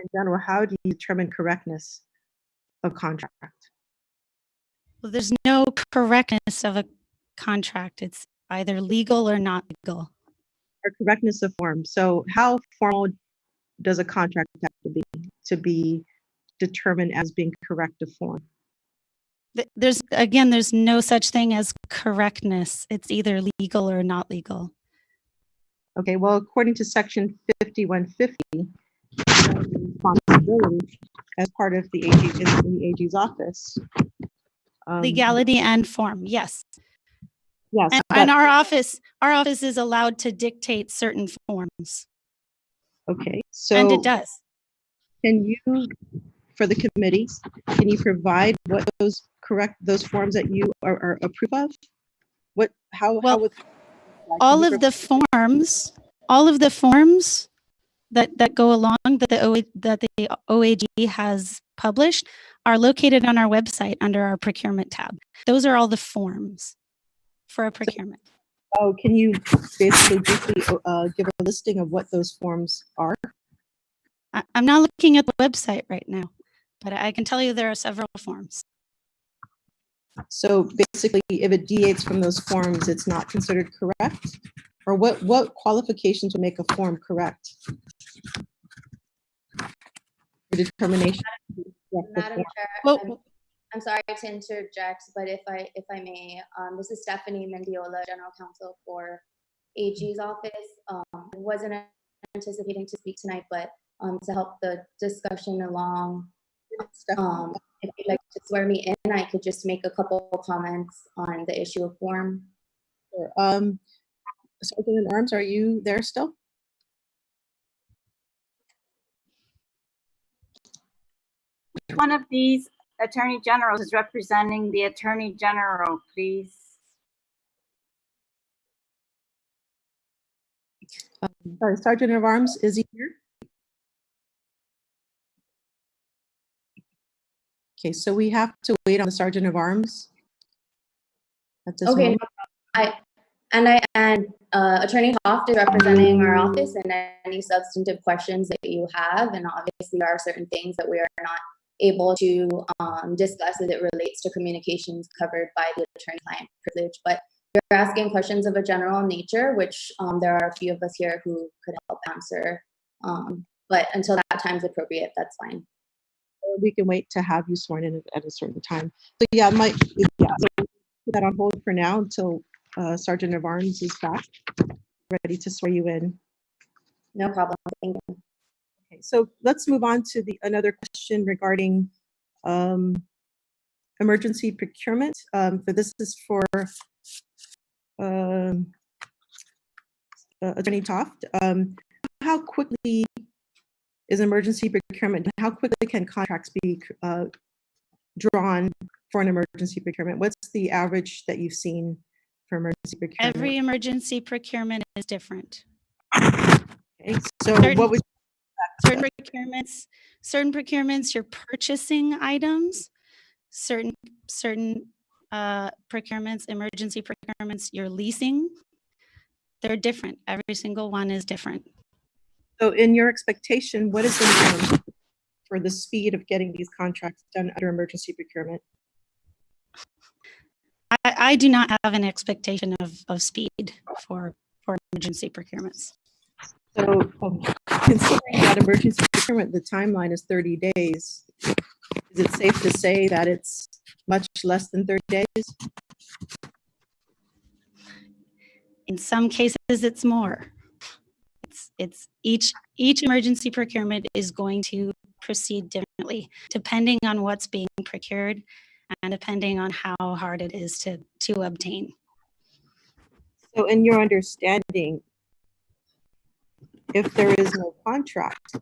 determine correctness of contract? Well, there's no correctness of a contract. It's either legal or not legal. Or correctness of form. So how formal does a contract have to be determined as being correct of form? There's no such thing as correctness. It's either legal or not legal. Okay, well, according to section 5150, responsibility as part of the AG in the AG's office. Legality and form, yes. Yes, and our office is allowed to dictate certain forms. Okay, so and it does. Can you, for the committees, can you provide what those forms that you are approve of? How would all of the forms that go along that the OAG has published are located on our website under our procurement tab. Those are all the forms for a procurement. Oh, can you basically give a listing of what those forms are? I'm not looking at the website right now, but I can tell you there are several forms. So basically, if it deviates from those forms, it's not considered correct? Or what qualifications would make a form correct? The determination. Madam Chair, I'm sorry to interject, but if I may, this is Stephanie Mendiola, General Counsel for AG's office. I wasn't anticipating to speak tonight, but to help the discussion along, if you'd like to swear me in, I could just make a couple of comments on the issue of form. Sure. Sergeant at Arms, are you there still? One of these Attorney Generals is representing the Attorney General, please. Sorry, Sergeant of Arms, is he here? Okay, so we have to wait on the Sergeant of Arms at this moment. Attorney Hoft is representing our office and any substantive questions that you have, and obviously there are certain things that we are not able to discuss as it relates to communications covered by the attorney-client privilege. But you're asking questions of a general nature, which there are a few of us here who could help answer. But until that time's appropriate, that's fine. We can wait to have you sworn in at a certain time. So yeah, so put that on hold for now until Sergeant of Arms is back, ready to swear you in. No problem. Thank you. Okay, so let's move on to another question regarding emergency procurement. This is for Attorney Toft. How quickly is emergency procurement? How quickly can contracts be drawn for an emergency procurement? What's the average that you've seen for emergency procurement? Every emergency procurement is different. Okay, so what would certain procurements you're purchasing items, certain procurements, emergency procurements you're leasing. They're different. Every single one is different. So in your expectation, what is the norm for the speed of getting these contracts done under emergency procurement? I do not have an expectation of speed for emergency procurements. So considering that emergency procurement, the timeline is 30 days. Is it safe to say that it's much less than 30 days? In some cases, it's more. It's each emergency procurement is going to proceed differently, depending on what's being procured and depending on how hard it is to obtain. So in your understanding, if there is no contract,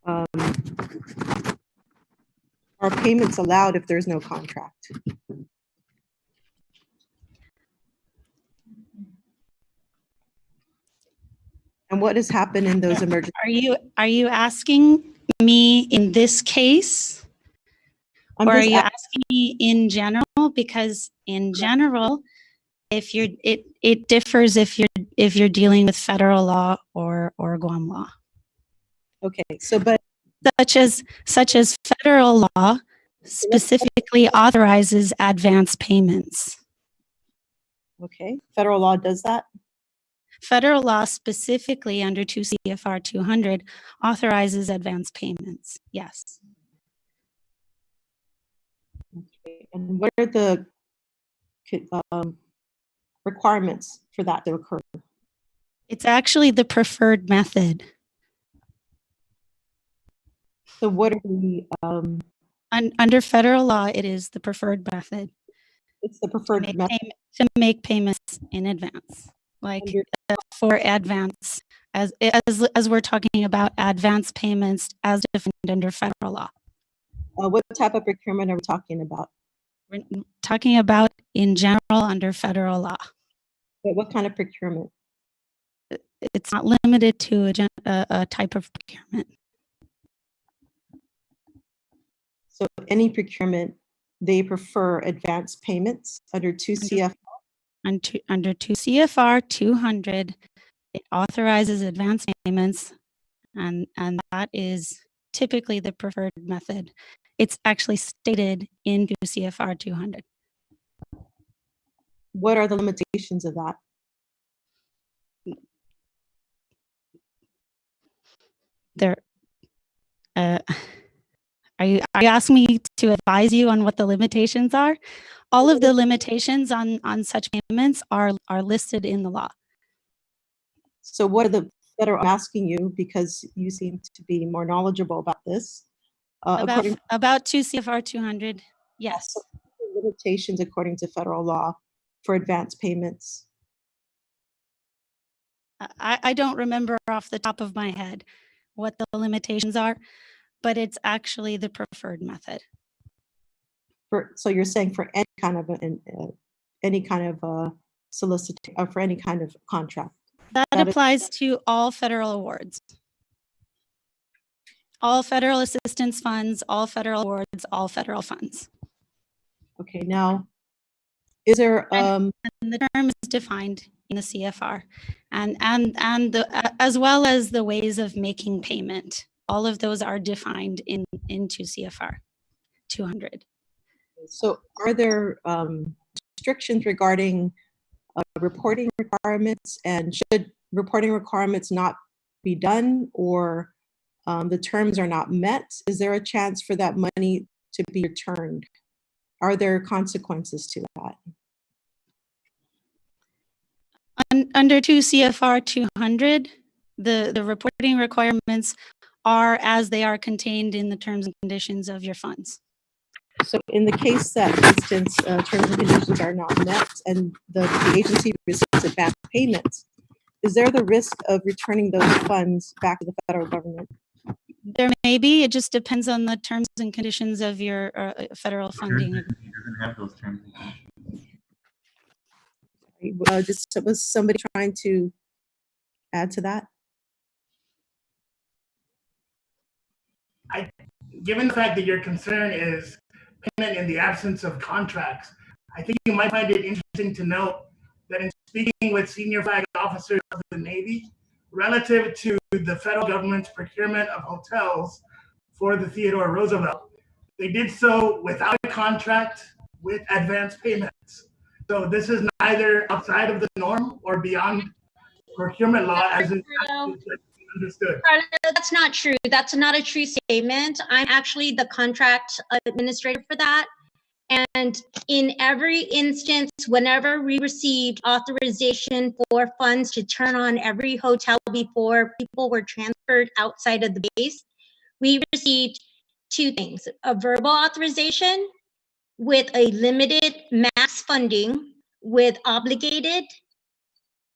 are payments allowed if there's no contract? And what has happened in those emergency? Are you asking me in this case, or are you asking me in general? Because in general, if you're it differs if you're dealing with federal law or Guam law. Okay, so but such as federal law specifically authorizes advance payments. Okay, federal law does that? Federal law specifically under 2 CFR 200 authorizes advance payments, yes. Okay, and what are the requirements for that to occur? It's actually the preferred method. So what are the under federal law, it is the preferred method. It's the preferred method to make payments in advance, like for advance, as we're talking about advance payments as defined under federal law. What type of procurement are we talking about? We're talking about in general under federal law. But what kind of procurement? It's not limited to a type of procurement. So any procurement, they prefer advance payments under 2 CFR? Under 2 CFR 200, it authorizes advance payments, and that is typically the preferred method. It's actually stated in 2 CFR 200. What are the limitations of that? Are you asking me to advise you on what the limitations are? All of the limitations on such payments are listed in the law. So what are the federal? I'm asking you because you seem to be more knowledgeable about this. About 2 CFR 200, yes. Limitations according to federal law for advance payments. I don't remember off the top of my head what the limitations are, but it's actually the preferred method. So you're saying for any kind of solicitation, or for any kind of contract? That applies to all federal awards. All federal assistance funds, all federal awards, all federal funds. Okay, now, is there and the term is defined in the CFR, and as well as the ways of making payment. All of those are defined in 2 CFR 200. So are there restrictions regarding reporting requirements, and should reporting requirements not be done, or the terms are not met? Is there a chance for that money to be returned? Are there consequences to that? Under 2 CFR 200, the reporting requirements are as they are contained in the terms and conditions of your funds. So in the case that, for instance, terms and conditions are not met and the agency receives advance payments, is there the risk of returning those funds back to the federal government? There may be. It just depends on the terms and conditions of your federal funding. It doesn't have those terms and conditions. Was somebody trying to add to that? Given the fact that your concern is payment in the absence of contracts, I think you might find it interesting to note that in speaking with senior flag officers of the Navy, relative to the federal government's procurement of hotels for the Theodore Roosevelt. They did so without a contract with advance payments. So this is neither outside of the norm or beyond procurement law as it understood. Carla, that's not true. That's not a true statement. I'm actually the contract administrator for that. And in every instance, whenever we received authorization for funds to turn on every hotel before people were transferred outside of the base, we received two things: a verbal authorization with a limited max funding with obligated,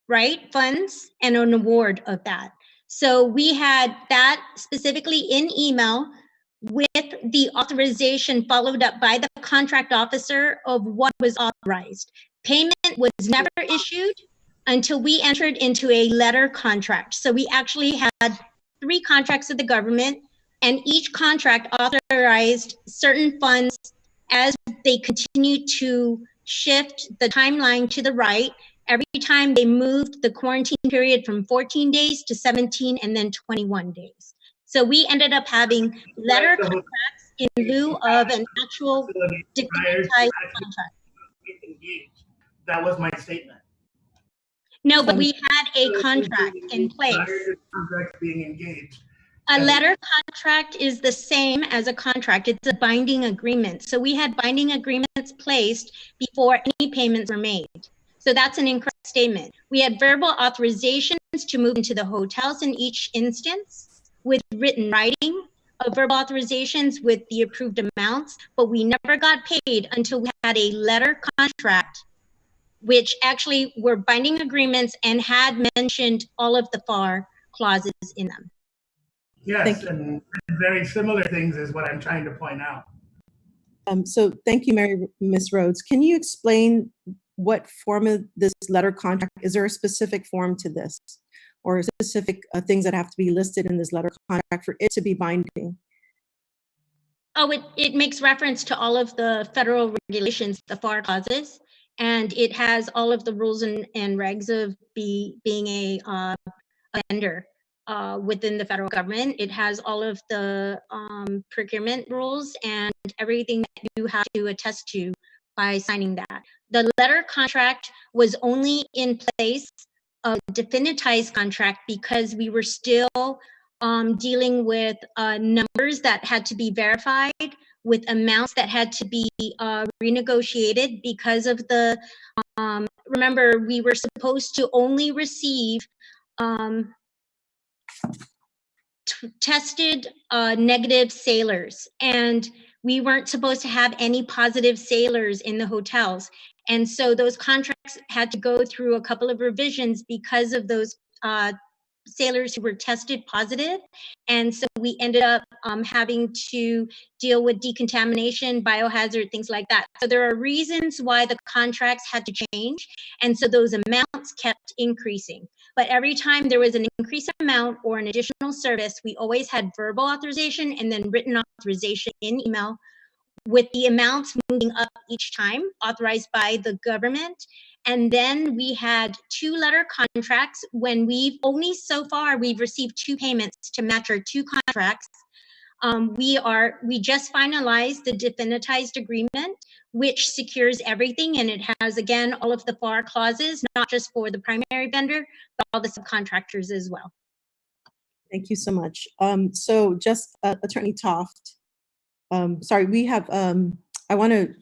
right, funds, and an award of that. So we had that specifically in email with the authorization followed up by the contract officer of what was authorized. Payment was never issued until we entered into a letter contract. So we actually had 3 contracts with the government, and each contract authorized certain funds as they continue to shift the timeline to the right. Every time they moved the quarantine period from 14 days to 17 and then 21 days. So we ended up having letter contracts in lieu of an actual definitized contract. That was my statement. No, but we had a contract in place. Contracts being engaged. A letter contract is the same as a contract. It's a binding agreement. So we had binding agreements placed before any payments were made. So that's an incorrect statement. We had verbal authorizations to move into the hotels in each instance with written writing of verbal authorizations with the approved amounts, but we never got paid until we had a letter contract, which actually were binding agreements and had mentioned all of the FAR clauses in them. Yes, and very similar things is what I'm trying to point out. So thank you, Ms. Rhodes. Can you explain what form of this letter contract? Is there a specific form to this, or specific things that have to be listed in this letter contract for it to be binding? Oh, it makes reference to all of the federal regulations, the FAR clauses, and it has all of the rules and regs of being a vendor within the federal government. It has all of the procurement rules and everything that you have to attest to by signing that. The letter contract was only in place, a definitized contract, because we were still dealing with numbers that had to be verified, with amounts that had to be renegotiated because of the, remember, we were supposed to only receive tested negative sailors, and we weren't supposed to have any positive sailors in the hotels. And so those contracts had to go through a couple of revisions because of those sailors who were tested positive. And so we ended up having to deal with decontamination, biohazard, things like that. So there are reasons why the contracts had to change. And so those amounts kept increasing. But every time there was an increased amount or an additional service, we always had verbal authorization and then written authorization in email, with the amounts moving up each time, authorized by the government. And then we had 2 letter contracts when we've received 2 payments to match our 2 contracts. We just finalized the definitized agreement, which secures everything, and it has, again, all of the FAR clauses, not just for the primary vendor, but all the subcontractors as well. Thank you so much. So just Attorney Toft, sorry, we have, I want to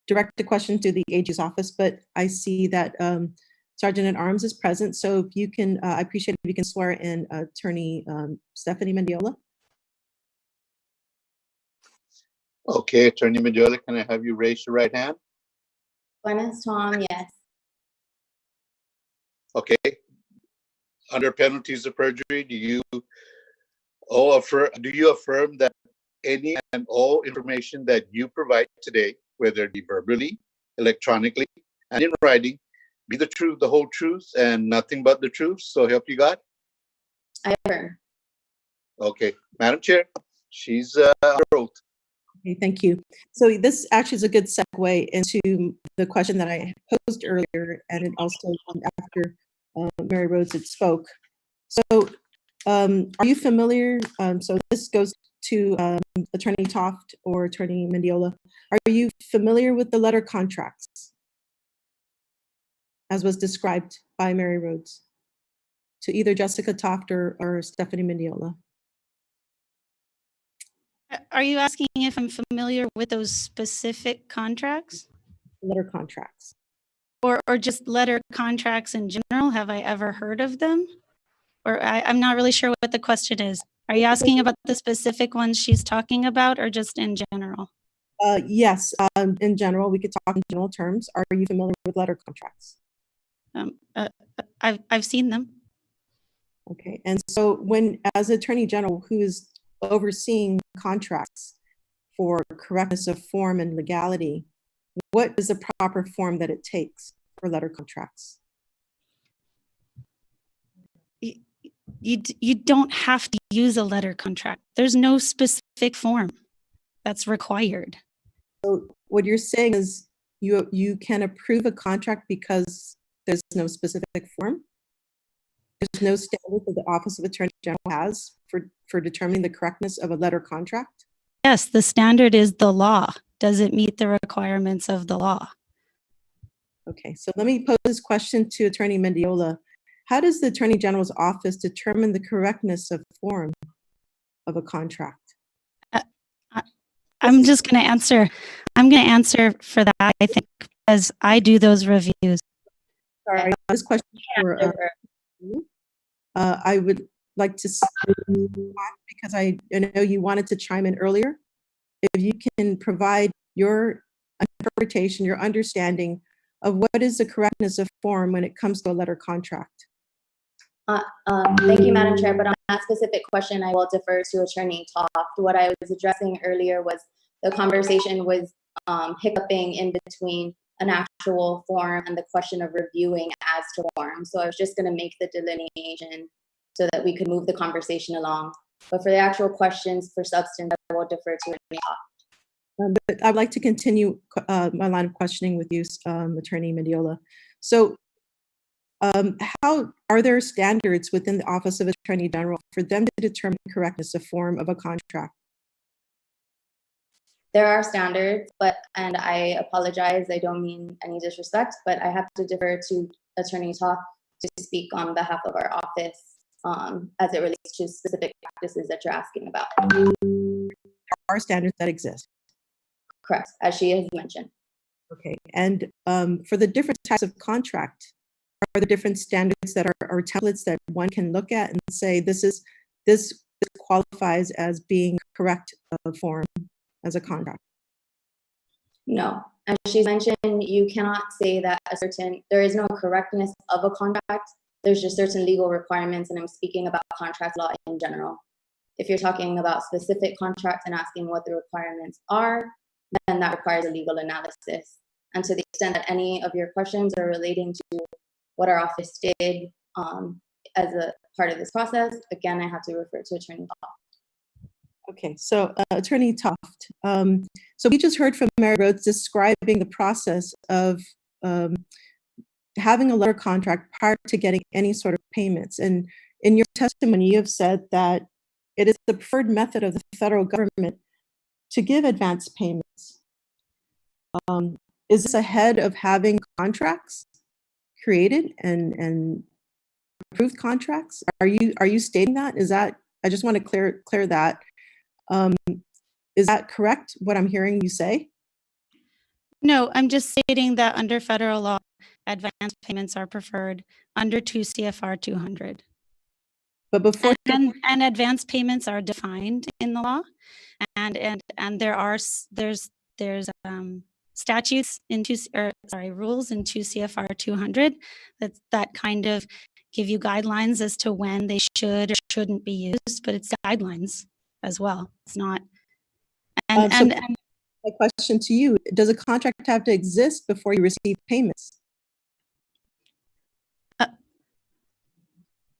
direct the question to the AG's office, but I see that Sergeant at Arms is present. So if you can, I appreciate if you can swear in Attorney Stephanie Mendiola. Okay, Attorney Mendiola, can I have you raise your right hand? Buenas, Tom, yes. Okay. Under penalties of perjury, do you affirm that any and all information that you provide today, whether it be verbally, electronically, and in writing, be the truth, the whole truth, and nothing but the truth, so help you God? I affirm. Okay, Madam Chair, she's under oath. Okay, thank you. So this actually is a good segue into the question that I posed earlier, and it also after Mary Rhodes had spoke. So are you familiar? So this goes to Attorney Toft or Attorney Mendiola. Are you familiar with the letter contracts as was described by Mary Rhodes to either Jessica Toft or Stephanie Mendiola? Are you asking if I'm familiar with those specific contracts? Letter contracts. Or just letter contracts in general? Have I ever heard of them? Or I'm not really sure what the question is. Are you asking about the specific ones she's talking about or just in general? Yes, in general, we could talk in general terms. Are you familiar with letter contracts? I've seen them. Okay, and so when, as Attorney General who is overseeing contracts for correctness of form and legality, what is the proper form that it takes for letter contracts? You don't have to use a letter contract. There's no specific form that's required. So what you're saying is you can approve a contract because there's no specific form? There's no standard that the Office of Attorney General has for determining the correctness of a letter contract? Yes, the standard is the law. Does it meet the requirements of the law? Okay, so let me pose this question to Attorney Mendiola. How does the Attorney General's office determine the correctness of form of a contract? I'm just going to answer. I'm going to answer for that, I think, as I do those reviews. Sorry, this question for I would like to, because I know you wanted to chime in earlier, if you can provide your interpretation, your understanding of what is the correctness of form when it comes to a letter contract. Thank you, Madam Chair, but on that specific question, I will defer to Attorney Toft. What I was addressing earlier was the conversation was hiccuping in between an actual form and the question of reviewing as to form. So I was just going to make the delineation so that we could move the conversation along. But for the actual questions for substance, I will defer to Attorney Toft. But I'd like to continue my line of questioning with you, Attorney Mendiola. So how are there standards within the Office of Attorney General for them to determine the correctness of form of a contract? There are standards, and I apologize, I don't mean any disrespect, but I have to defer to Attorney Toft to speak on behalf of our office as it relates to specific practices that you're asking about. There are standards that exist. Correct, as she has mentioned. Okay, and for the different types of contract, are there different standards that are templates that one can look at and say this qualifies as being correct form as a contract? No, as she mentioned, you cannot say that there is no correctness of a contract. There's just certain legal requirements, and I'm speaking about contract law in general. If you're talking about specific contracts and asking what the requirements are, then that requires a legal analysis. And to the extent that any of your questions are relating to what our office did as a part of this process, again, I have to refer to Attorney Toft. Okay, so Attorney Toft, so we just heard from Mary Rhodes describing the process of having a letter contract prior to getting any sort of payments. And in your testimony, you have said that it is the preferred method of the federal government to give advance payments. Is this ahead of having contracts created and approved contracts? Are you stating that? Is that, I just want to clear that. Is that correct, what I'm hearing you say? No, I'm just stating that under federal law, advance payments are preferred under 2 CFR 200. But before and advance payments are defined in the law, and there's statutes in rules in 2 CFR 200 that kind of give you guidelines as to when they should or shouldn't be used, but it's guidelines as well. It's not. And my question to you, does a contract have to exist before you receive payments?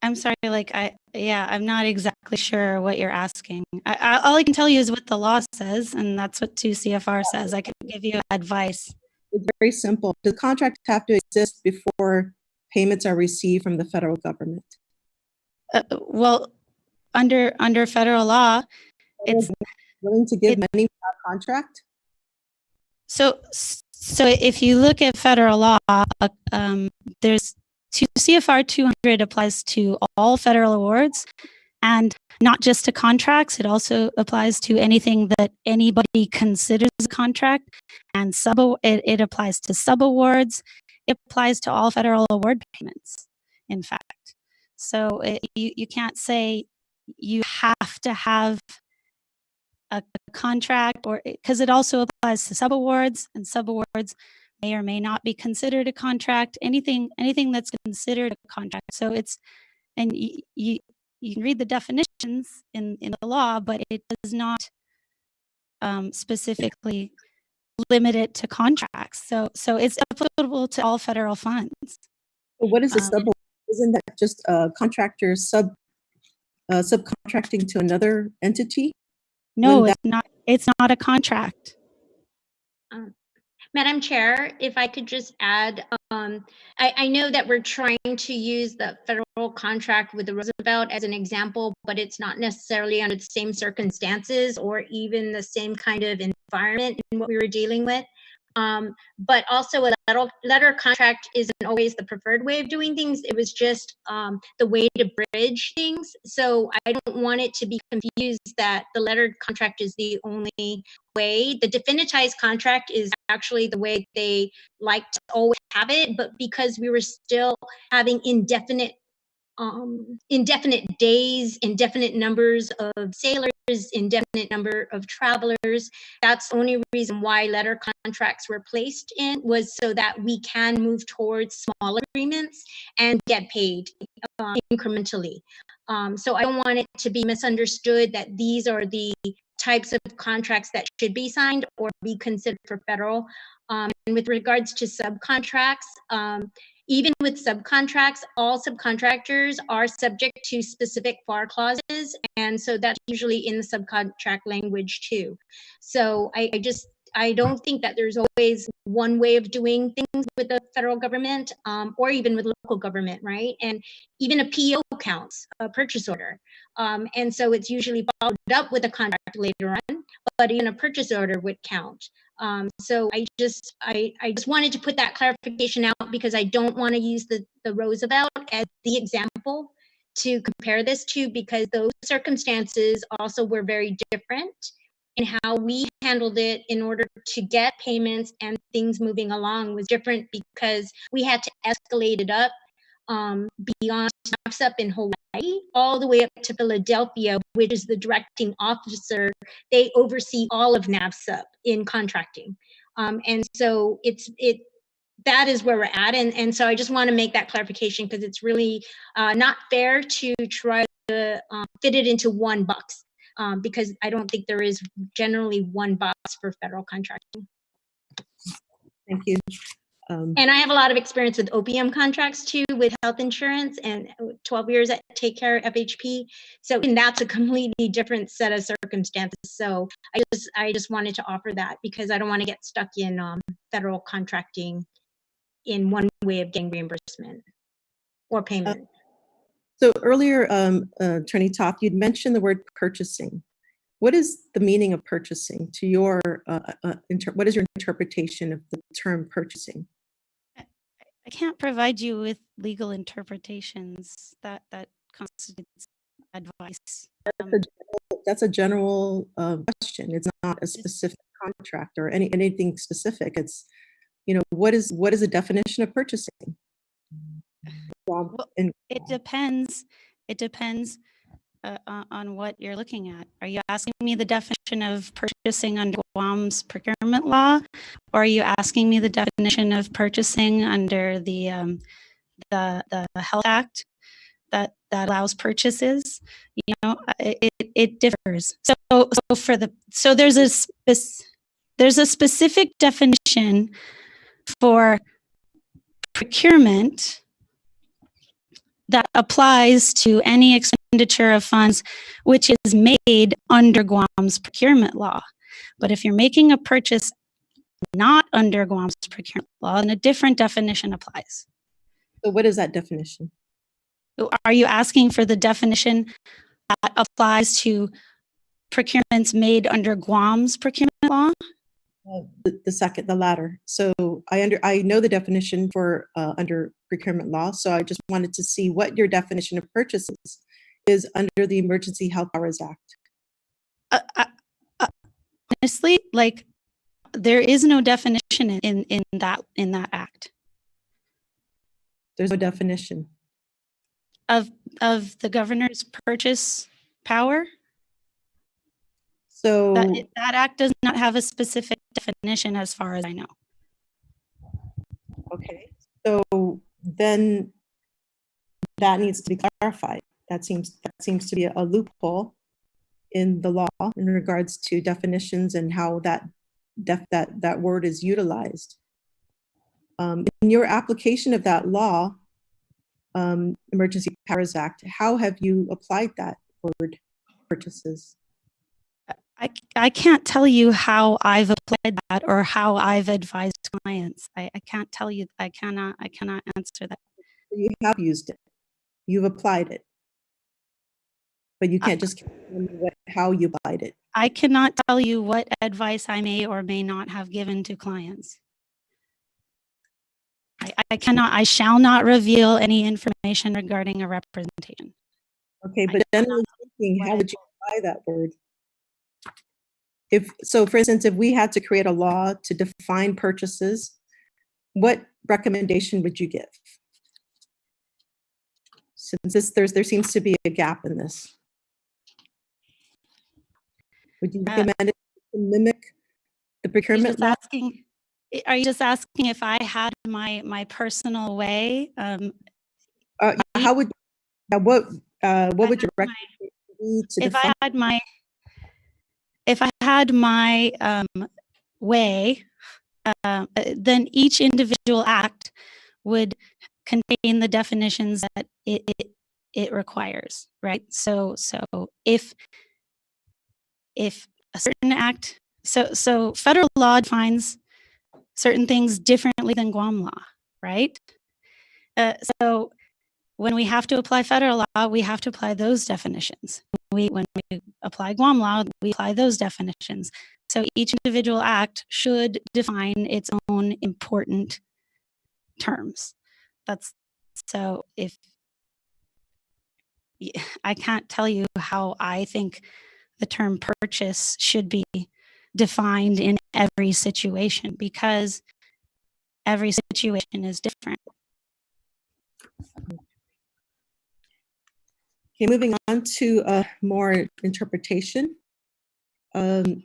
I'm sorry, I'm not exactly sure what you're asking. All I can tell you is what the law says, and that's what 2 CFR says. I can give you advice. It's very simple. Does the contract have to exist before payments are received from the federal government? Well, under federal law, it's willing to give money without contract. so if you look at federal law, there's CFR 200 applies to all federal awards, and not just to contracts. It also applies to anything that anybody considers a contract, and it applies to subawards. It applies to all federal award payments, in fact. So you can't say you have to have a contract, or because it also applies to subawards, and subawards may or may not be considered a contract. Anything that's considered a contract. So it's, and you can read the definitions in the law, but it does not specifically limit it to contracts. So it's applicable to all federal funds. But what is a subaward? Isn't that just contractors subcontracting to another entity? No, it's not. It's not a contract. Madam Chair, if I could just add, I know that we're trying to use the federal contract with the Roosevelt as an example, but it's not necessarily under the same circumstances or even the same kind of environment in what we were dealing with. But also a letter contract isn't always the preferred way of doing things. It was just the way to bridge things. So I don't want it to be confused that the lettered contract is the only way. The definitized contract is actually the way they like to always have it, but because we were still having indefinite days, indefinite numbers of sailors, indefinite number of travelers. That's the only reason why letter contracts were placed in, was so that we can move towards small agreements and get paid incrementally. So I don't want it to be misunderstood that these are the types of contracts that should be signed or be considered for federal. And with regards to subcontracts, even with subcontracts, all subcontractors are subject to specific FAR clauses, and so that's usually in the subcontract language too. So I don't think that there's always one way of doing things with the federal government, or even with local government, right? And even a PO counts, a purchase order. And so it's usually followed up with a contract later on, but even a purchase order would count. So I just wanted to put that clarification out, because I don't want to use the Roosevelt as the example to compare this to, because those circumstances also were very different in how we handled it in order to get payments, and things moving along was different because we had to escalate it up beyond NAFSUP in Hawaii, all the way up to Philadelphia, which is the directing officer. They oversee all of NAFSUP in contracting. And so that is where we're at. And so I just want to make that clarification, because it's really not fair to try to fit it into one box, because I don't think there is generally one box for federal contracting. Thank you. And I have a lot of experience with OPM contracts too, with health insurance, and 12 years at Take Care FHP. So, and that's a completely different set of circumstances. So I just wanted to offer that, because I don't want to get stuck in federal contracting in one way of getting reimbursement or payment. So earlier, Attorney Toth, you'd mentioned the word purchasing. What is the meaning of purchasing to your, what is your interpretation of the term purchasing? I can't provide you with legal interpretations that constitutes advice. That's a general question. It's not a specific contract or anything specific. It's, what is the definition of purchasing? Well, it depends. It depends on what you're looking at. Are you asking me the definition of purchasing under Guam's procurement law, or are you asking me the definition of purchasing under the Health Act that allows purchases? It differs. So there's a specific definition for procurement that applies to any expenditure of funds which is made under Guam's procurement law. But if you're making a purchase not under Guam's procurement law, then a different definition applies. So what is that definition? Are you asking for the definition that applies to procurements made under Guam's procurement law? The latter. So I know the definition for under procurement law. So I just wanted to see what your definition of purchases is under the Emergency Health Powers Act. Honestly, like there is no definition in that act. There's no definition of the governor's purchase power. So that act does not have a specific definition as far as I know. Okay, so then that needs to be clarified. That seems to be a loophole in the law in regards to definitions and how that word is utilized. In your application of that law, Emergency Powers Act, how have you applied that word, purchases? I can't tell you how I've applied that or how I've advised clients. I can't tell you. I cannot answer that. You have used it. You've applied it. But you can't just tell me how you applied it. I cannot tell you what advice I may or may not have given to clients. I shall not reveal any information regarding a representation. Okay, but generally speaking, how would you apply that word? For instance, if we had to create a law to define purchases, what recommendation would you give? Since there seems to be a gap in this. Would you recommend it to mimic the procurement law? Are you just asking if I had my personal way? How would what would your recommendation be to define? If I had my way, then each individual act would contain the definitions that it requires, right? So if a certain act, so federal law defines certain things differently than Guam law, right? So when we have to apply federal law, we have to apply those definitions. When we apply Guam law, we apply those definitions. So each individual act should define its own important terms. So if I can't tell you how I think the term purchase should be defined in every situation, because every situation is different. Okay, moving on to more interpretation. Who,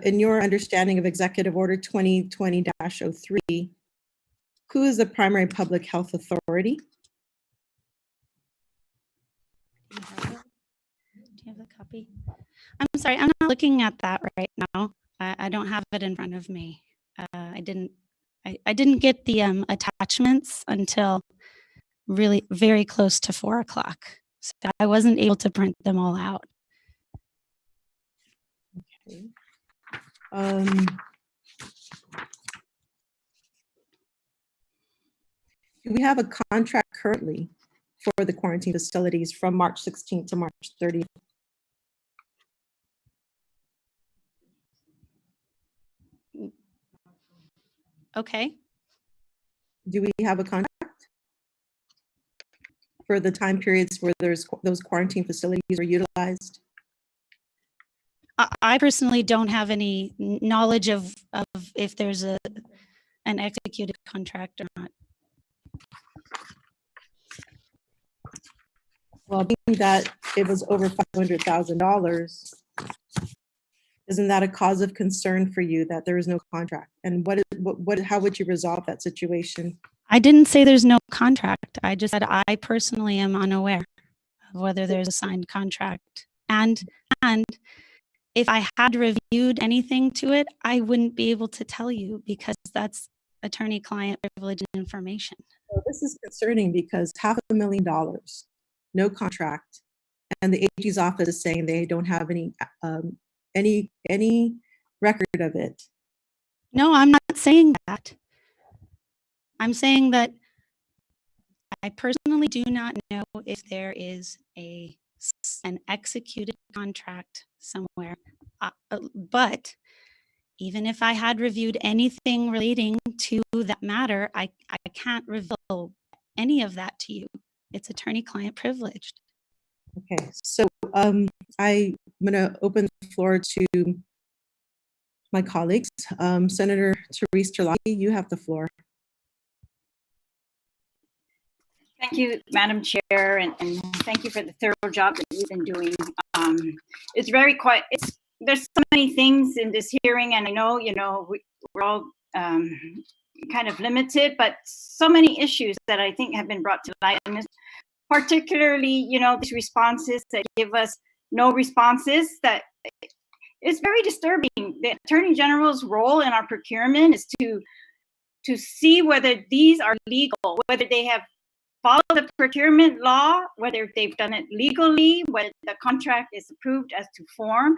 in your understanding of Executive Order 2020-03, who is the primary public health authority? Do you have the copy? I'm sorry, I'm not looking at that right now. I don't have it in front of me. I didn't get the attachments until really very close to 4 o'clock. So I wasn't able to print them all out. Okay. Do we have a contract currently for the quarantine facilities from March 16th to March 30th? Okay. Do we have a contract for the time periods where those quarantine facilities are utilized? I personally don't have any knowledge of if there's an executed contract or not. Well, being that it was over $500,000, isn't that a cause of concern for you that there is no contract? And how would you resolve that situation? I didn't say there's no contract. I just said I personally am unaware of whether there's a signed contract. And if I had reviewed anything to it, I wouldn't be able to tell you because that's attorney-client privilege information. Well, this is concerning because $500,000, no contract, and the AG's office is saying they don't have any record of it. No, I'm not saying that. I'm saying that I personally do not know if there is an executed contract somewhere, but even if I had reviewed anything relating to that matter, I can't reveal any of that to you. It's attorney-client privileged. Okay, so I'm going to open the floor to my colleagues. Senator Therese Terlaki, you have the floor. Thank you, Madam Chair, and thank you for the thorough job that you've been doing. It's very quiet. There's so many things in this hearing, and I know, we're all kind of limited, but so many issues that I think have been brought to light, and particularly, these responses that give us no responses. That it's very disturbing. The Attorney General's role in our procurement is to see whether these are legal, whether they have follow the procurement law, whether they've done it legally, whether the contract is approved as to form.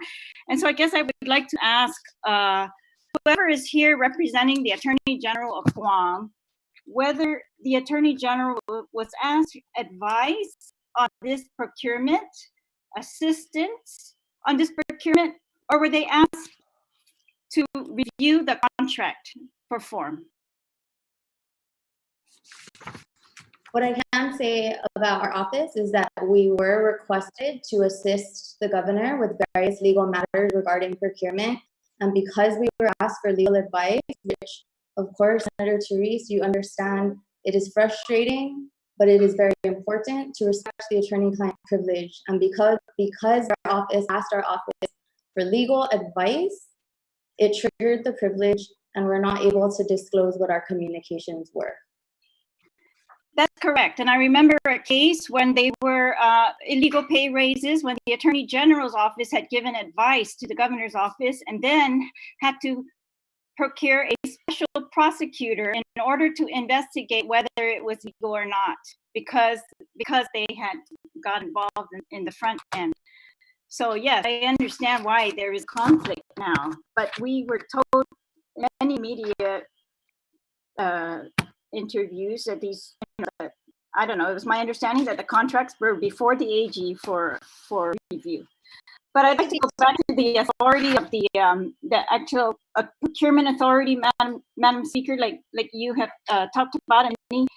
And so I guess I would like to ask whoever is here representing the Attorney General of Guam, whether the Attorney General was asked advice on this procurement, assistance on this procurement, or were they asked to review the contract for form? What I can say about our office is that we were requested to assist the governor with various legal matters regarding procurement. And because we were asked for legal advice, which of course, Senator Therese, you understand it is frustrating, but it is very important to respect the attorney-client privilege. And because our office asked our office for legal advice, it triggered the privilege and we're not able to disclose what our communications were. That's correct. And I remember a case when they were illegal pay raises, when the Attorney General's office had given advice to the governor's office and then had to procure a special prosecutor in order to investigate whether it was legal or not, because they had got involved in the front end. So yes, I understand why there is conflict now, but we were told in many media interviews that these, I don't know, it was my understanding that the contracts were before the AG for review. But I'd like to go back to the authority of the actual procurement authority, Madam Speaker, like you have talked about. And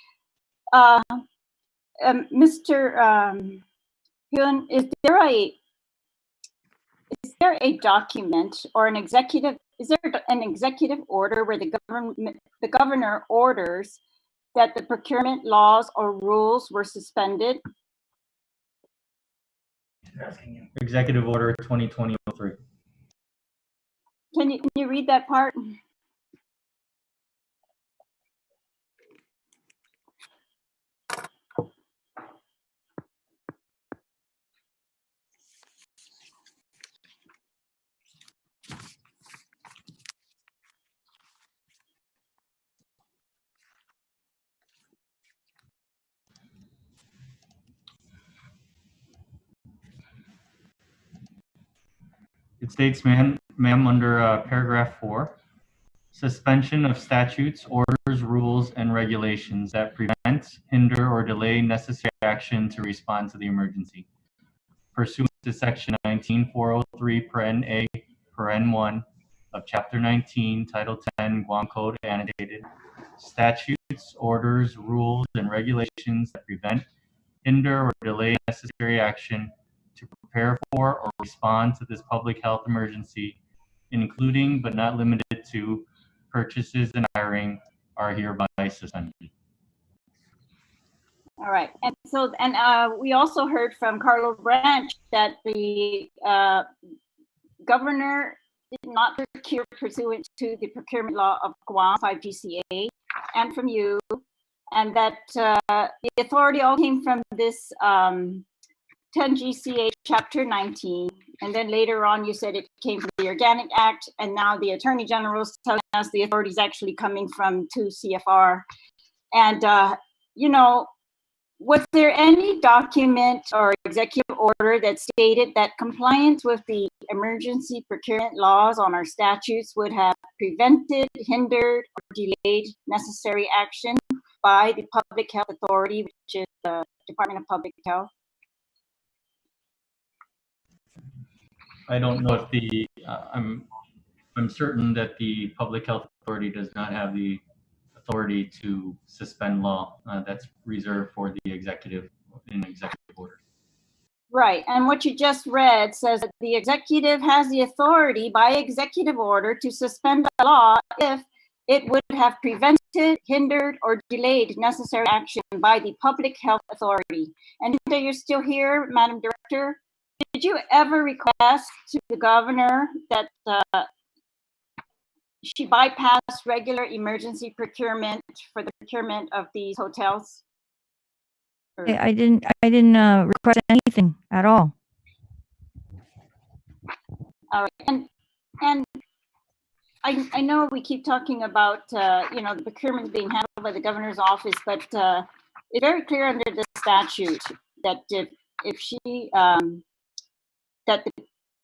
Mr. Hyun, is there a document or is there an executive order where the governor orders that the procurement laws or rules were suspended? Executive Order 2020-03. Can you read that part? It states, ma'am, under paragraph 4, suspension of statutes, orders, rules, and regulations that prevent, hinder, or delay necessary action to respond to the emergency. Pursuant to section 19403 paren A paren 1 of chapter 19, title 10, Guam Code annotated, statutes, orders, rules, and regulations that prevent, hinder, or delay necessary action to prepare for or respond to this public health emergency, including but not limited to purchases and hiring, are hereby suspended. All right, and so, we also heard from Carlo Branch that the governor did not procure pursuant to the procurement law of Guam 5 GCA, and from you, and that the authority all came from this 10 GCA chapter 19, and then later on you said it came from the Organic Act, and now the Attorney General is telling us the authority is actually coming from 2 CFR. And was there any document or executive order that stated that compliance with the emergency procurement laws on our statutes would have prevented, hindered, or delayed necessary action by the Public Health Authority, which is the Department of Public Health? I don't know if I'm certain that the Public Health Authority does not have the authority to suspend law. That's reserved for the executive in executive order. Right, and what you just read says that the executive has the authority by executive order to suspend the law if it would have prevented, hindered, or delayed necessary action by the Public Health Authority. And Linda, you're still here, Madam Director. Did you ever request to the governor that she bypass regular emergency procurement for the procurement of these hotels? I didn't request anything at all. All right, and I know we keep talking about you know, the procurement being handled by the governor's office, but it's very clear under the statute that if she that the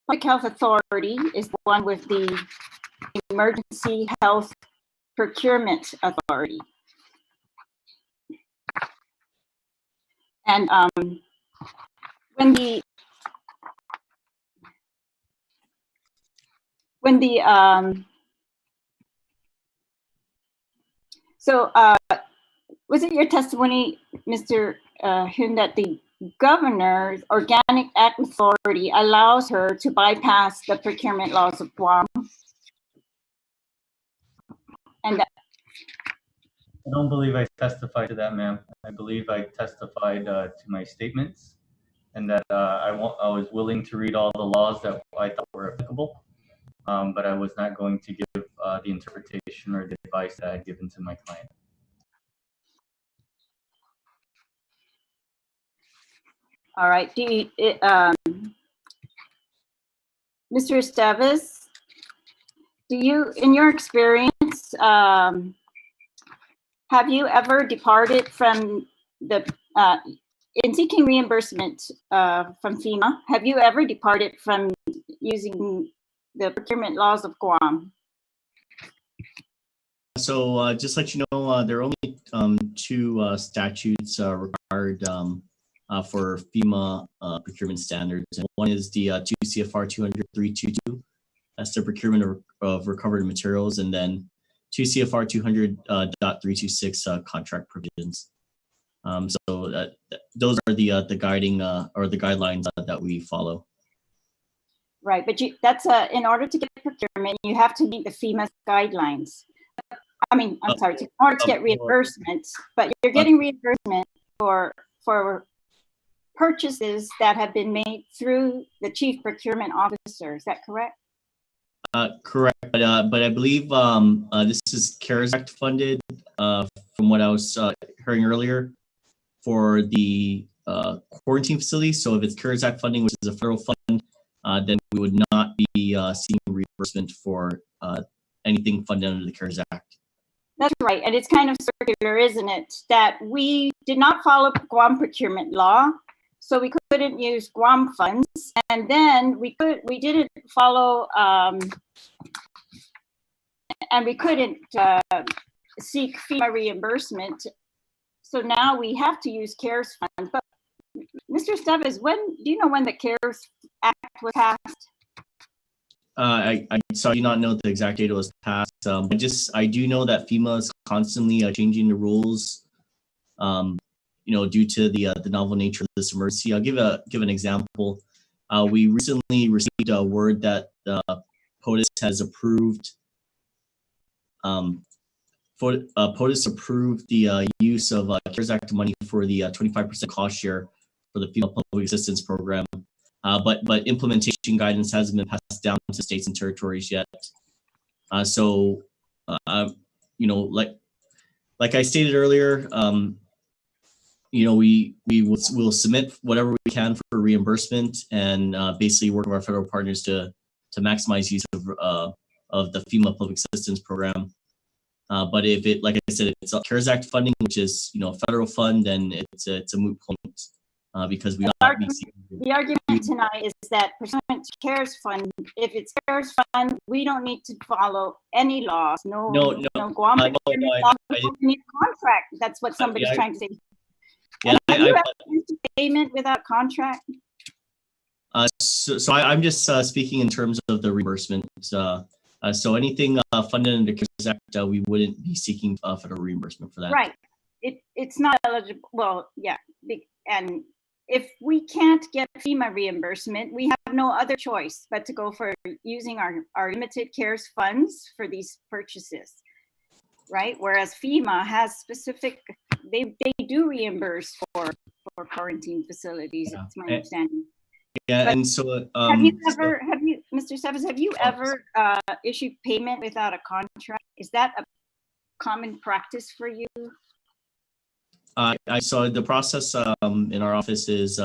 Public Health Authority is the one with the Emergency Health Procurement Authority. And when the so was it your testimony, Mr. Hyun, that the governor's Organic Act Authority allows her to bypass the procurement laws of Guam? And that I don't believe I testified to that, ma'am. I believe I testified to my statements, and that I was willing to read all the laws that I thought were applicable, but I was not going to give the interpretation or the advice that I had given to my client. all right. Mr. Esteves, do you, in your experience, have you ever departed from the, in seeking reimbursement from FEMA, have you ever departed from using the procurement laws of Guam? So just let you know, there are only two statutes required for FEMA procurement standards. And one is the 2 CFR 200.322. That's the procurement of recovered materials, and then 2 CFR 200.326 contract provisions. So those are the guiding or the guidelines that we follow. Right, but that's in order to get procurement, you have to meet the FEMA guidelines. I mean, I'm sorry, in order to get reimbursement, but you're getting reimbursement for purchases that have been made through the chief procurement officer. Is that correct? Correct, but I believe this is CARES Act funded from what I was hearing earlier for the quarantine facility. So if it's CARES Act funding, which is a federal fund, then we would not be seeking reimbursement for anything funded under the CARES Act. That's right, and it's kind of circular, isn't it? That we did not follow Guam procurement law, so we couldn't use Guam funds, and then we didn't follow, and we couldn't seek FEMA reimbursement. So now we have to use CARES funds. But Mr. Esteves, do you know when the CARES Act was passed? I do not know the exact date it was passed. I do know that FEMA is constantly changing the rules, due to the novel nature of this emergency. I'll give an example. We recently received a word that POTUS has approved. POTUS approved the use of CARES Act money for the 25% cost share for the FEMA Public Assistance Program. But implementation guidance hasn't been passed down to states and territories yet. Like I stated earlier, we will submit whatever we can for reimbursement and basically work with our federal partners to maximize use of the FEMA Public Assistance Program. But if it, like I said, if it's CARES Act funding, which is federal fund, then it's a moot point because we ought to be seeking. The argument tonight is that pursuant to CARES fund, if it's CARES fund, we don't need to follow any laws. No Guam procurement law, we don't need a contract. That's what somebody's trying to say. Yeah, have you ever used a payment without contract? So I'm just speaking in terms of the reimbursement. So anything funded under the CARES Act, we wouldn't be seeking federal reimbursement for that. Right. It's not eligible. Well, yeah. And if we can't get FEMA reimbursement, we have no other choice but to go for using our limited CARES funds for these purchases, right? Whereas FEMA has specific, they do reimburse for quarantine facilities. Yeah. It's my understanding. Yeah, but and so Mr. Severs, have you ever issued payment without a contract? Is that a common practice for you? I saw the process in our office is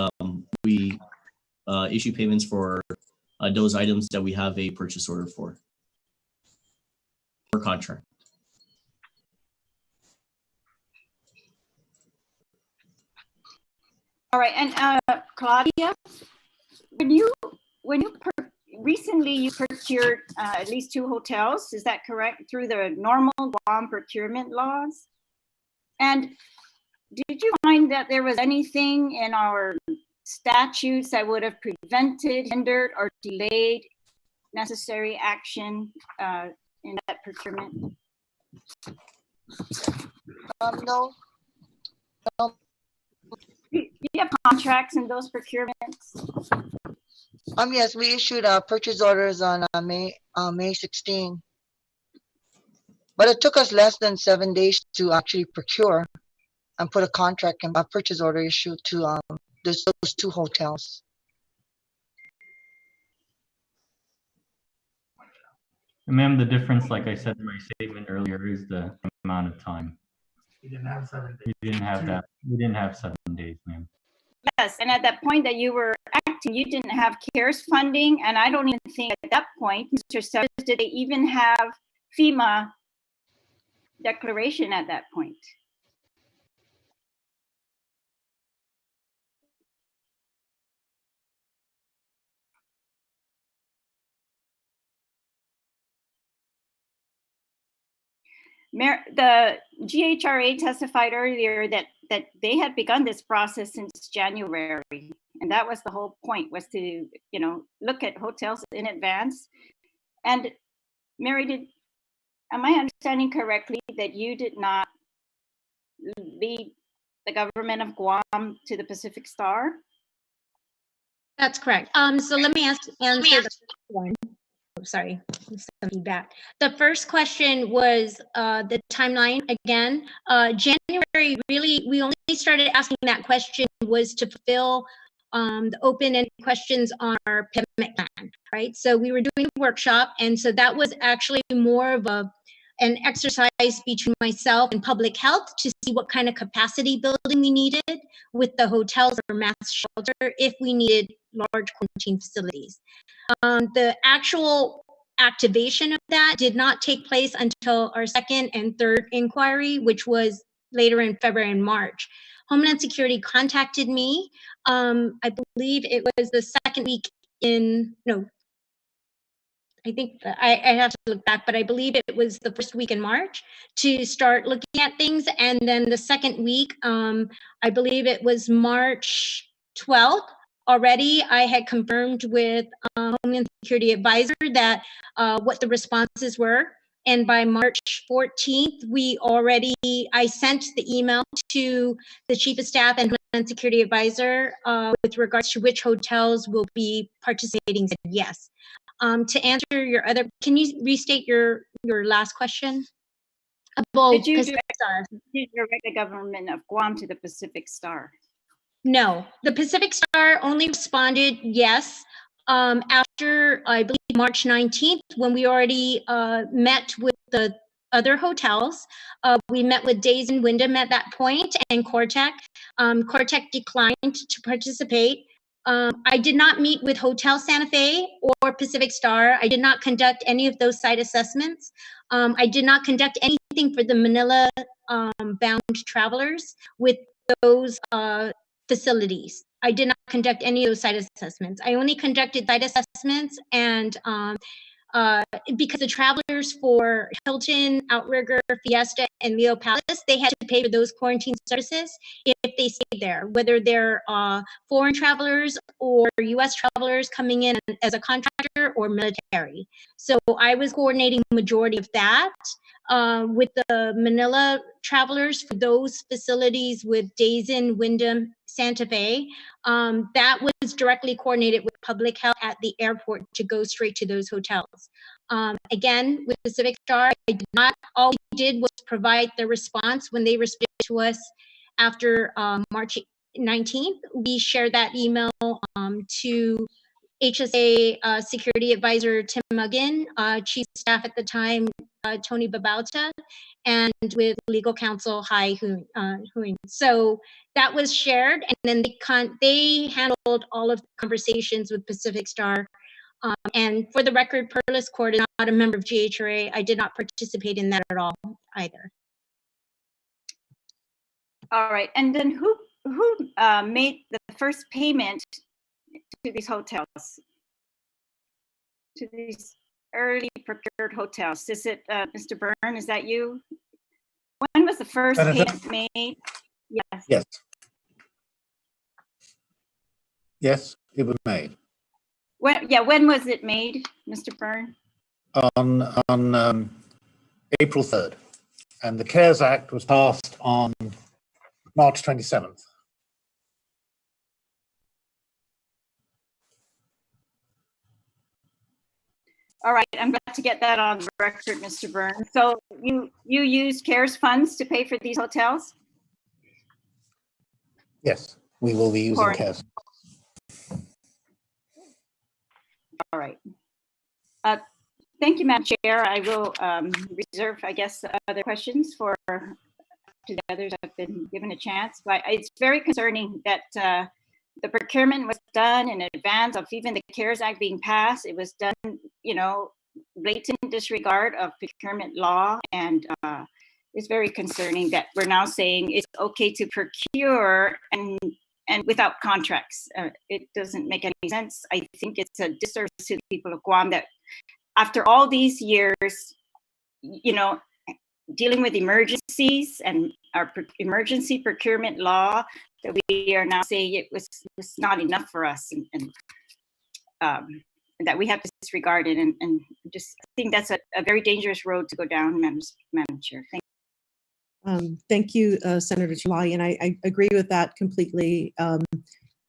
we issue payments for those items that we have a purchase order for contract. All right, and Claudia, when you recently you procured at least 2 hotels, is that correct, through the normal Guam procurement laws? And did you find that there was anything in our statutes that would have prevented, hindered, or delayed necessary action in that procurement? No. Do you have contracts in those procurements? Yes, we issued purchase orders on May 16. But it took us less than 7 days to actually procure and put a contract and a purchase order issue to those 2 hotels. Ma'am, the difference, like I said in my statement earlier, is the amount of time. We didn't have 7 days. We didn't have that. We didn't have 7 days, ma'am. Yes, and at that point that you were acting, you didn't have CARES funding, and I don't even think at that point, Mr. Severs, did they even have FEMA declaration at that point? The GHRA testified earlier that they had begun this process since January, and that was the whole point, was to look at hotels in advance. And Mary, am I understanding correctly that you did not lead the government of Guam to the Pacific Star? That's correct. So let me answer the first one. Oh, sorry, some feedback. The first question was the timeline again. January, really, we only started asking that question was to fulfill the open-ended questions on our payment plan, right? So we were doing a workshop, and so that was actually more of an exercise between myself and public health to see what kind of capacity building we needed with the hotels or mass shelter if we needed large quarantine facilities. The actual activation of that did not take place until our second and third inquiry, which was later in February and March. Homeland Security contacted me. I believe it was the second week I think I have to look back, but I believe it was the first week in March to start looking at things. And then the second week, I believe it was March 12th, already I had confirmed with Homeland Security Advisor that what the responses were. And by March 14th, I sent the email to the Chief of Staff and Homeland Security Advisor with regards to which hotels will be participating. Said yes. To answer your other, can you restate your last question? Did you direct the government of Guam to the Pacific Star? No, the Pacific Star only responded yes after, I believe, March 19th, when we already met with the other hotels. We met with Days and Wyndham at that point, and Cortec. Cortec declined to participate. I did not meet with Hotel Santa Fe or Pacific Star. I did not conduct any of those site assessments. I did not conduct anything for the Manila bound travelers with those facilities. I did not conduct any of those site assessments. I only conducted site assessments and because the travelers for Hilton, Outrigger, Fiesta, and Leo Palace, they had to pay for those quarantine services if they stayed there, whether they're foreign travelers or U.S. travelers coming in as a contractor or military. So I was coordinating the majority of that with the Manila travelers for those facilities with Days Inn, Wyndham, Santa Fe. That was directly coordinated with public health at the airport to go straight to those hotels. Again, with Pacific Star, I did not, all we did was provide the response when they responded to us after March 19th. We shared that email to HSA Security Advisor Tim Muggin, Chief of Staff at the time, Tony Babauta, and with Legal Counsel Hai Huyn. So that was shared, and then they handled all of the conversations with Pacific Star. And for the record, Perez Court is not a member of GHRA. I did not participate in that at all either. All right, and then who made the first payment to these hotels, to these early procured hotels? Is it Mr. Byrne? Is that you? When was the first payment made? Yes. Yes. Yes, it was made. When was it made, Mr. Byrne? On April 3rd. And the CARES Act was passed on March 27th. All right, I'm glad to get that on record, Mr. Byrne. So you used CARES funds to pay for these hotels? Yes, we will be using CARES. All right. Thank you, Madam Chair. I will reserve, I guess, other questions for the others have been given a chance. But it's very concerning that the procurement was done in advance of even the CARES Act being passed. It was done, blatant disregard of procurement law, and it's very concerning that we're now saying it's okay to procure and without contracts. It doesn't make any sense. I think it's a disservice to the people of Guam that after all these years, dealing with emergencies and our emergency procurement law, that we are now saying it was not enough for us, and that we have to disregard it, and just I think that's a very dangerous road to go down, Madam Chair. Thank you. Thank you, Senator Chumali, and I agree with that completely.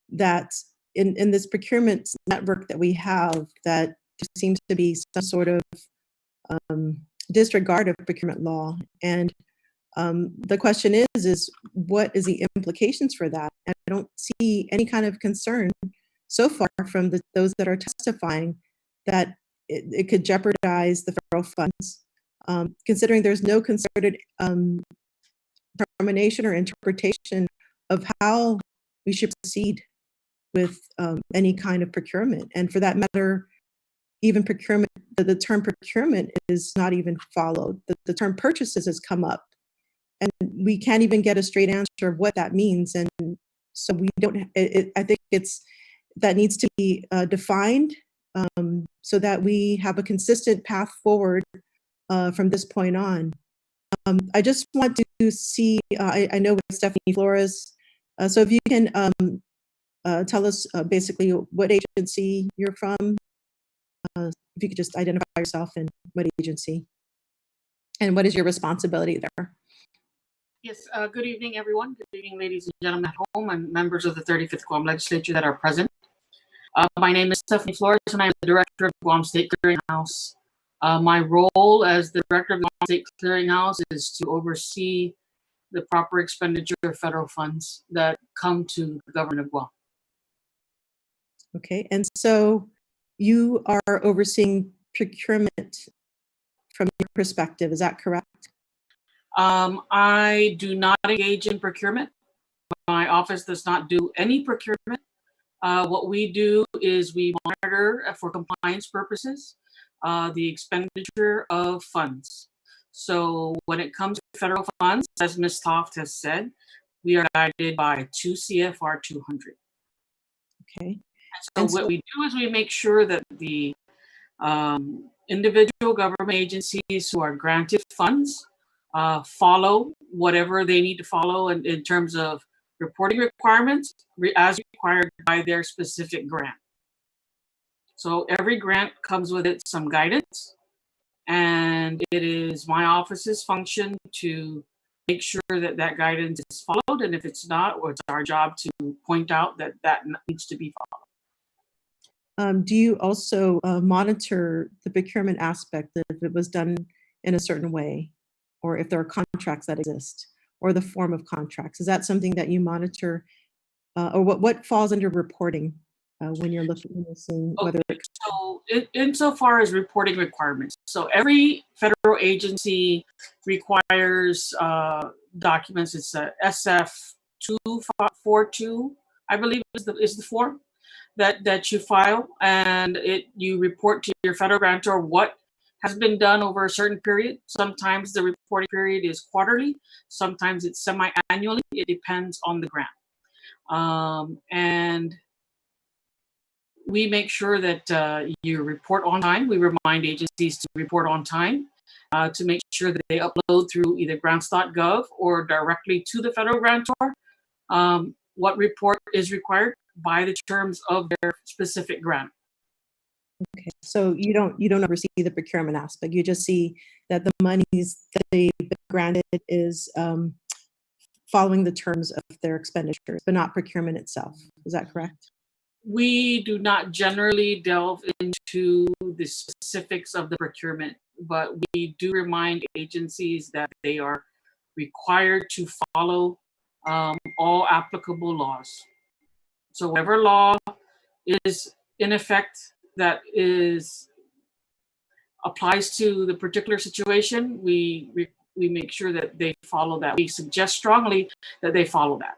That in this procurement network that we have, that there seems to be some sort of disregard of procurement law, and the question is what is the implications for that? And I don't see any kind of concern so far from those that are testifying that it could jeopardize the federal funds, considering there's no concerted determination or interpretation of how we should proceed with any kind of procurement. And for that matter, even procurement, the term procurement is not even followed. The term purchases has come up, and we can't even get a straight answer of what that means. And so we don't, I think that needs to be defined so that we have a consistent path forward from this point on. I just want to see, I know with Stephanie Flores, so if you can tell us basically what agency you're from, if you could just identify yourself and what agency, and what is your responsibility there? Yes, good evening, everyone. Good evening, ladies and gentlemen at home and members of the 35th Guam Legislature that are present. My name is Stephanie Flores, and I'm the Director of Guam State Clearinghouse. My role as the Director of Guam State Clearinghouse is to oversee the proper expenditure of federal funds that come to the government of Guam. Okay, and so you are overseeing procurement from your perspective, is that correct? I do not engage in procurement. My office does not do any procurement. What we do is we monitor for compliance purposes the expenditure of funds. So when it comes to federal funds, as Ms. Toft has said, we are guided by 2 CFR 200. Okay. So what we do is we make sure that the individual government agencies who are granted funds follow whatever they need to follow in terms of reporting requirements as required by their specific grant. So every grant comes with it some guidance, and it is my office's function to make sure that that guidance is followed, and if it's not, it's our job to point out that that needs to be followed. Do you also monitor the procurement aspect, that if it was done in a certain way, or if there are contracts that exist, or the form of contracts? Is that something that you monitor, or what falls under reporting when you're looking, when you're seeing whether? So insofar as reporting requirements, so every federal agency requires documents. It's a SF 242, I believe is the form that you file, and you report to your federal grantor what has been done over a certain period. Sometimes the reporting period is quarterly, sometimes it's semi-annually. It depends on the grant. And we make sure that you report on time. We remind agencies to report on time to make sure that they upload through either grants.gov or directly to the federal grantor what report is required by the terms of their specific grant. Okay, so you don't oversee the procurement aspect. You just see that the monies that they've been granted is following the terms of their expenditures, but not procurement itself. Is that correct? We do not generally delve into the specifics of the procurement, but we do remind agencies that they are required to follow all applicable laws. So whatever law is in effect that applies to the particular situation, we make sure that they follow that. We suggest strongly that they follow that.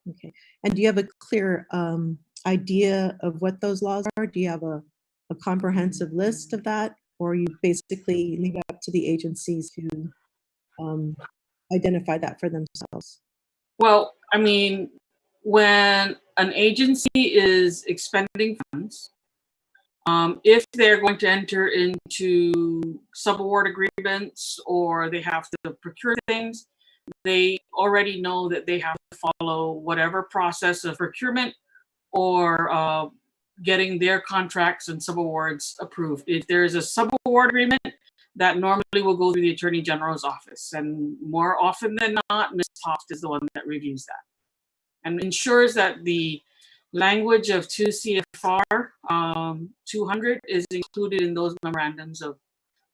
Okay. And do you have a clear idea of what those laws are? Do you have a comprehensive list of that, or you basically leave it up to the agencies to identify that for themselves? Well, I mean, when an agency is expending funds, if they're going to enter into subaward agreements or they have to procure things, they already know that they have to follow whatever process of procurement or getting their contracts and subawards approved. If there is a subaward agreement, that normally will go through the Attorney General's office, and more often than not, Ms. Toft is the one that reviews that and ensures that the language of 2 CFR 200 is included in those memorandums of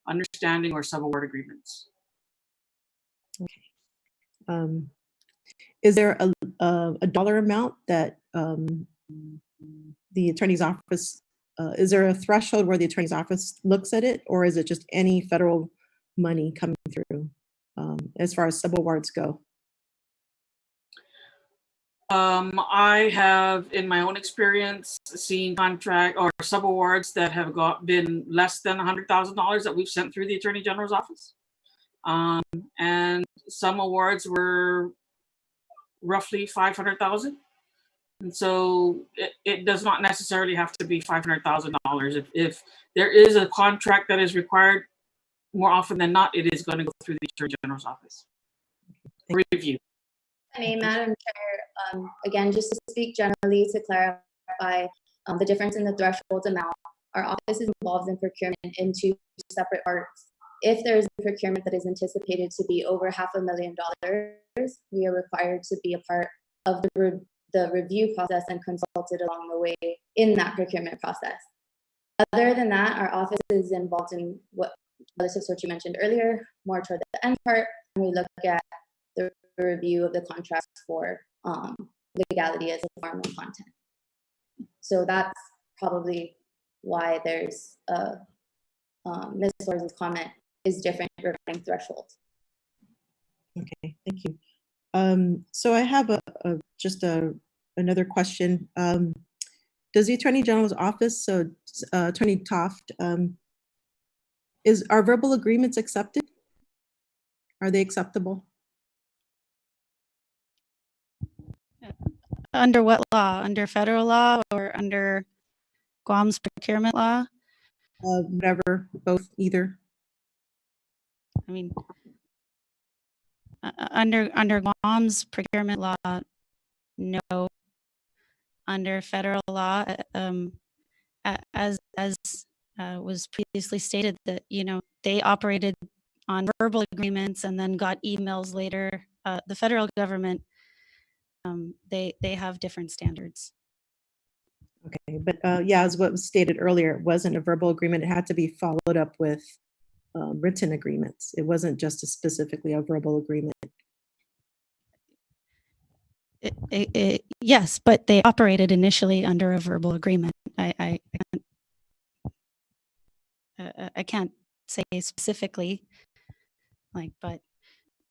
understanding or subaward agreements. Okay. Is there a dollar amount that the attorney's office, is there a threshold where the attorney's office looks at it, or is it just any federal money coming through as far as subawards go? I have, in my own experience, seen contract or subawards that have been less than $100,000 that we've sent through the Attorney General's office. And some awards were roughly 500,000. And so it does not necessarily have to be $500,000. If there is a contract that is required, more often than not, it is going to go through the Attorney General's office. Review. Madam Chair, again, just to speak generally to clarify the difference in the threshold amount, our office is involved in procurement in 2 separate parts. If there is a procurement that is anticipated to be over $500,000, we are required to be a part of the review process and consulted along the way in that procurement process. Other than that, our office is involved in what relative to what you mentioned earlier, more toward the end part, and we look at the review of the contracts for legality as a form of content. So that's probably why there's Ms. Flores' comment is different regarding thresholds. Okay, thank you. So I have another question. Does the Attorney General's office, so Attorney Toft, are verbal agreements accepted? Are they acceptable? Under what law? Under federal law or under Guam's procurement law? Whatever, both, either. I mean, under Guam's procurement law, no. Under federal law, as was previously stated, that they operated on verbal agreements and then got emails later. The federal government, they have different standards. Okay, but yeah, as what was stated earlier, it wasn't a verbal agreement. It had to be followed up with written agreements. It wasn't just specifically a verbal agreement. Yes, but they operated initially under a verbal agreement. I can't say specifically, but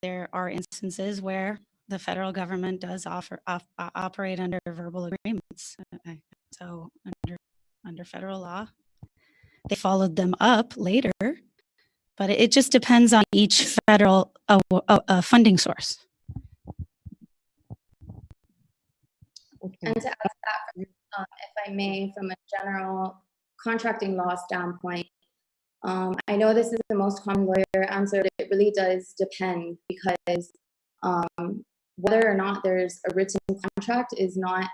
there are instances where the federal government does operate under verbal agreements. So under federal law, they followed them up later, but it just depends on each federal funding source. And to add to that, if I may, from a general contracting law standpoint, I know this is the most common lawyer answer, but it really does depend, because whether or not there's a written contract is not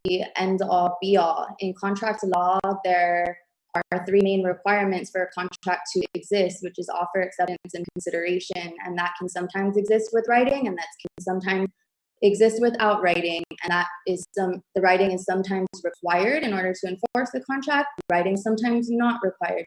the end all be all. In contract law, there are three main requirements for a contract to exist, which is offer, acceptance, and consideration. And that can sometimes exist with writing, and that can sometimes exist without writing, and that is the writing is sometimes required in order to enforce the contract. Writing is sometimes not required.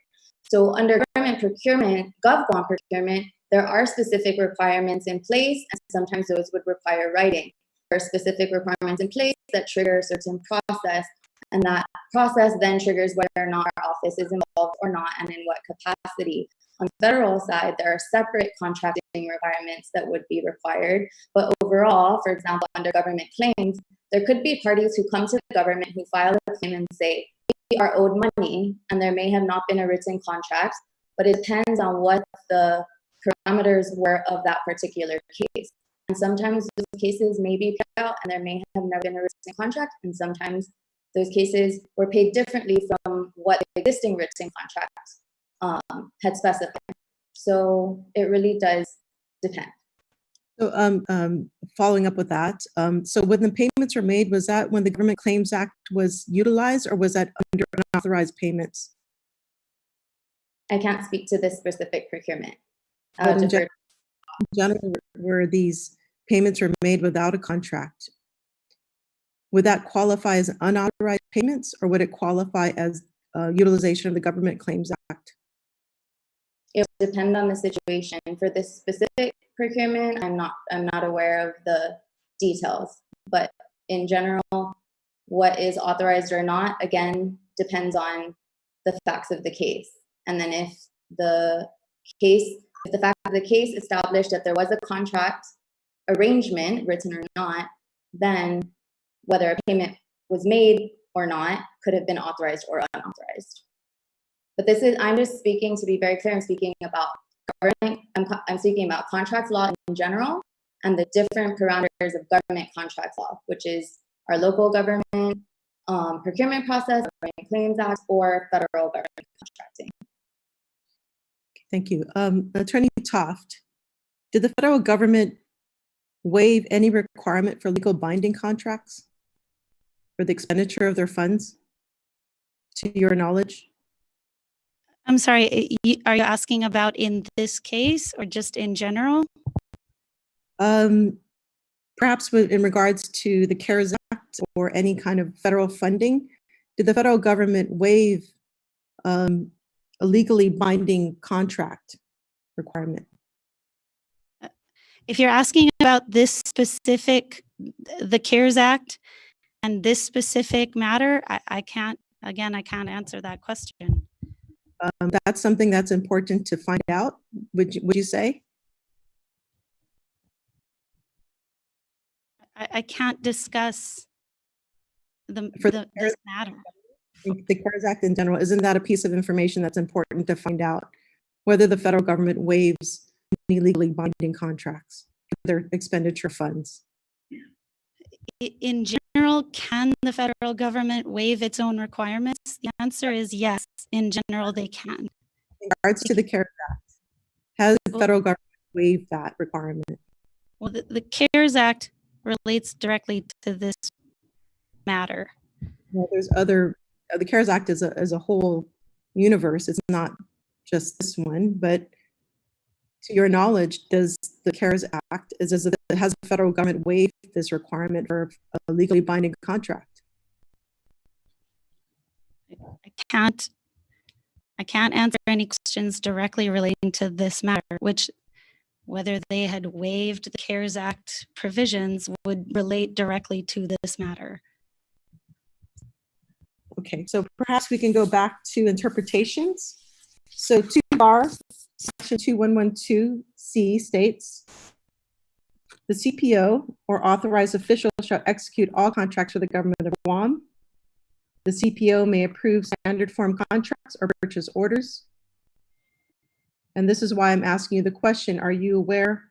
So under government procurement, GovGuam procurement, there are specific requirements in place, and sometimes those would require writing. There are specific requirements in place that trigger a certain process, and that process then triggers whether or not our office is involved or not, and in what capacity. On the federal side, there are separate contracting requirements that would be required. But overall, for example, under government claims, there could be parties who come to the government who file a claim and say, we are owed money, and there may have not been a written contract, but it depends on what the parameters were of that particular case. And sometimes those cases may be paid out, and there may have never been a written contract, and sometimes those cases were paid differently from what the existing written contracts had specified. So it really does depend. So following up with that, so when the payments were made, was that when the Government Claims Act was utilized, or was that under unauthorized payments? I can't speak to this specific procurement. In general, where these payments were made without a contract, would that qualify as unauthorized payments, or would it qualify as utilization of the Government Claims Act? It would depend on the situation. For this specific procurement, I'm not aware of the details, but in general, what is authorized or not, again, depends on the facts of the case. And then if the fact of the case established that there was a contract arrangement, written or not, then whether a payment was made or not could have been authorized or unauthorized. But I'm just speaking, to be very clear, I'm speaking about government, I'm speaking about contract law in general, and the different parameters of government contract law, which is our local government procurement process, Government Claims Act, or federal government contracting. Thank you. Attorney Toft, did the federal government waive any requirement for legal binding contracts for the expenditure of their funds, to your knowledge? I'm sorry, are you asking about in this case or just in general? Perhaps in regards to the CARES Act or any kind of federal funding, did the federal government waive a legally binding contract requirement? If you're asking about this specific, the CARES Act and this specific matter, I can't answer that question. That's something that's important to find out, would you say? I can't discuss this matter. The CARES Act in general, isn't that a piece of information that's important to find out, whether the federal government waives any legally binding contracts for their expenditure funds? In general, can the federal government waive its own requirements? The answer is yes. In general, they can. In regards to the CARES Act, has the federal government waived that requirement? Well, the CARES Act relates directly to this matter. Well, there's other, the CARES Act is a whole universe. It's not just this one, but to your knowledge, does the CARES Act, has the federal government waived this requirement for a legally binding contract? I can't answer any questions directly relating to this matter, which whether they had waived the CARES Act provisions would relate directly to this matter. Okay, so perhaps we can go back to interpretations. So 2R, section 2112C states, the CPO or authorized official shall execute all contracts for the government of Guam. The CPO may approve standard form contracts or purchase orders. And this is why I'm asking you the question, are you aware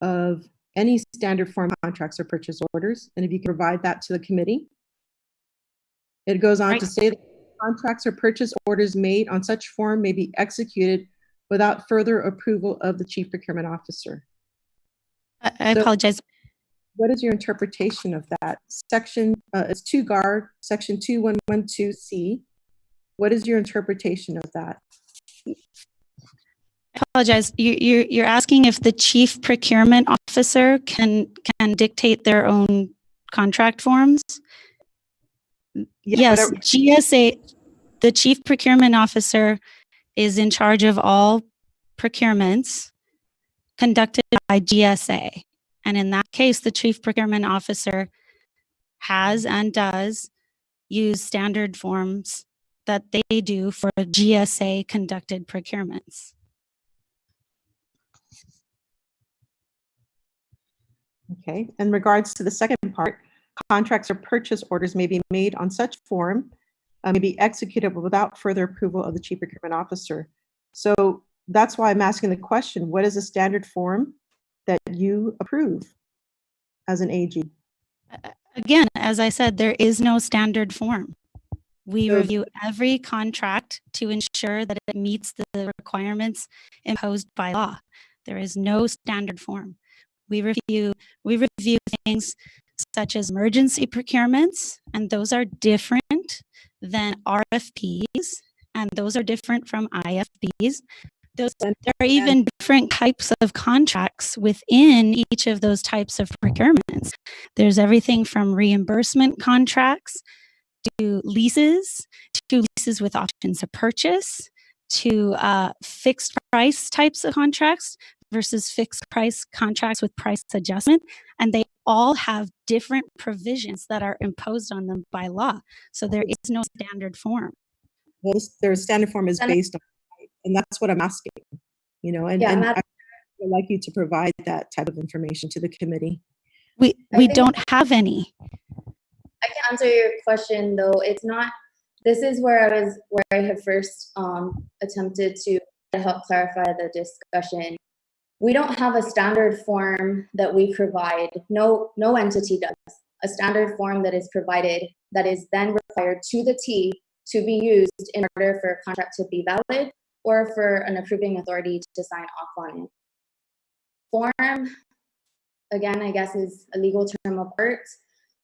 of any standard form contracts or purchase orders? And if you can provide that to the committee. It goes on to say that contracts or purchase orders made on such form may be executed without further approval of the Chief Procurement Officer. I apologize. What is your interpretation of that? Section, it's 2GAR, section 2112C. What is your interpretation of that? I apologize. You're asking if the Chief Procurement Officer can dictate their own contract forms? Yeah, yes, GSA, the Chief Procurement Officer is in charge of all procurements conducted by GSA. And in that case, the Chief Procurement Officer has and does use standard forms that they do for GSA conducted procurements. Okay, in regards to the second part, contracts or purchase orders may be made on such form, may be executed without further approval of the Chief Procurement Officer. So that's why I'm asking the question, what is a standard form that you approve as an AG? Again, as I said, there is no standard form. We review every contract to ensure that it meets the requirements imposed by law. There is no standard form. We review things such as emergency procurements, and those are different than RFPs, and those are different from IFBs. There are even different types of contracts within each of those types of procurements. There's everything from reimbursement contracts to leases with options to purchase, to fixed price types of contracts versus fixed price contracts with price adjustment. And they all have different provisions that are imposed on them by law. So there is no standard form. Well, their standard form is based on, and that's what I'm asking, you know, and I would like you to provide that type of information to the committee. We don't have any. I can answer your question though. It's not, this is where I had first attempted to help clarify the discussion. We don't have a standard form that we provide. No entity does. A standard form that is provided that is then required to the T to be used in order for a contract to be valid or for an approving authority to sign off on it. Form, again, I guess is a legal term apart.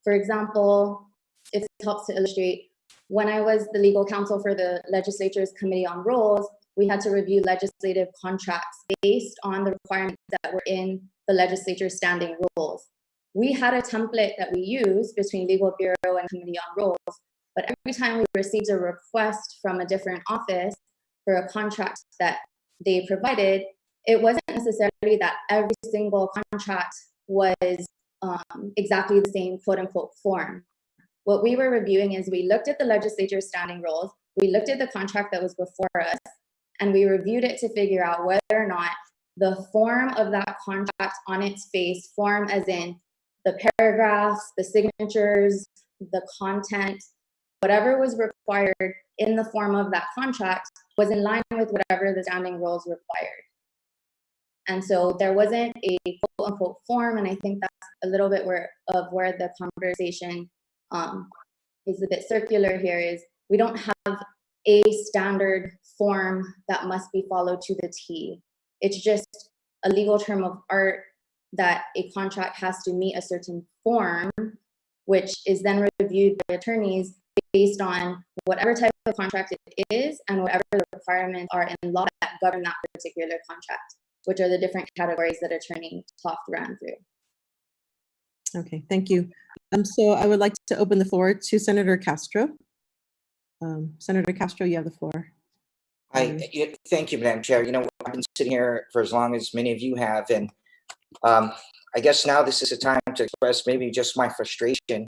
For example, if it helps to illustrate, when I was the legal counsel for the Legislature's Committee on Rules, we had to review legislative contracts based on the requirements that were in the Legislature's standing rules. We had a template that we used between Legal Bureau and Committee on Rules, but every time we received a request from a different office for a contract that they provided, it wasn't necessarily that every single contract was exactly the same quote unquote form. What we were reviewing is we looked at the Legislature's standing rules, we looked at the contract that was before us, and we reviewed it to figure out whether or not the form of that contract on its face, form as in the paragraphs, the signatures, the content, whatever was required in the form of that contract was in line with whatever the standing rules required. And so there wasn't a quote unquote form, and I think that's a little bit where the conversation is a bit circular here is we don't have a standard form that must be followed to the T. It's just a legal term of art that a contract has to meet a certain form, which is then reviewed by attorneys based on whatever type of contract it is and whatever the requirements are in law that govern that particular contract, which are the different categories that Attorney Toft ran through. Okay, thank you. So I would like to open the floor to Senator Castro. Senator Castro, you have the floor. Thank you, Madam Chair. You know, I've been sitting here for as long as many of you have, and I guess now this is a time to express maybe just my frustration.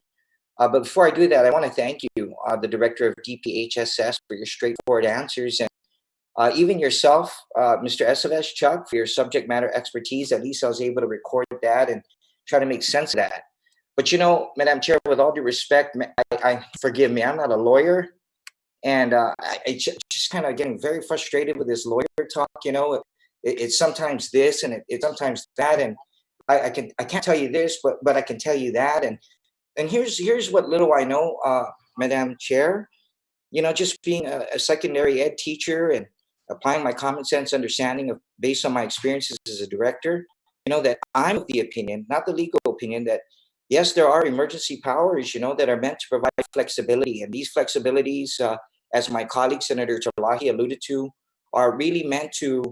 But before I do that, I want to thank you, the Director of DPHSS, for your straightforward answers, and even yourself, Mr. Aceves, Chuck, for your subject matter expertise. At least I was able to record that and try to make sense of that. But you know, Madam Chair, with all due respect, forgive me, I'm not a lawyer. And I just kind of getting very frustrated with this lawyer talk. You know, it's sometimes this and it's sometimes that, and I can't tell you this, but I can tell you that. And here's what little I know, Madam Chair. You know, just being a secondary ed teacher and applying my common sense understanding of based on my experiences as a director. You know, that I'm of the opinion, not the legal opinion, that yes, there are emergency powers, you know, that are meant to provide flexibility, and these flexibilities, as my colleague Senator Talahi alluded to, are really meant to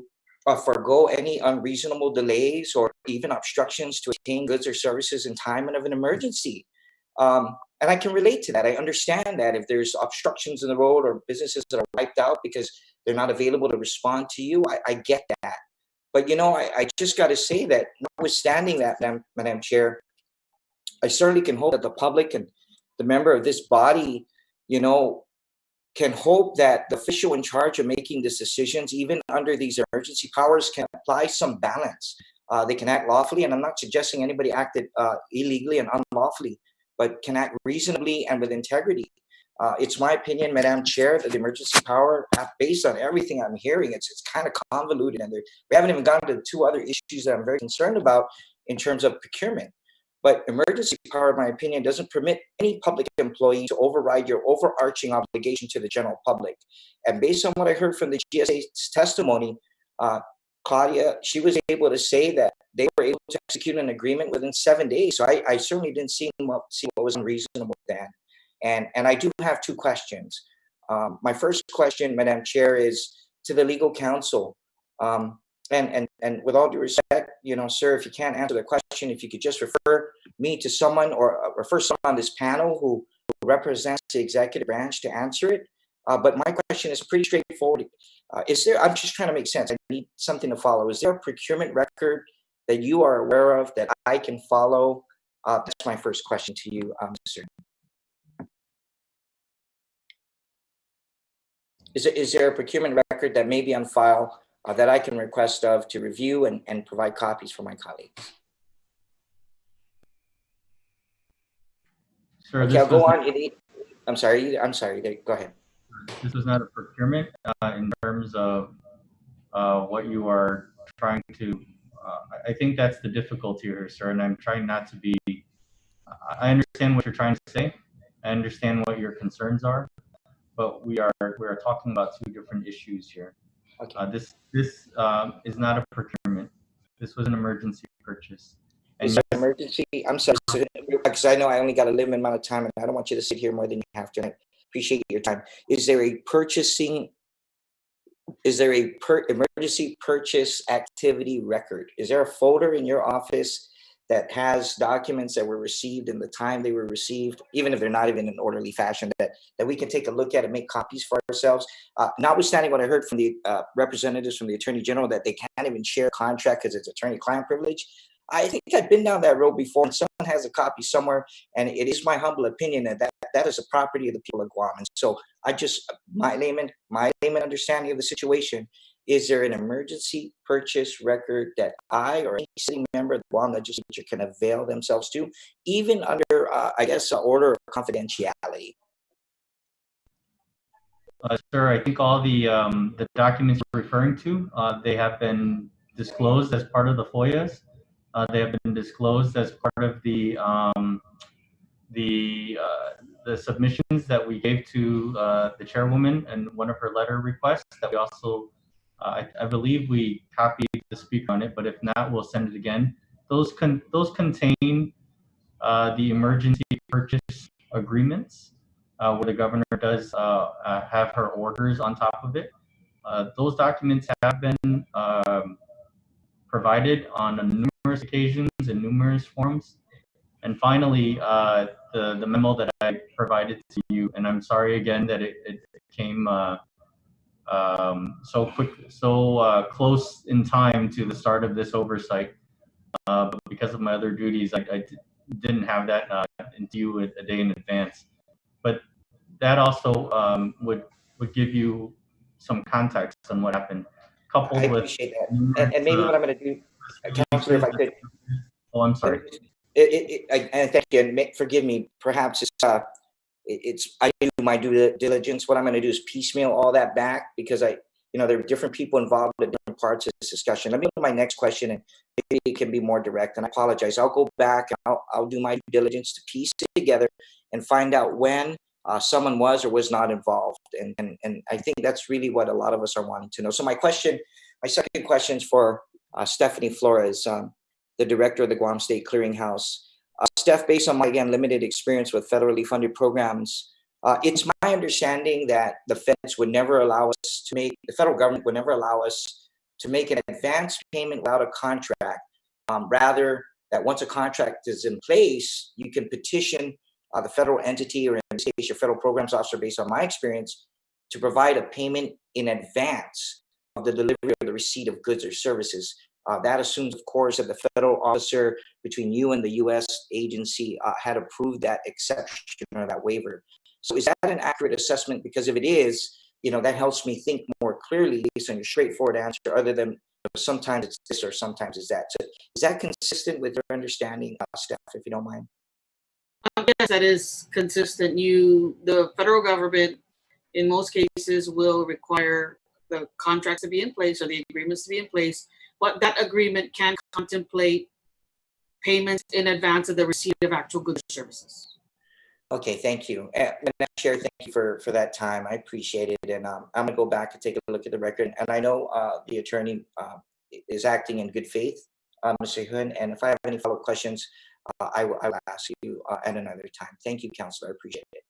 forego any unreasonable delays or even obstructions to obtain goods or services in time of an emergency. And I can relate to that. I understand that if there's obstructions in the road or businesses that are wiped out because they're not available to respond to you, I get that. But, you know, I just got to say that notwithstanding that, Madam Chair, I certainly can hope that the public and the member of this body, you know, can hope that the official in charge of making these decisions, even under these emergency powers, can apply some balance. They can act lawfully, and I'm not suggesting anybody acted illegally and unlawfully, but can act reasonably and with integrity. It's my opinion, Madam Chair, that the emergency power, based on everything I'm hearing, it's kind of convoluted, and we haven't even gotten to the two other issues that I'm very concerned about in terms of procurement. But emergency power, in my opinion, doesn't permit any public employee to override your overarching obligation to the general public. And based on what I heard from the GSA's testimony, Claudia, she was able to say that they were able to execute an agreement within 7 days. So I certainly didn't see what was unreasonable then. And I do have two questions. My first question, Madam Chair, is to the legal counsel. And with all due respect, you know, sir, if you can't answer the question, if you could just refer me to someone or refer someone on this panel who represents the executive branch to answer it. But my question is pretty straightforward. I'm just trying to make sense. I need something to follow. Is there a procurement record that you are aware of that I can follow? That's my first question to you, sir. Is there a procurement record that may be on file that I can request of to review and provide copies for my colleagues? Sir, okay, I'll go on. I'm sorry. Go ahead. This is not a procurement in terms of what you are trying to. I think that's the difficulty here, sir, and I'm trying not to be. I understand what you're trying to say. I understand what your concerns are, but we are talking about two different issues here. Okay. This is not a procurement. This was an emergency purchase. Is it emergency? I'm sorry, because I know I only got a limited amount of time, and I don't want you to sit here more than you have to. I appreciate your time. Is there a emergency purchase activity record? Is there a folder in your office that has documents that were received in the time they were received, even if they're not even in orderly fashion, that we can take a look at and make copies for ourselves? Notwithstanding what I heard from the representatives from the Attorney General, that they can't even share a contract because it's attorney-client privilege. I think I've been down that road before, and someone has a copy somewhere, and it is my humble opinion that is a property of the people of Guam. And so my layman understanding of the situation, is there an emergency purchase record that I or any sitting member of the Guam legislature can avail themselves to, even under, I guess, an order of confidentiality? Sir, I think all the documents you're referring to, they have been disclosed as part of the FOIAs. They have been disclosed as part of the the submissions that we gave to the chairwoman and one of her letter requests that we also, I believe we copied the speaker on it, but if not, we'll send it again. Those contain the emergency purchase agreements where the governor does have her orders on top of it. Those documents have been provided on numerous occasions in numerous forms. And finally, the memo that I provided to you, and I'm sorry again that it came so quick, so close in time to the start of this oversight. But because of my other duties, I didn't have that due a day in advance. But that also would give you some context on what happened, coupled with. I appreciate that. And maybe what I'm going to do, Councilor, if I could. Oh, I'm sorry. And thank you, and forgive me. Perhaps it's I do my due diligence. What I'm going to do is piecemeal all that back because there are different people involved in different parts of this discussion. Let me go to my next question, and maybe it can be more direct. And I apologize. I'll go back and I'll do my due diligence to piece it together and find out when someone was or was not involved. And I think that's really what a lot of us are wanting to know. So my second question is for Stephanie Flores, the director of the Guam State Clearinghouse. Steph, based on my, again, limited experience with federally funded programs, it's my understanding that the federal government would never allow us to make an advance payment without a contract. Rather, that once a contract is in place, you can petition the federal entity, or in this case, your federal programs officer, based on my experience, to provide a payment in advance of the delivery or the receipt of goods or services. That assumes, of course, that the federal officer between you and the U.S. agency had approved that exception or that waiver. So is that an accurate assessment? Because if it is, that helps me think more clearly based on your straightforward answer, other than sometimes it's this or sometimes it's that. So is that consistent with your understanding, Steph, if you don't mind? Yes, that is consistent. The federal government, in most cases, will require the contracts to be in place or the agreements to be in place, but that agreement can contemplate payments in advance of the receipt of actual goods or services. Okay, thank you. Madam Chair, thank you for that time. I appreciate it. And I'm going to go back and take a look at the record. And I know the attorney is acting in good faith, Mr. Hun. And if I have any follow-up questions, I will ask you at another time. Thank you, Councilor. I appreciate it.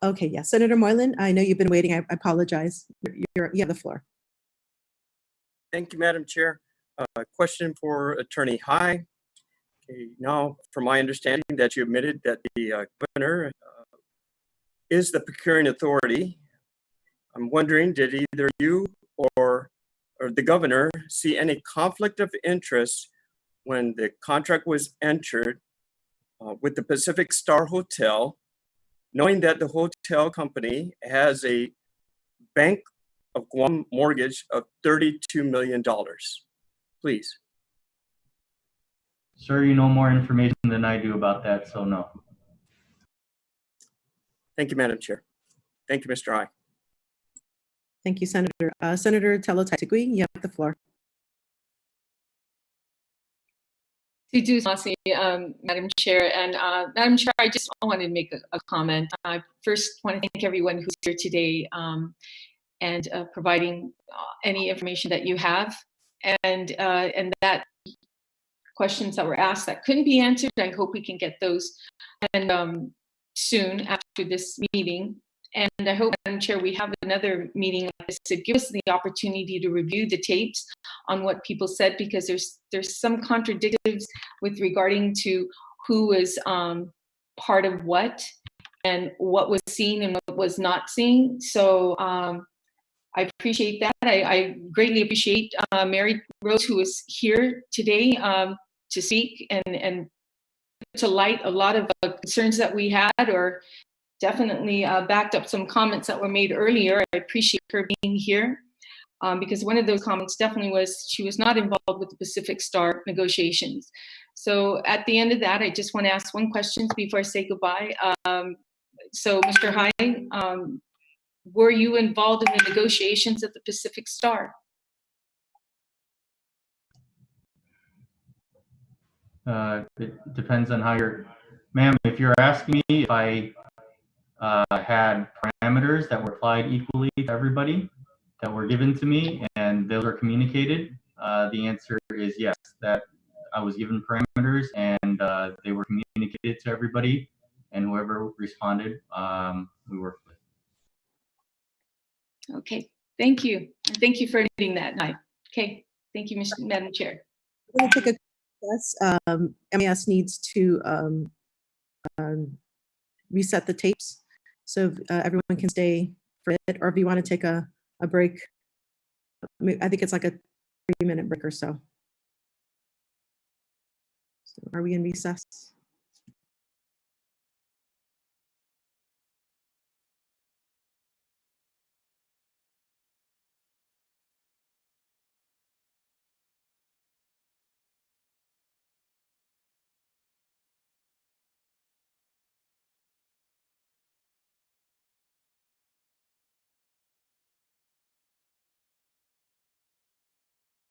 Okay. Senator Moylan, I know you've been waiting. I apologize. You have the floor. Thank you, Madam Chair. Question for Attorney Hai. Okay, now, from my understanding that you admitted that the governor is the procuring authority, I'm wondering, did either you or the governor see any conflict of interest when the contract was entered with the Pacific Star Hotel, knowing that the hotel company has a Bank of Guam mortgage of $32 million? Please. Sir, you know more information than I do about that, so no. Thank you, Madam Chair. Thank you, Mr. Hai. Thank you, Senator. Senator Tello-Taitigui, you have the floor. Madam Chair. And Madam Chair, I just wanted to make a comment. I first want to thank everyone who's here today and providing any information that you have. And that questions that were asked that couldn't be answered, I hope we can get those and soon after this meeting. And I hope, Madam Chair, we have another meeting like this to give us the opportunity to review the tapes on what people said, because there's some contradictions with regarding to who was part of what and what was seen and what was not seen. So I appreciate that. I greatly appreciate Mary Rose, who is here today to speak and to light a lot of concerns that we had, or definitely backed up some comments that were made earlier. I appreciate her being here because one of those comments definitely was she was not involved with the Pacific Star negotiations. So at the end of that, I just want to ask one question before I say goodbye. So Mr. Hai, were you involved in the negotiations at the Pacific Star? It depends on how you're, ma'am, if you're asking me if I had parameters that were applied equally to everybody that were given to me and those are communicated, the answer is yes, that I was given parameters and they were communicated to everybody, and whoever responded, we worked with. Okay, thank you. And thank you for reading that night. Okay, thank you, Madam Chair. We'll take a yes. MAS needs to reset the tapes so everyone can stay for it, or if you want to take a break, I think it's like a 3-minute break or so. So are we in recess?